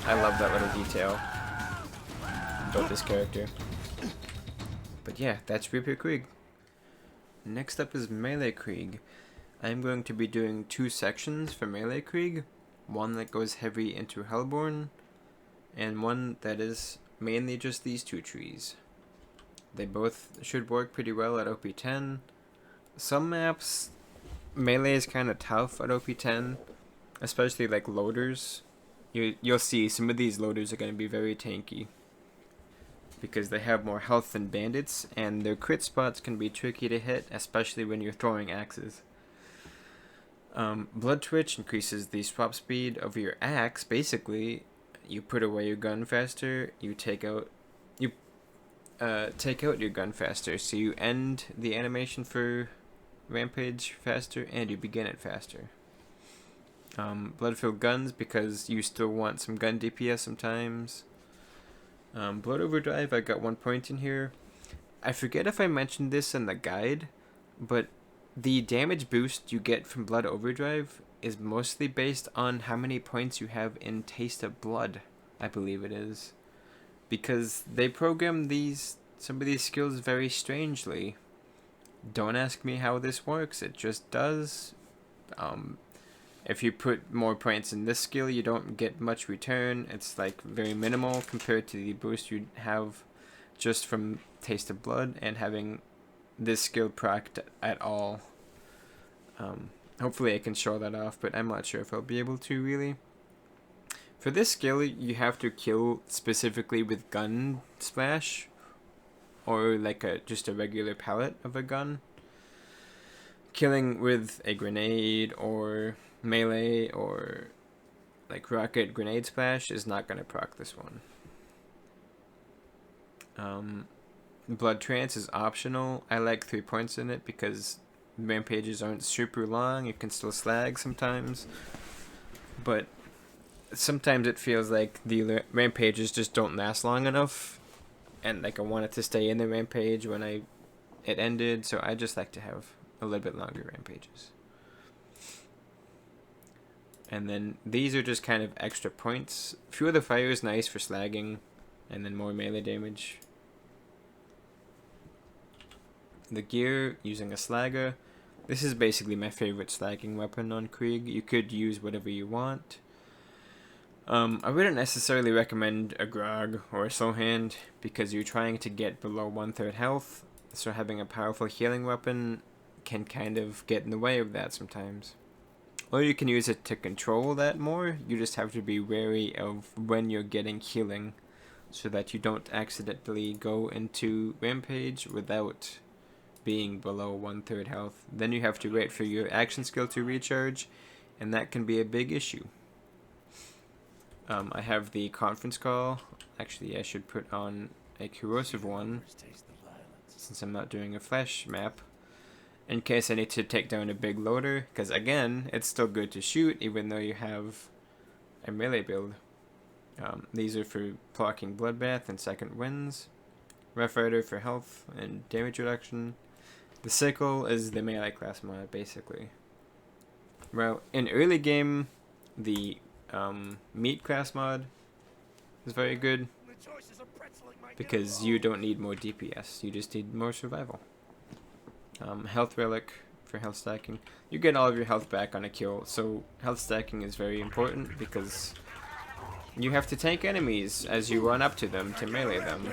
I love that little detail about this character. But yeah, that's Reaper Krieg. Next up is Melee Krieg. I'm going to be doing 2 sections for Melee Krieg. One that goes heavy into Hellborn, and one that is mainly just these 2 trees. They both should work pretty well at OP10. Some maps, Melee is kind of tough at OP10, especially like loaders. You'll see some of these loaders are going to be very tanky, because they have more health than bandits, and their crit spots can be tricky to hit, especially when you're throwing axes. Blood Twitch increases the swap speed of your axe. Basically, you put away your gun faster, you take out your gun faster, so you end the animation for Rampage faster, and you begin it faster. Blood-filled guns, because you still want some gun DPS sometimes. Blood Overdrive, I got 1 point in here. I forget if I mentioned this in the guide, but the damage boost you get from Blood Overdrive is mostly based on how many points you have in Taste of Blood, I believe it is. Because they program some of these skills very strangely. Don't ask me how this works, it just does. If you put more points in this skill, you don't get much return. It's like very minimal compared to the boost you have just from Taste of Blood and having this skill procced at all. Hopefully I can show that off, but I'm not sure if I'll be able to really. For this skill, you have to kill specifically with gun splash, or like just a regular pellet of a gun. killing with a grenade or melee or like rocket grenade splash is not going to proc this one. Blood Trance is optional. I like 3 points in it because rampages aren't super long. You can still slag sometimes, but sometimes it feels like the rampages just don't last long enough, and like I wanted to stay in the rampage when it ended, so I just like to have a little bit longer rampages. And then these are just kind of extra points. Few of the fire is nice for slagging, and then more melee damage. The gear, using a slagger. This is basically my favorite slagging weapon on Krieg. You could use whatever you want. I wouldn't necessarily recommend a Grog or a Slow Hand because you're trying to get below 1/3 health, so having a powerful healing weapon can kind of get in the way of that sometimes. Or you can use it to control that more. You just have to be wary of when you're getting healing so that you don't accidentally go into Rampage without being below 1/3 health. Then you have to wait for your action skill to recharge, and that can be a big issue. I have the conference call. Actually, I should put on a corrosive one since I'm not doing a flash map in case I need to take down a big loader, because again, it's still good to shoot even though you have a melee build. These are for blocking bloodbath and second winds. Rough Rider for health and damage reduction. The sickle is the melee class mod basically. Well, in early game, the meat class mod is very good because you don't need more DPS, you just need more survival. Health relic for health stacking. You get all of your health back on a kill, so health stacking is very important because you have to tank enemies as you run up to them to melee them.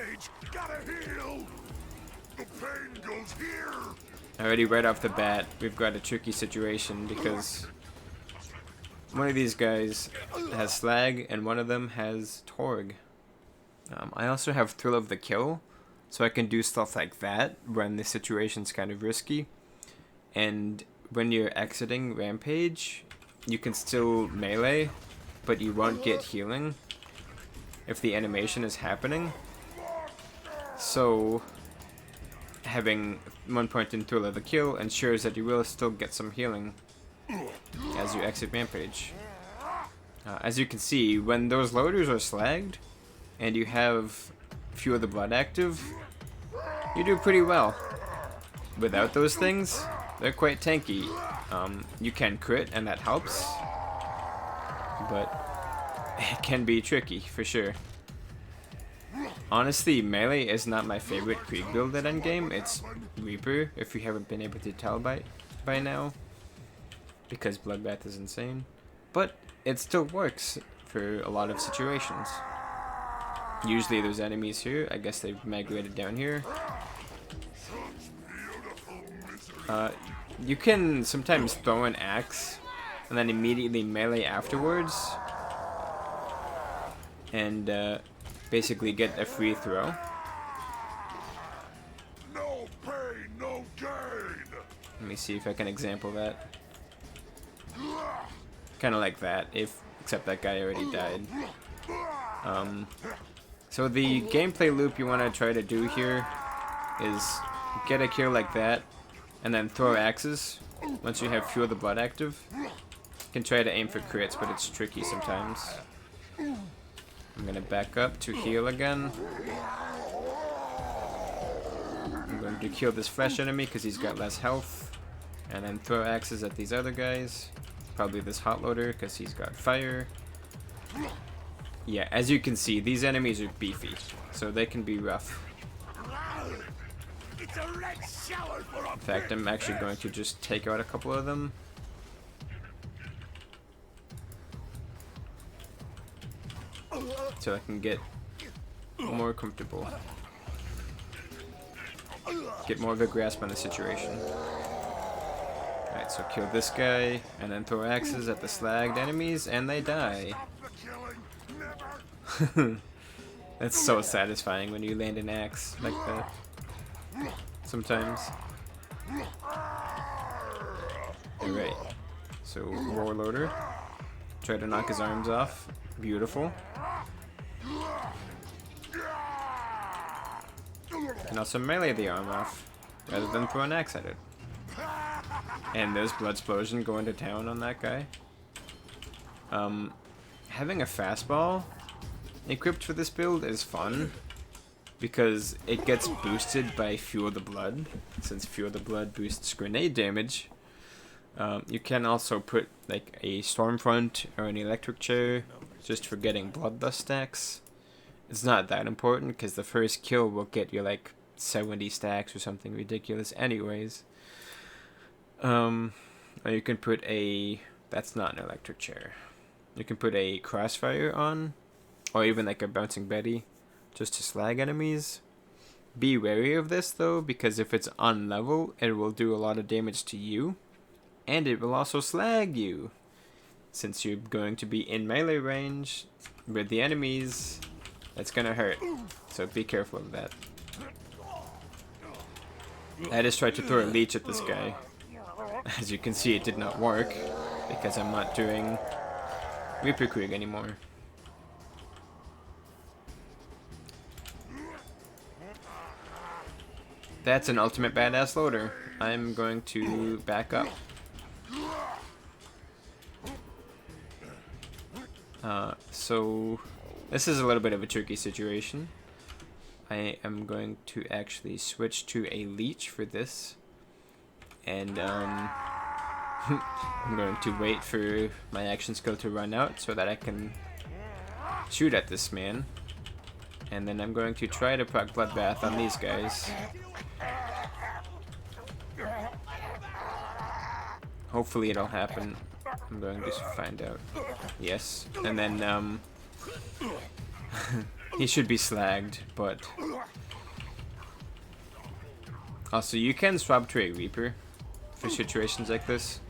Already right off the bat, we've got a tricky situation because one of these guys has slag and one of them has Torg. I also have Thrill of the Kill, so I can do stuff like that when the situation's kind of risky. And when you're exiting Rampage, you can still melee, but you won't get healing if the animation is happening. So having 1 point in Thrill of the Kill ensures that you will still get some healing as you exit Rampage. As you can see, when those loaders are slagged and you have few of the blood active, you do pretty well. Without those things, they're quite tanky. You can crit and that helps, but it can be tricky for sure. Honestly, melee is not my favorite Krieg build at endgame. It's Reaper, if you haven't been able to tell by now, because Bloodbath is insane. But it still works for a lot of situations. Usually there's enemies here. I guess they've migrated down here. You can sometimes throw an axe and then immediately melee afterwards and basically get a free throw. No pain, no gain. Let me see if I can example that. Kind of like that, except that guy already died. So the gameplay loop you want to try to do here is get a kill like that, and then throw axes once you have few of the blood active. You can try to aim for crits, but it's tricky sometimes. I'm gonna back up to heal again. I'm going to kill this flesh enemy because he's got less health, and then throw axes at these other guys. Probably this hot loader because he's got fire. Yeah, as you can see, these enemies are beefy, so they can be rough. In fact, I'm actually going to just take out a couple of them. So I can get more comfortable. Get more of a grasp on the situation. Alright, so kill this guy, and then throw axes at the slagged enemies, and they die. That's so satisfying when you land an axe like that. Sometimes. Alright. So, Warlorder. Try to knock his arms off. Beautiful. And also melee the arm off, rather than throw an axe at it. And there's Blood Explosion going to town on that guy. Having a fastball equipped for this build is fun, because it gets boosted by Fuel the Blood, since Fuel the Blood boosts grenade damage. You can also put like a Stormfront or an Electric Chair, just for getting Bloodlust stacks. It's not that important, because the first kill will get you like 70 stacks or something ridiculous anyways. Or you can put a... that's not an Electric Chair. You can put a Crossfire on, or even like a Bouncing Betty, just to slag enemies. Be wary of this though, because if it's on level, it will do a lot of damage to you, and it will also slag you, since you're going to be in melee range with the enemies. It's gonna hurt, so be careful of that. I just tried to throw a leech at this guy. As you can see, it did not work, because I'm not doing Reaper Krieg anymore. That's an ultimate badass loader. I'm going to back up. So this is a little bit of a tricky situation. I am going to actually switch to a leech for this, and I'm going to wait for my action skill to run out so that I can shoot at this man, and then I'm going to try to proc Bloodbath on these guys. Hopefully it'll happen. I'm going to find out. Yes. And then, he should be slagged, but... Also, you can swap to a Reaper for situations like this,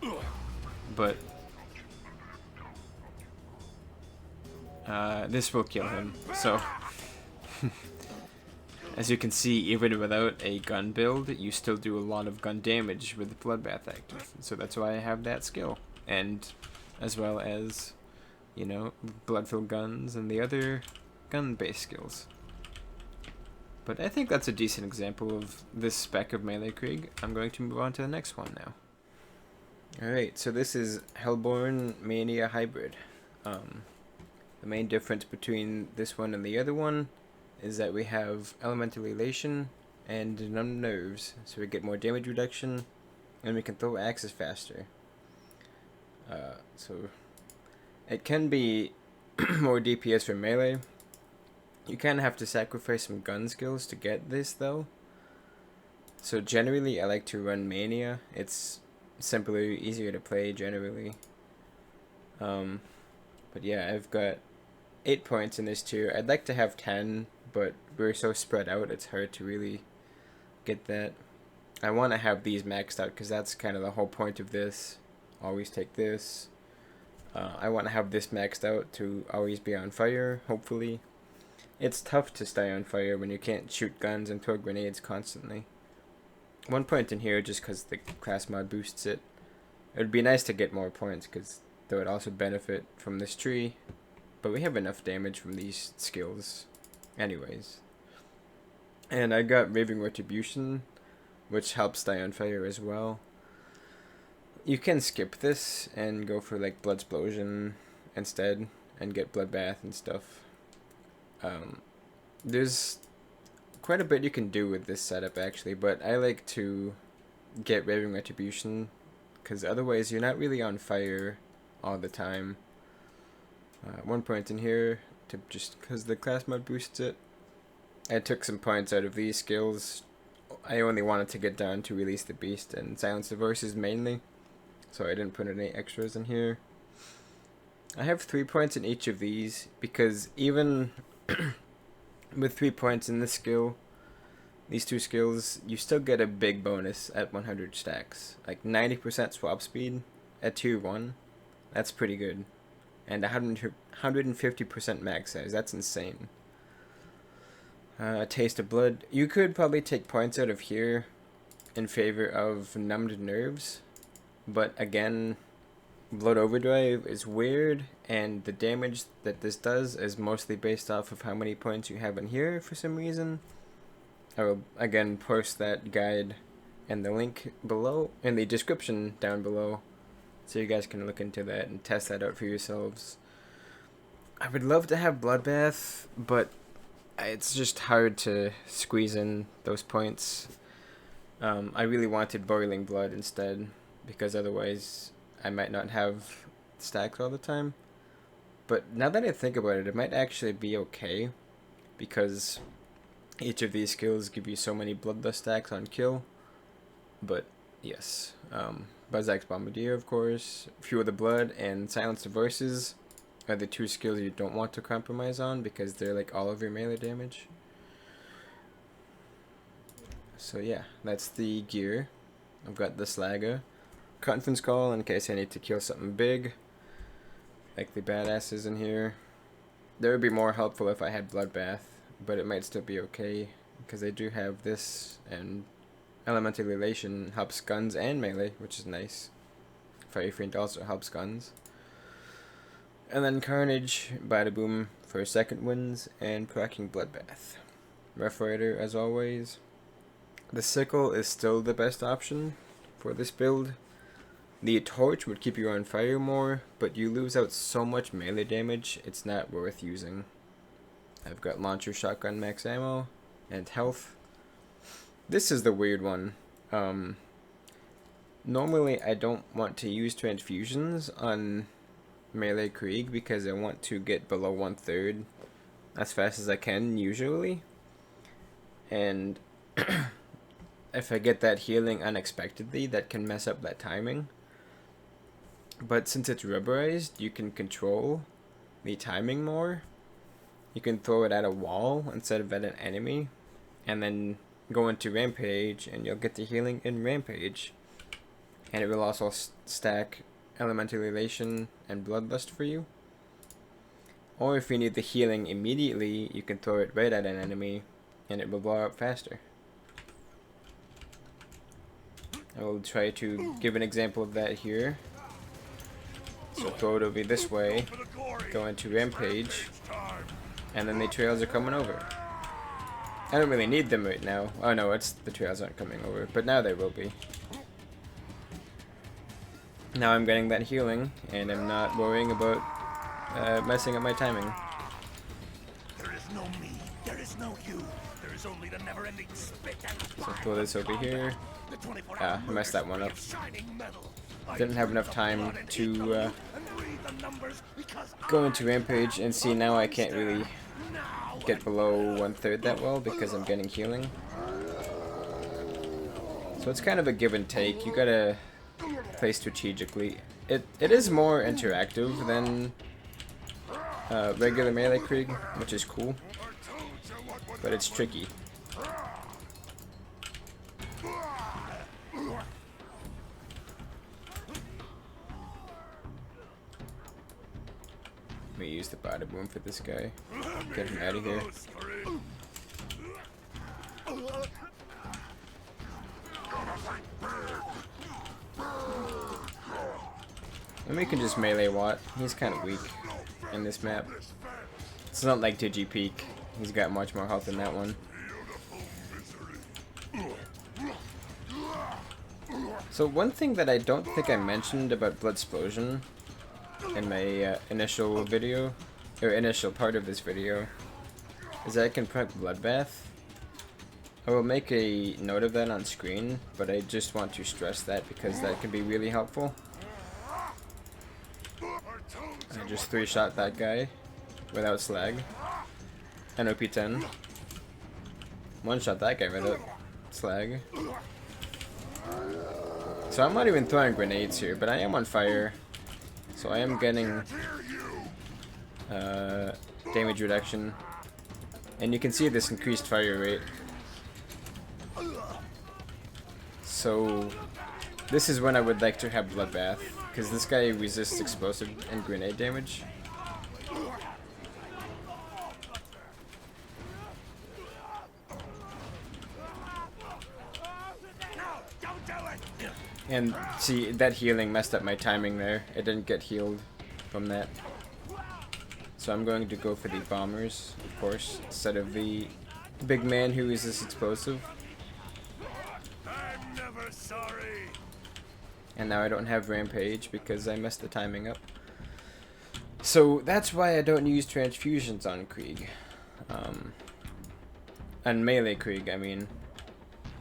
but... this will kill him, so... As you can see, even without a gun build, you still do a lot of gun damage with Bloodbath active. So that's why I have that skill. And as well as, you know, blood-filled guns and the other gun-based skills. But I think that's a decent example of this spec of Melee Krieg. I'm going to move on to the next one now. Alright, so this is Hellborn Mania Hybrid. The main difference between this one and the other one is that we have Elemental Elation and Numb Nerves, so we get more damage reduction, and we can throw axes faster. So it can be more DPS for melee. You kind of have to sacrifice some gun skills to get this though. So generally I like to run Mania. It's simpler, easier to play generally. But yeah, I've got 8 points in this tier. I'd like to have 10, but we're so spread out it's hard to really get that. I want to have these maxed out because that's kind of the whole point of this. Always take this. I want to have this maxed out to always be on fire, hopefully. It's tough to stay on fire when you can't shoot guns and throw grenades constantly. 1 point in here just because the class mod boosts it. It would be nice to get more points because they would also benefit from this tree. But we have enough damage from these skills anyways. And I got Raving Retribution, which helps stay on fire as well. You can skip this and go for like Blood Explosion instead and get Bloodbath and stuff. There's quite a bit you can do with this setup actually, but I like to get Raving Retribution because otherwise you're not really on fire all the time. 1 point in here to just because the class mod boosts it. I took some points out of these skills. I only wanted to get down to Release the Beast and Silence the Voices mainly, so I didn't put any extras in here. I have 3 points in each of these because even with 3 points in this skill, these two skills, you still get a big bonus at 100 stacks. Like 90% swap speed at tier 1, that's pretty good. And 150% max size, that's insane. Taste of Blood. You could probably take points out of here in favor of Numbed Nerves, But again, Blood Overdrive is weird, and the damage that this does is mostly based off of how many points you have in here for some reason. I will again post that guide and the link below, in the description down below, so you guys can look into that and test that out for yourselves. I would love to have Bloodbath, but it's just hard to squeeze in those points. I really wanted Boiling Blood instead, because otherwise I might not have stacks all the time. But now that I think about it, it might actually be okay, because each of these skills give you so many Bloodlust stacks on kill. But yes, Buzzsack's Bombardier, of course, Fuel the Blood, and Silence the Voices are the two skills you don't want to compromise on, because they're like all of your melee damage. So yeah, that's the gear. I've got the Slagger. Conference Call in case I need to kill something big, like the badasses in here. That would be more helpful if I had Bloodbath, but it might still be okay, because I do have this, and Elemental Relation helps guns and melee, which is nice. Fire Fiend also helps guns. And then Carnage, Bada Boom for second wins, and Cracking Bloodbath. Rough Rider as always. The Sickle is still the best option for this build. The Torch would keep you on fire more, but you lose out so much melee damage, it's not worth using. I've got Launcher Shotgun max ammo, and health. This is the weird one. Normally I don't want to use transfusions on melee Krieg because I want to get below 1/3 as fast as I can usually. And if I get that healing unexpectedly, that can mess up that timing. But since it's rubberized, you can control the timing more. You can throw it at a wall instead of at an enemy, and then go into Rampage, and you'll get the healing in Rampage. And it will also stack Elemental Relation and Bloodlust for you. Or if you need the healing immediately, you can throw it right at an enemy, and it will blow up faster. I will try to give an example of that here. So throw it over this way, go into Rampage, and then the trails are coming over. I don't really need them right now. Oh no, the trails aren't coming over, but now they will be. Now I'm getting that healing, and I'm not worrying about messing up my timing. There is no me, there is no you. There is only the never-ending spit and So throw this over here. I messed that one up. Didn't have enough time to go into Rampage, and see, now I can't really get below 1/3 that well because I'm getting healing. So it's kind of a give and take. You gotta play strategically. It is more interactive than regular melee Krieg, which is cool, but it's tricky. Let me use the Bada Boom for this guy. Get him out of here. And we can just melee Watt. He's kind of weak in this map. It's not like Digi Peak. He's got much more health than that one. So one thing that I don't think I mentioned about Bloodsplosion in my initial video, or initial part of this video, is that I can proc Bloodbath. I will make a note of that on screen, but I just want to stress that because that can be really helpful. I just 3-shot that guy without slag. And OP10. 1-shot that guy without slag. So I'm not even throwing grenades here, but I am on fire. So I am getting damage reduction. And you can see this increased fire rate. So this is when I would like to have Bloodbath, because this guy resists explosive and grenade damage. And see, that healing messed up my timing there. It didn't get healed from that. So I'm going to go for the bombers, of course, instead of the big man who is this explosive. I'm never sorry. And now I don't have rampage because I messed the timing up. So that's why I don't use transfusions on Krieg. On melee Krieg, I mean.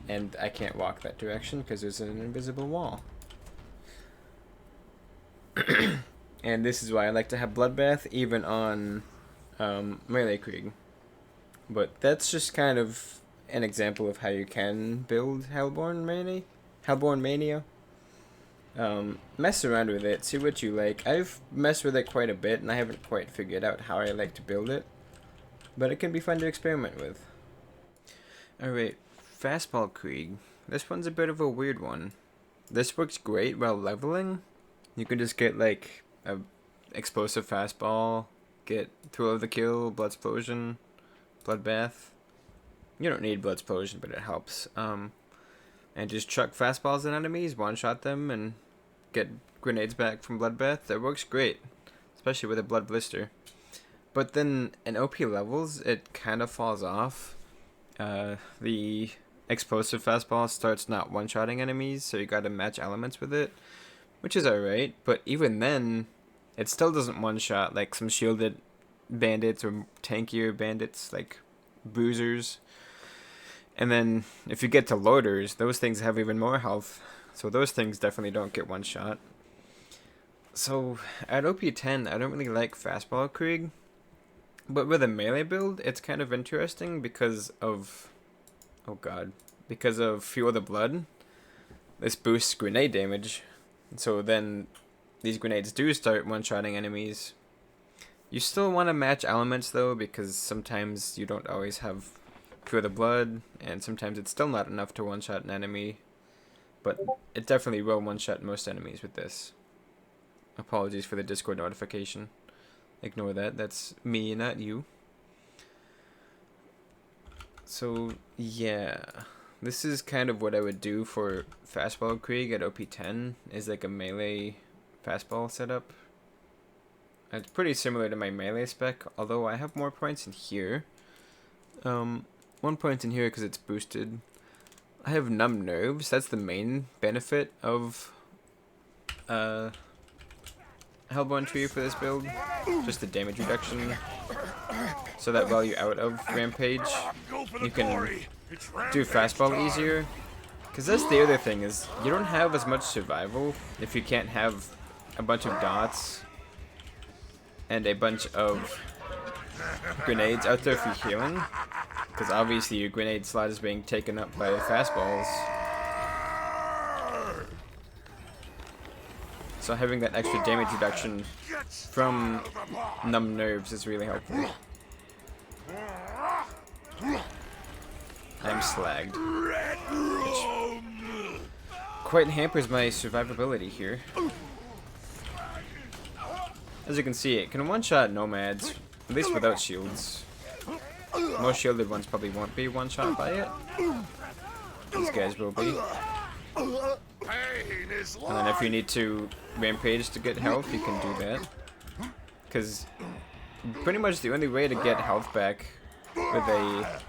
And I can't walk that direction because there's an invisible wall. And this is why I like to have Bloodbath even on melee Krieg. But that's just kind of an example of how you can build Hellborn Mania. Mess around with it, see what you like. I've messed with it quite a bit and I haven't quite figured out how I like to build it. But it can be fun to experiment with. Alright, Fastball Krieg. This one's a bit of a weird one. This works great while leveling. You can just get like a explosive fastball, get Thrill of the Kill, Blood Explosion, Bloodbath. You don't need Blood Explosion, but it helps. And just chuck fastballs at enemies, one-shot them, and get grenades back from Bloodbath. That works great, especially with a Blood Blister. But then in OP levels, it kind of falls off. The explosive fastball starts not one-shotting enemies, so you gotta match elements with it, which is alright, but even then, it still doesn't one-shot like some shielded bandits or tankier bandits like bruisers. And then if you get to loaders, those things have even more health, so those things definitely don't get one-shot. So at OP10, I don't really like Fastball Krieg, but with a melee build, it's kind of interesting because of, because of Fuel the Blood. This boosts grenade damage, so then these grenades do start one-shotting enemies. You still want to match elements though, because sometimes you don't always have Fuel the Blood, and sometimes it's still not enough to one-shot an enemy, but it definitely will one-shot most enemies with this. Apologies for the Discord notification. Ignore that, that's me, not you. So, yeah. This is kind of what I would do for Fastball Krieg at OP10, is like a melee fastball setup. It's pretty similar to my melee spec, although I have more points in here. 1 point in here because it's boosted. I have Numb Nerves, that's the main benefit of Hellborn Tree for this build. Just the damage reduction. So that while you're out of Rampage, you can do Fastball easier. Because that's the other thing, is you don't have as much survival if you can't have a bunch of dots and a bunch of grenades out there for healing. Because obviously your grenade slot is being taken up by fastballs. So having that extra damage reduction from Numb Nerves is really helpful. I'm slagged, which quite hampers my survivability here. As you can see, it can one-shot nomads, at least without shields. Most shielded ones probably won't be one-shot by it. These guys will be. And then if you need to rampage to get health, you can do that. Because pretty much the only way to get health back with a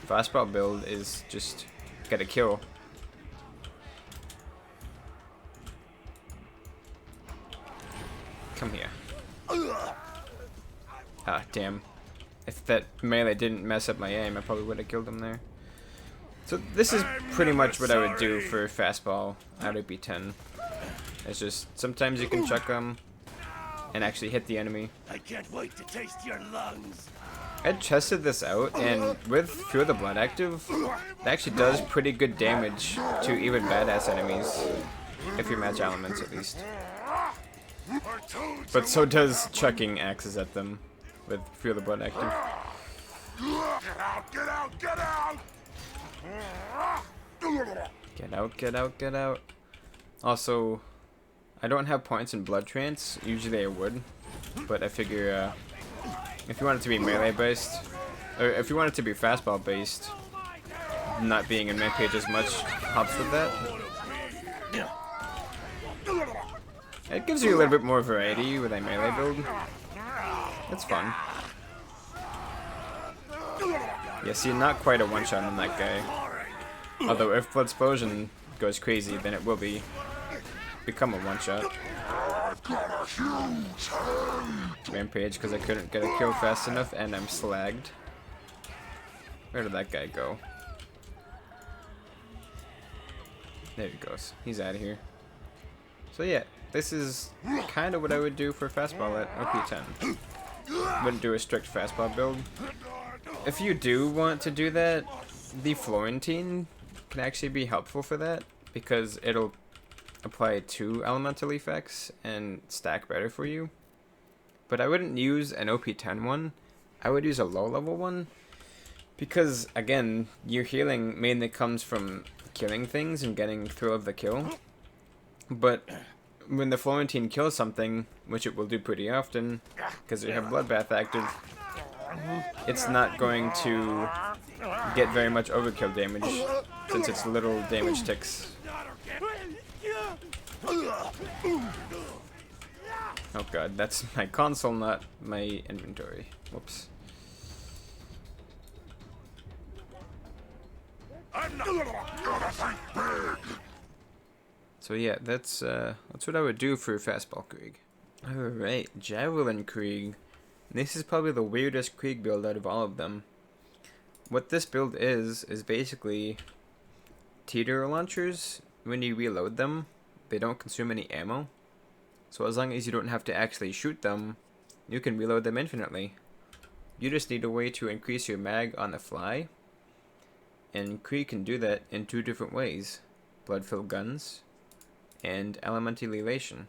fastball build is just get a kill. Come here. Ah, damn. If that melee didn't mess up my aim, I probably would have killed him there. So this is pretty much what I would do for fastball at OP10. It's just sometimes you can chuck them and actually hit the enemy. I can't wait to taste your lungs. I tested this out, and with Fuel the Blood active, it actually does pretty good damage to even badass enemies, if you match elements at least. But so does chucking axes at them with Fuel the Blood active. Get out, get out, get out! Get out, get out, get out. Also, I don't have points in Blood Trance. Usually I would, but I figure if you want it to be melee based, or if you want it to be fastball based, not being in Rampage as much helps with that. It gives you a little bit more variety with a melee build. It's fun. Yeah, see, not quite a one-shot on that guy. Although if Bloodsplosion goes crazy, then it will become a one-shot. Rampage, because I couldn't get a kill fast enough, and I'm slagged. Where did that guy go? There he goes. He's out of here. So yeah, this is kind of what I would do for Fastball at OP10. Wouldn't do a strict Fastball build. If you do want to do that, the Florentine can actually be helpful for that, because it'll apply 2 elemental effects and stack better for you. But I wouldn't use an OP10 one. I would use a low level one, because again, your healing mainly comes from killing things and getting thrill of the kill. But when the Florentine kills something, which it will do pretty often, because you have Bloodbath active, it's not going to get very much overkill damage, since it's little damage ticks. Oh god, that's my console, not my inventory. Whoops. So yeah, that's what I would do for Fastball Krieg. Alright, Javelin Krieg. This is probably the weirdest Krieg build out of all of them. What this build is basically teeter launchers. When you reload them, they don't consume any ammo. So as long as you don't have to actually shoot them, you can reload them infinitely. You just need a way to increase your mag on the fly. And Krieg can do that in 2 different ways. Blood-filled guns and elemental elation.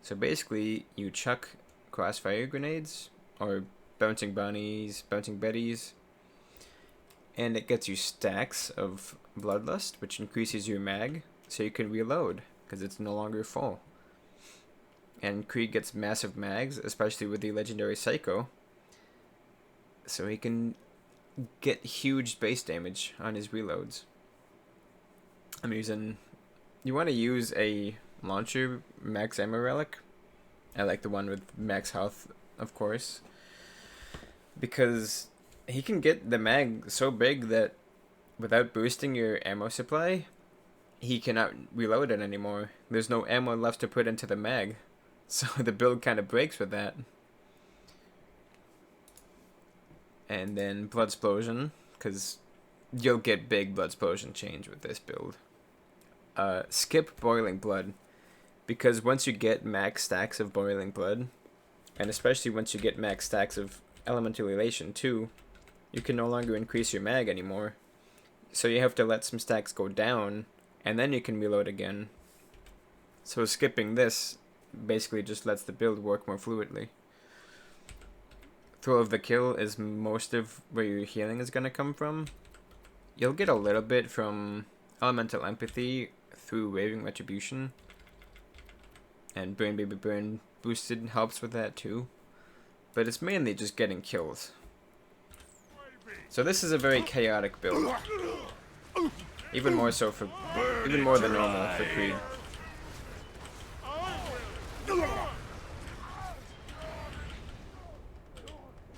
So basically, you chuck crossfire grenades, or bouncing bunnies, bouncing betties, and it gets you stacks of Bloodlust, which increases your mag, so you can reload, because it's no longer full. And Krieg gets massive mags, especially with the legendary Psycho, so he can get huge base damage on his reloads. I'm using... You want to use a launcher max ammo relic. I like the one with max health, of course, because he can get the mag so big that without boosting your ammo supply, he cannot reload it anymore. There's no ammo left to put into the mag, so the build kind of breaks with that. And then Bloodsplosion, because you'll get big Bloodsplosion change with this build. Skip Boiling Blood, because once you get max stacks of Boiling Blood, and especially once you get max stacks of Elemental Elation too, you can no longer increase your mag anymore. So you have to let some stacks go down, and then you can reload again. So skipping this basically just lets the build work more fluidly. Thrill of the Kill is most of where your healing is going to come from. You'll get a little bit from Elemental Empathy through Raving Retribution, and Burn Baby Burn boosted helps with that too, but it's mainly just getting kills. So this is a very chaotic build, even more than normal for Krieg.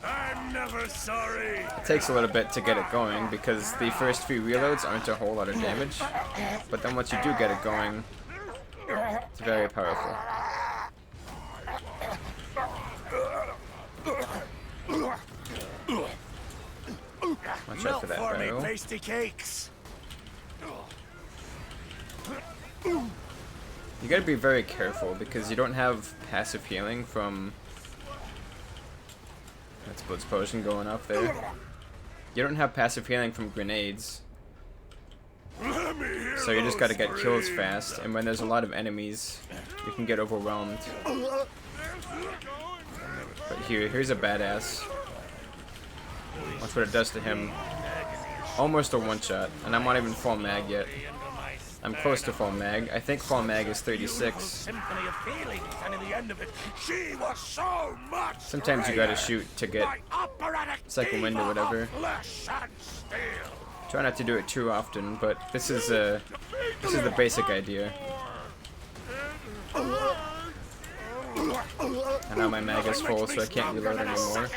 I'm never sorry. It takes a little bit to get it going, because the first few reloads aren't a whole lot of damage, but then once you do get it going, it's very powerful. Watch out for that barrel. Pasty cakes. You gotta be very careful, because you don't have passive healing from... That's Blood's Potion going off there. You don't have passive healing from grenades, so you just gotta get kills fast, and when there's a lot of enemies, you can get overwhelmed. But here's a badass. Watch what it does to him. Almost a one-shot, and I'm not even full mag yet. I'm close to full mag. I think full mag is 36. Sometimes you gotta shoot to get second wind or whatever. Try not to do it too often, but this is the basic idea. And now my mag is full, so I can't reload anymore.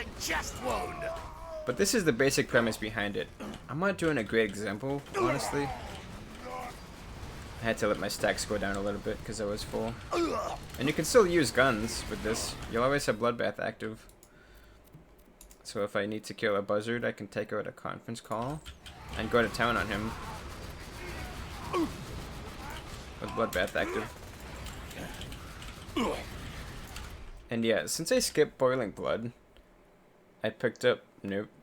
But this is the basic premise behind it. I'm not doing a great example, honestly. I had to let my stacks go down a little bit because I was full. And you can still use guns with this. You'll always have Bloodbath active. So if I need to kill a buzzard, I can take out a conference call and go to town on him with Bloodbath active. And yeah, since I skipped Boiling Blood, I picked up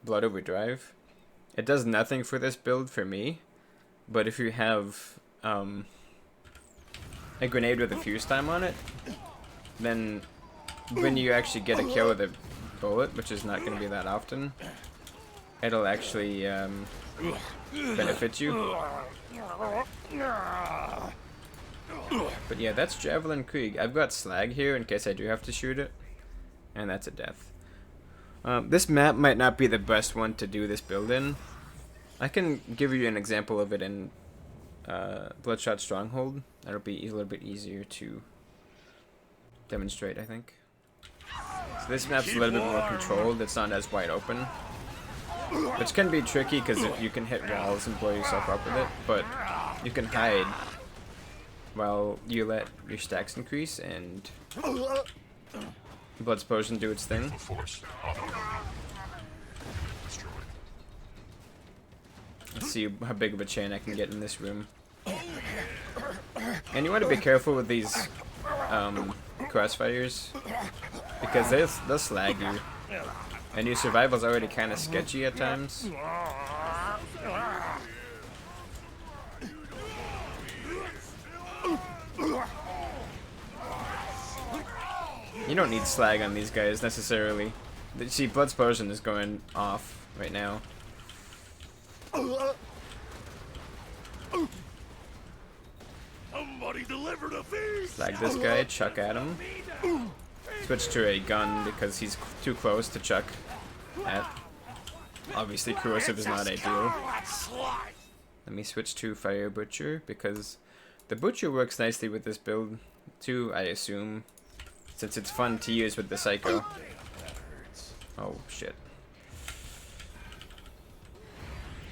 Blood Overdrive. It does nothing for this build for me, but if you have a grenade with a fuse time on it, then when you actually get a kill with a bullet, which is not going to be that often, it'll actually benefit you. But yeah, that's Javelin Krieg. I've got Slag here in case I do have to shoot it, and that's a death. This map might not be the best one to do this build in. I can give you an example of it in Bloodshot Stronghold. That'll be a little bit easier to demonstrate, I think. So this map's a little bit more controlled. It's not as wide open, which can be tricky because you can hit walls and blow yourself up with it, but you can hide while you let your stacks increase and Blood's Potion do its thing. Let's see how big of a chain I can get in this room. And you want to be careful with these crossfires because they'll slag you, and your survival's already kind of sketchy at times. You don't need slag on these guys necessarily. See, Blood's Potion is going off right now. Somebody delivered a feast. Slag this guy, chuck at him. Switch to a gun because he's too close to chuck at. Obviously, corrosive is not ideal. Let me switch to Fire Butcher because the Butcher works nicely with this build too, I assume, since it's fun to use with the Psycho. Oh shit.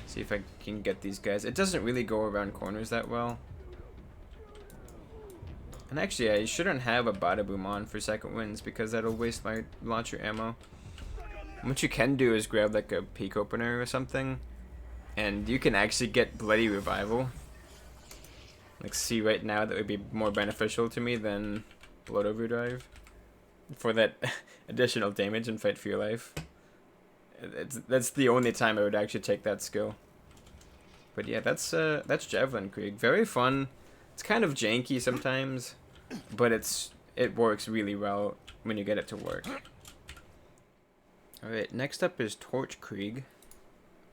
See if I can get these guys. It doesn't really go around corners that well. And actually, I shouldn't have a Bada Boom on for second wins because that'll waste my launcher ammo. What you can do is grab like a peak opener or something, and you can actually get Bloody Revival. Like, see, right now that would be more beneficial to me than Blood Overdrive for that additional damage and Fight for Your Life. That's the only time I would actually take that skill. But yeah, that's Javelin Krieg. Very fun. It's kind of janky sometimes, but it works really well when you get it to work. Alright, next up is Torch Krieg.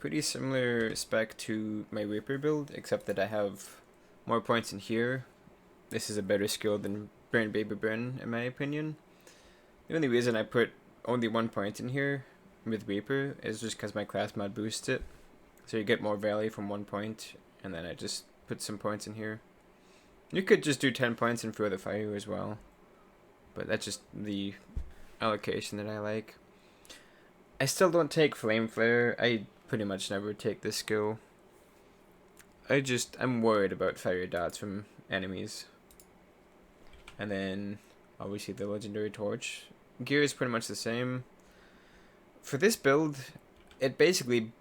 Pretty similar spec to my Reaper build, except that I have more points in here. This is a better skill than Burn Baby Burn, in my opinion. The only reason I put only 1 point in here with Reaper is just because my class mod boosts it. So you get more value from 1 point, and then I just put some points in here. You could just do 10 points and throw the fire as well, but that's just the allocation that I like. I still don't take Flame Flare. I pretty much never take this skill. I'm worried about fire dots from enemies. And then obviously the Legendary Torch. Gear is pretty much the same. For this build, it basically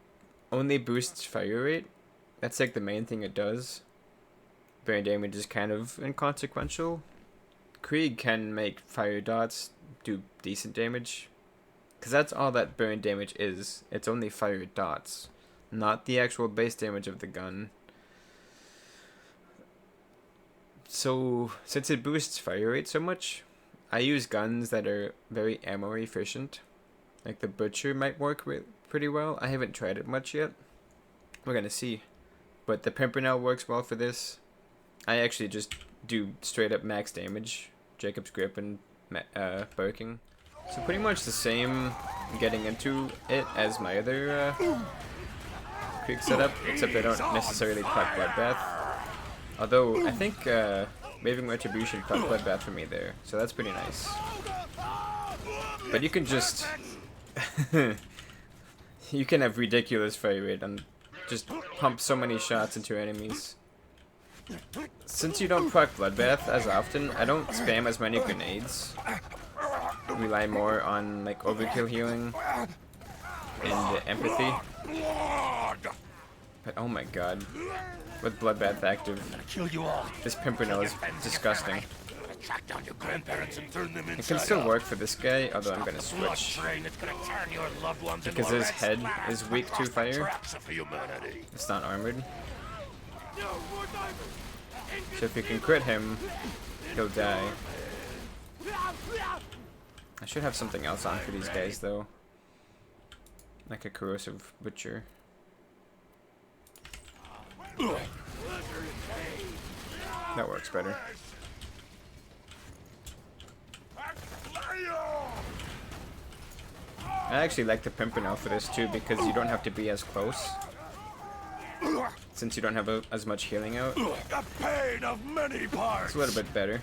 only boosts fire rate. That's like the main thing it does. Burn damage is kind of inconsequential. Krieg can make fire dots do decent damage, because that's all that burn damage is. It's only fire dots, not the actual base damage of the gun. So since it boosts fire rate so much, I use guns that are very ammo efficient. Like the Butcher might work pretty well. I haven't tried it much yet. We're gonna see. But the Pimpernel works well for this. I actually just do straight up max damage, Jacob's Grip and Barking. So pretty much the same getting into it as my other Krieg setup, except I don't necessarily proc Bloodbath. Although I think Waving Retribution got Bloodbath for me there, so that's pretty nice. But you can just... you can have ridiculous fire rate and just pump so many shots into your enemies. Since you don't proc Bloodbath as often, I don't spam as many grenades. Rely more on like overkill healing and empathy. But oh my god, with Bloodbath active, this Pimpernel is disgusting. It can still work for this guy, although I'm gonna switch. Because his head is weak to fire. It's not armored. So if you can crit him, he'll die. I should have something else on for these guys though. Like a corrosive butcher. That works better. I actually like the Pimpernel for this too because you don't have to be as close. Since you don't have as much healing out. It's a little bit better.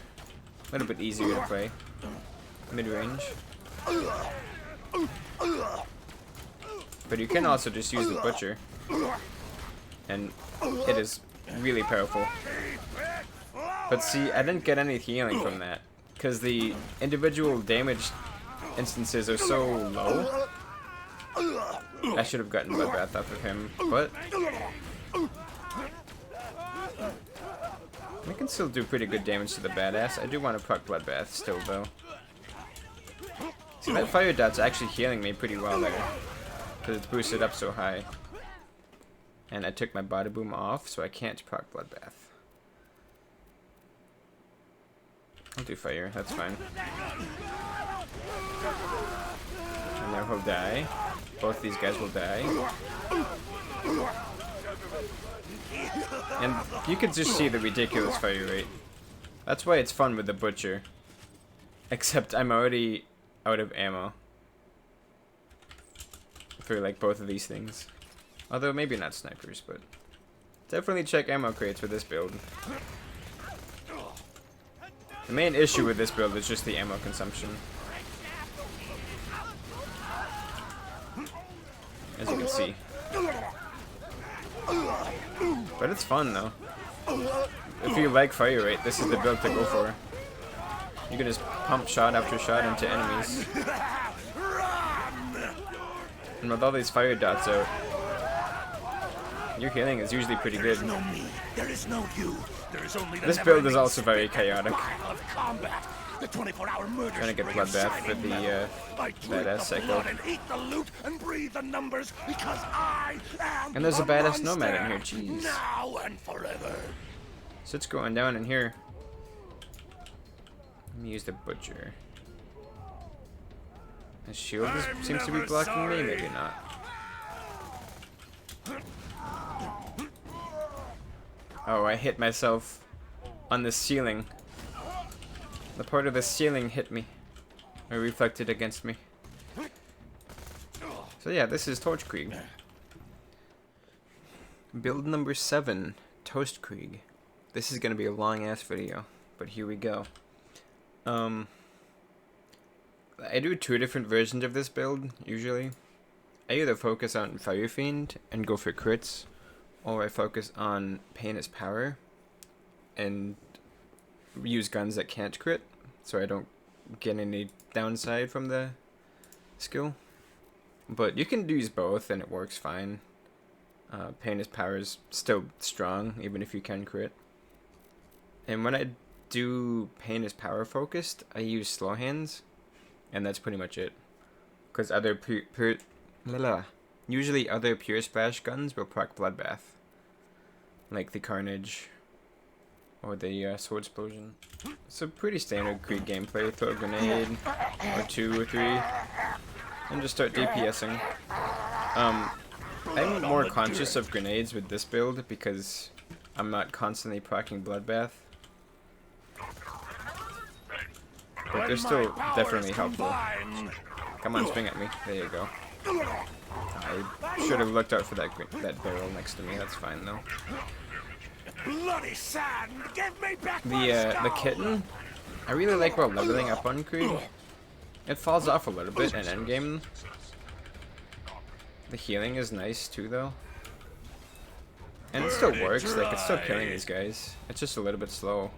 A little bit easier to play. Mid-range. But you can also just use the Butcher. And it is really powerful. But see, I didn't get any healing from that. Because the individual damage instances are so low. I should have gotten Bloodbath off of him, but we can still do pretty good damage to the badass. I do want to proc Bloodbath still, though. See, that fire dot's actually healing me pretty well there. Because it's boosted up so high. And I took my body boom off, so I can't proc Bloodbath. I'll do fire, that's fine. And now he'll die. Both these guys will die. And you can just see the ridiculous fire rate. That's why it's fun with the Butcher. Except I'm already out of ammo. For like both of these things. Although maybe not snipers, but definitely check ammo crates with this build. The main issue with this build is just the ammo consumption. As you can see. But it's fun though. If you like fire rate, this is the build to go for. You can just pump shot after shot into enemies. And with all these fire dots out, your healing is usually pretty good. This build is also very chaotic. Trying to get Bloodbath for the badass cycle. And there's a badass nomad in here, jeez. So it's going down in here. Let me use the Butcher. His shield seems to be blocking me, maybe not. Oh, I hit myself on the ceiling. The part of the ceiling hit me. Or reflected against me. So yeah, this is Torch Krieg. Build number 7, Toast Krieg. This is gonna be a long ass video, but here we go. I do 2 different versions of this build, usually. I either focus on Fire Fiend and go for crits, or I focus on Pain is Power and use guns that can't crit, so I don't get any downside from the skill. But you can use both and it works fine. Pain is Power is still strong, even if you can crit. And when I do Pain is Power focused, I use slow hands, and that's pretty much it. Because other usually other pure splash guns will proc Bloodbath, like the Carnage or the Sword Explosion. It's a pretty standard Krieg gameplay. Throw a grenade or 2 or 3, and just start DPSing. I'm more conscious of grenades with this build because I'm not constantly procking Bloodbath. But they're still definitely helpful. Come on, swing at me. There you go. I should have looked out for that barrel next to me. That's fine though. bloody sand! Give me back The kitten, I really like while leveling up on Krieg. It falls off a little bit in endgame. The healing is nice too, though. And it still works, like, it's still killing these guys. It's just a little bit slow.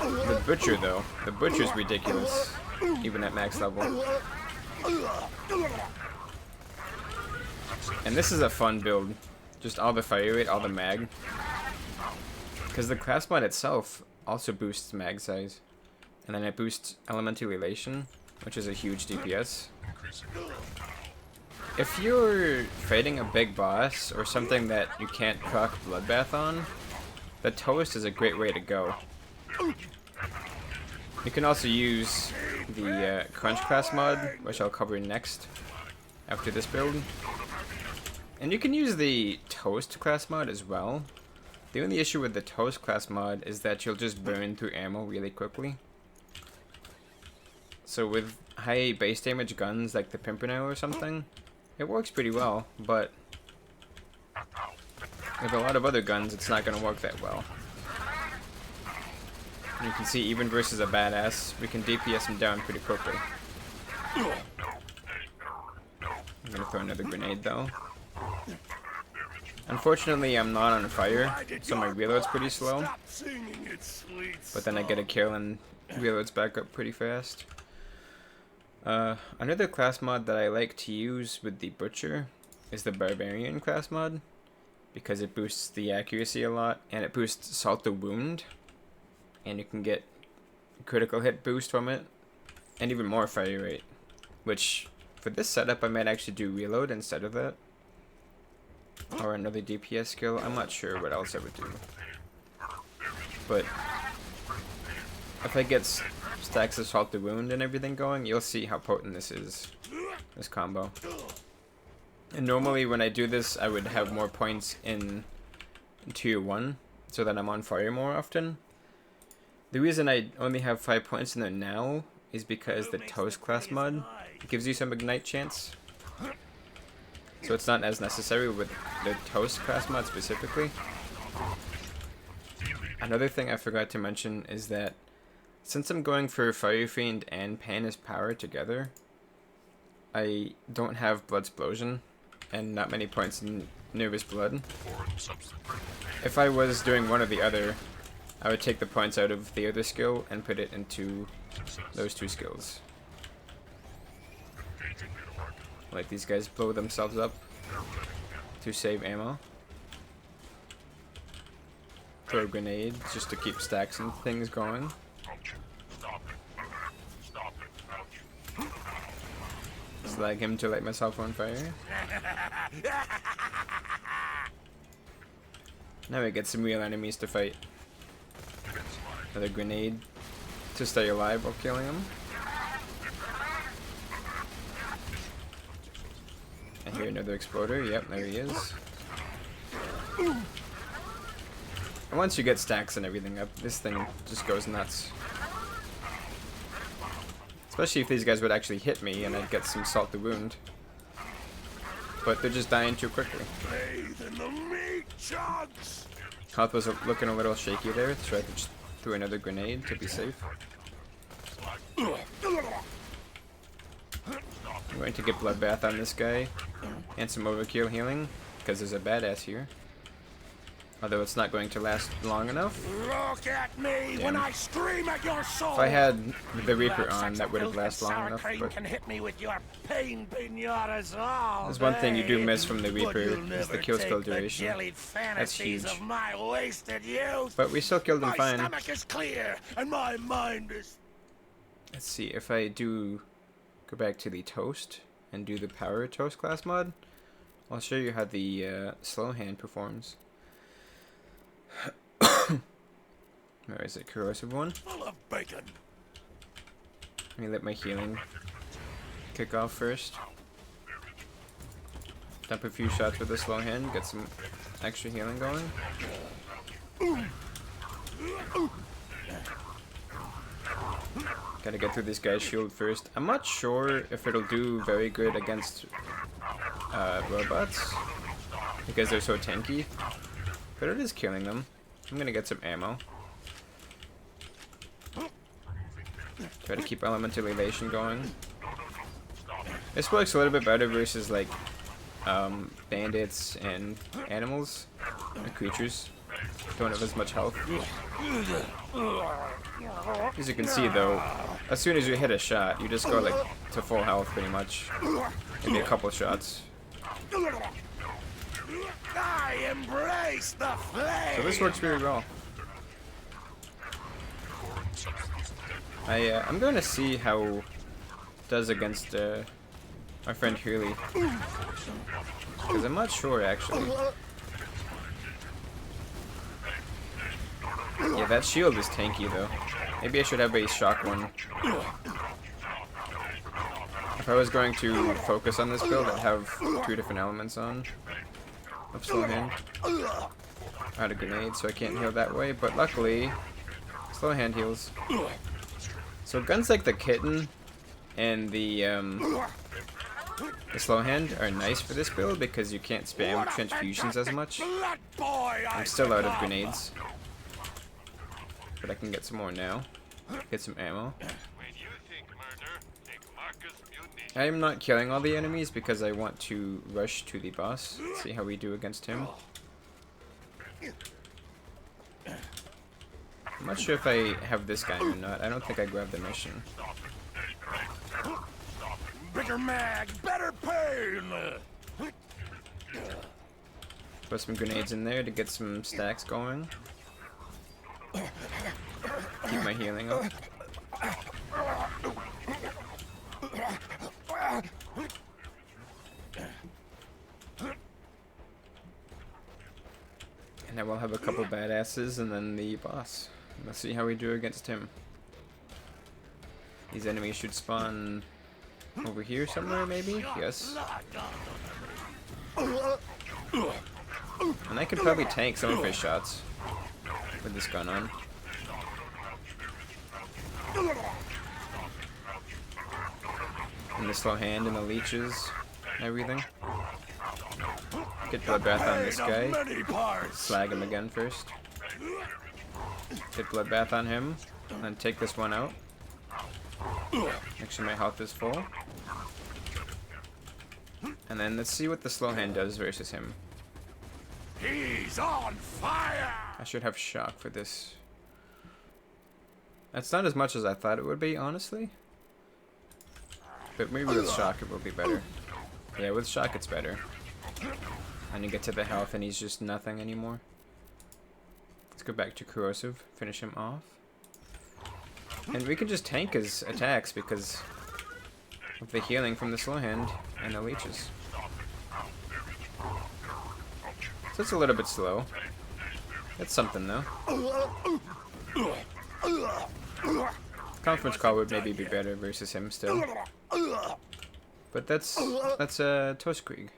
The Butcher, though. The Butcher's ridiculous, even at max level. And this is a fun build. Just all the fire rate, all the mag. Because the class mod itself also boosts mag size. And then it boosts elemental relation, which is a huge DPS. If you're fighting a big boss or something that you can't proc Bloodbath on, the Toast is a great way to go. You can also use the Crunch class mod, which I'll cover next after this build. And you can use the Toast class mod as well. The only issue with the Toast class mod is that you'll just burn through ammo really quickly. So with high base damage guns like the Pimpernel or something, it works pretty well, but with a lot of other guns, it's not going to work that well. And you can see, even versus a badass, we can DPS him down pretty quickly. I'm going to throw another grenade, though. Unfortunately, I'm not on fire, so my reload's pretty slow. But then I get a kill and reloads back up pretty fast. Another class mod that I like to use with the Butcher is the Barbarian class mod, because it boosts the accuracy a lot, and it boosts Salt the Wound, and you can get critical hit boost from it, and even more fire rate, which for this setup I might actually do reload instead of that, or another DPS skill. I'm not sure what else I would do, but if I get stacks of Salt the Wound and everything going, you'll see how potent this is, this combo. And normally when I do this, I would have more points in tier 1, so that I'm on fire more often. The reason I only have 5 points in there now is because the Toast class mod gives you some ignite chance. So it's not as necessary with the Toast class mod specifically. Another thing I forgot to mention is that since I'm going for Fire Fiend and Pan's Power together, I don't have Bloodsplosion and not many points in Nervous Blood. If I was doing one or the other, I would take the points out of the other skill and put it into those two skills. Like these guys blow themselves up to save ammo. Throw grenades just to keep stacks and things going. Slag him to light myself on fire. Now we get some real enemies to fight. Another grenade to stay alive while killing him. I hear another exploder. Yep, there he is. And once you get stacks and everything up, this thing just goes nuts. Especially if these guys would actually hit me and I'd get some Salt the Wound. But they're just dying too quickly. Health was looking a little shaky there, so I just threw another grenade to be safe. I'm going to get Bloodbath on this guy and some overkill healing, because there's a badass here. Although it's not going to last long enough. Look at me when I scream at your soul. If I had the Reaper on, that would have lasted long enough. But can hit me with your pain pinatas all there's one thing you do day, miss from the Reaper, but you'll is the never kill take skill the duration. jellied That's huge. fantasies of my wasted youth. But we still killed him My fine. stomach is clear and my mind is. Let's see, if I do go back to the Toast and do the Power Toast class mod, I'll show you how the slow hand performs. Where is it? Corrosive one? Full of bacon. Let me let my healing kick off first. Dump a few shots with the slow hand, get some extra healing going. Gotta get through this guy's shield first. I'm not sure if it'll do very good against robots. because they're so tanky. But it is killing them. I'm gonna get some ammo. Try to keep elemental elation going. This works a little bit better versus like bandits and animals or creatures. Don't have as much health. As you can see though, as soon as you hit a shot, you just go like to full health pretty much. Maybe a couple shots. I embrace the flame. So this works very well. I'm going to see how it does against my friend Hurley, because I'm not sure actually. Yeah, that shield is tanky though. Maybe I should have a shock one. If I was going to focus on this build, I'd have 2 different elements on. Of slow hand. Out of grenade, so I can't heal that way, but luckily, slow hand heals. So guns like the kitten and the slow hand are nice for this build because you can't spam transfusions as much. I'm still out of grenades, but I can get some more now. Get some ammo. I am not killing all the enemies because I want to rush to the boss, see how we do against him. I'm not sure if I have this guy or not. I don't think I grabbed the mission. Bigger mag, better pain. Put some grenades in there to get some stacks going. Keep my healing up. And then we'll have a couple badasses and then the boss. Let's see how we do against him. These enemies should spawn over here somewhere, maybe? Yes. And I could probably tank some of his shots with this gun on. And the slow hand and the leeches and everything. Get Bloodbath on this guy. Slag him again first. Get Bloodbath on him. And then take this one out. Make sure my health is full. And then let's see what the slow hand does versus him. He's on fire. I should have shock for this. That's not as much as I thought it would be, honestly. But maybe with shock it will be better. Yeah, with shock it's better. And you get to the health and he's just nothing anymore. Let's go back to corrosive, finish him off. And we can just tank his attacks because of the healing from the slow hand and the leeches. So it's a little bit slow. It's something though. Conference call would maybe be better versus him still. But that's Toast Krieg.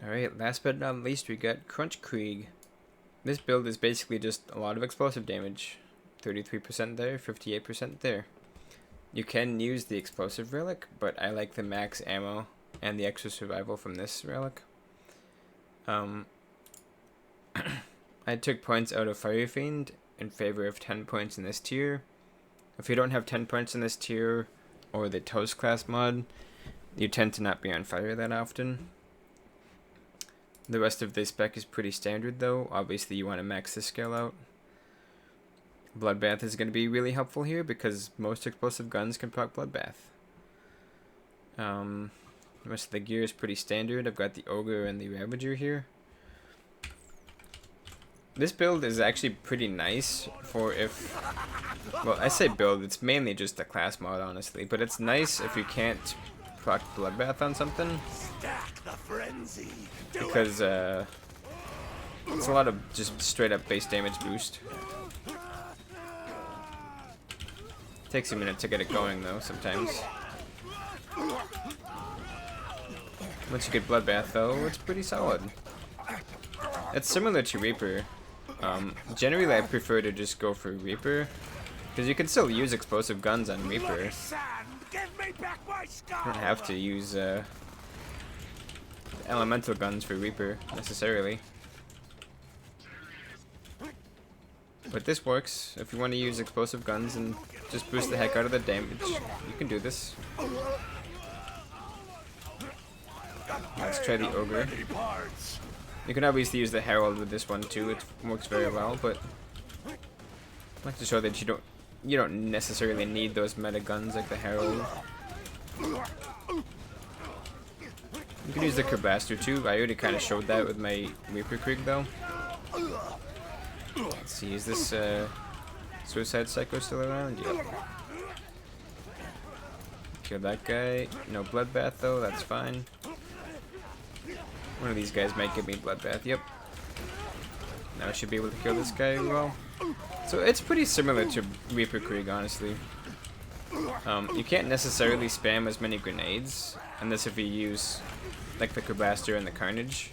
Alright, last but not least we got Crunch Krieg. This build is basically just a lot of explosive damage. 33% there, 58% there. You can use the explosive relic, but I like the max ammo and the extra survival from this relic. I took points out of Fire Fiend in favor of 10 points in this tier. If you don't have 10 points in this tier, or the Toast class mod, you tend to not be on fire that often. The rest of this spec is pretty standard though. Obviously you want to max this skill out. Bloodbath is going to be really helpful here because most explosive guns can proc Bloodbath. The rest of the gear is pretty standard. I've got the Ogre and the Ravager here. This build is actually pretty nice for if... Well, I say build, it's mainly just a class mod honestly, but it's nice if you can't proc Bloodbath on something. Because it's a lot of just straight up base damage boost. Takes a minute to get it going though sometimes. Once you get Bloodbath though, it's pretty solid. It's similar to Reaper. Generally I prefer to just go for Reaper, because you can still use explosive guns on Reaper. You don't have to use elemental guns for Reaper necessarily. But this works. If you want to use explosive guns and just boost the heck out of the damage, you can do this. Let's try the Ogre. You can obviously use the Herald with this one too. It works very well, but I like to show that you don't necessarily need those meta guns like the Herald. You can use the Kerbaster too. I already kind of showed that with my Reaper Krieg though. Let's see, is this Suicide Psycho still around? Yep. Kill that guy. No Bloodbath though, that's fine. One of these guys might give me Bloodbath, yep. Now I should be able to kill this guy as well. So it's pretty similar to Reaper Krieg, honestly. You can't necessarily spam as many grenades, unless if you use like the Kerbaster and the Carnage.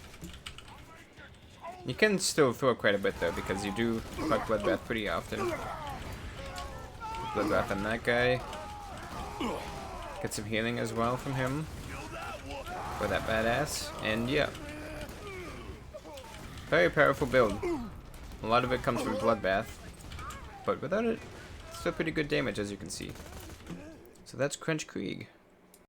You can still throw quite a bit though, because you do fuck Bloodbath pretty often. Bloodbath on that guy. Get some healing as well from him. For that badass. And yeah. Very powerful build. A lot of it comes from Bloodbath. But without it, it's still pretty good damage as you can see. So that's Crunch Krieg.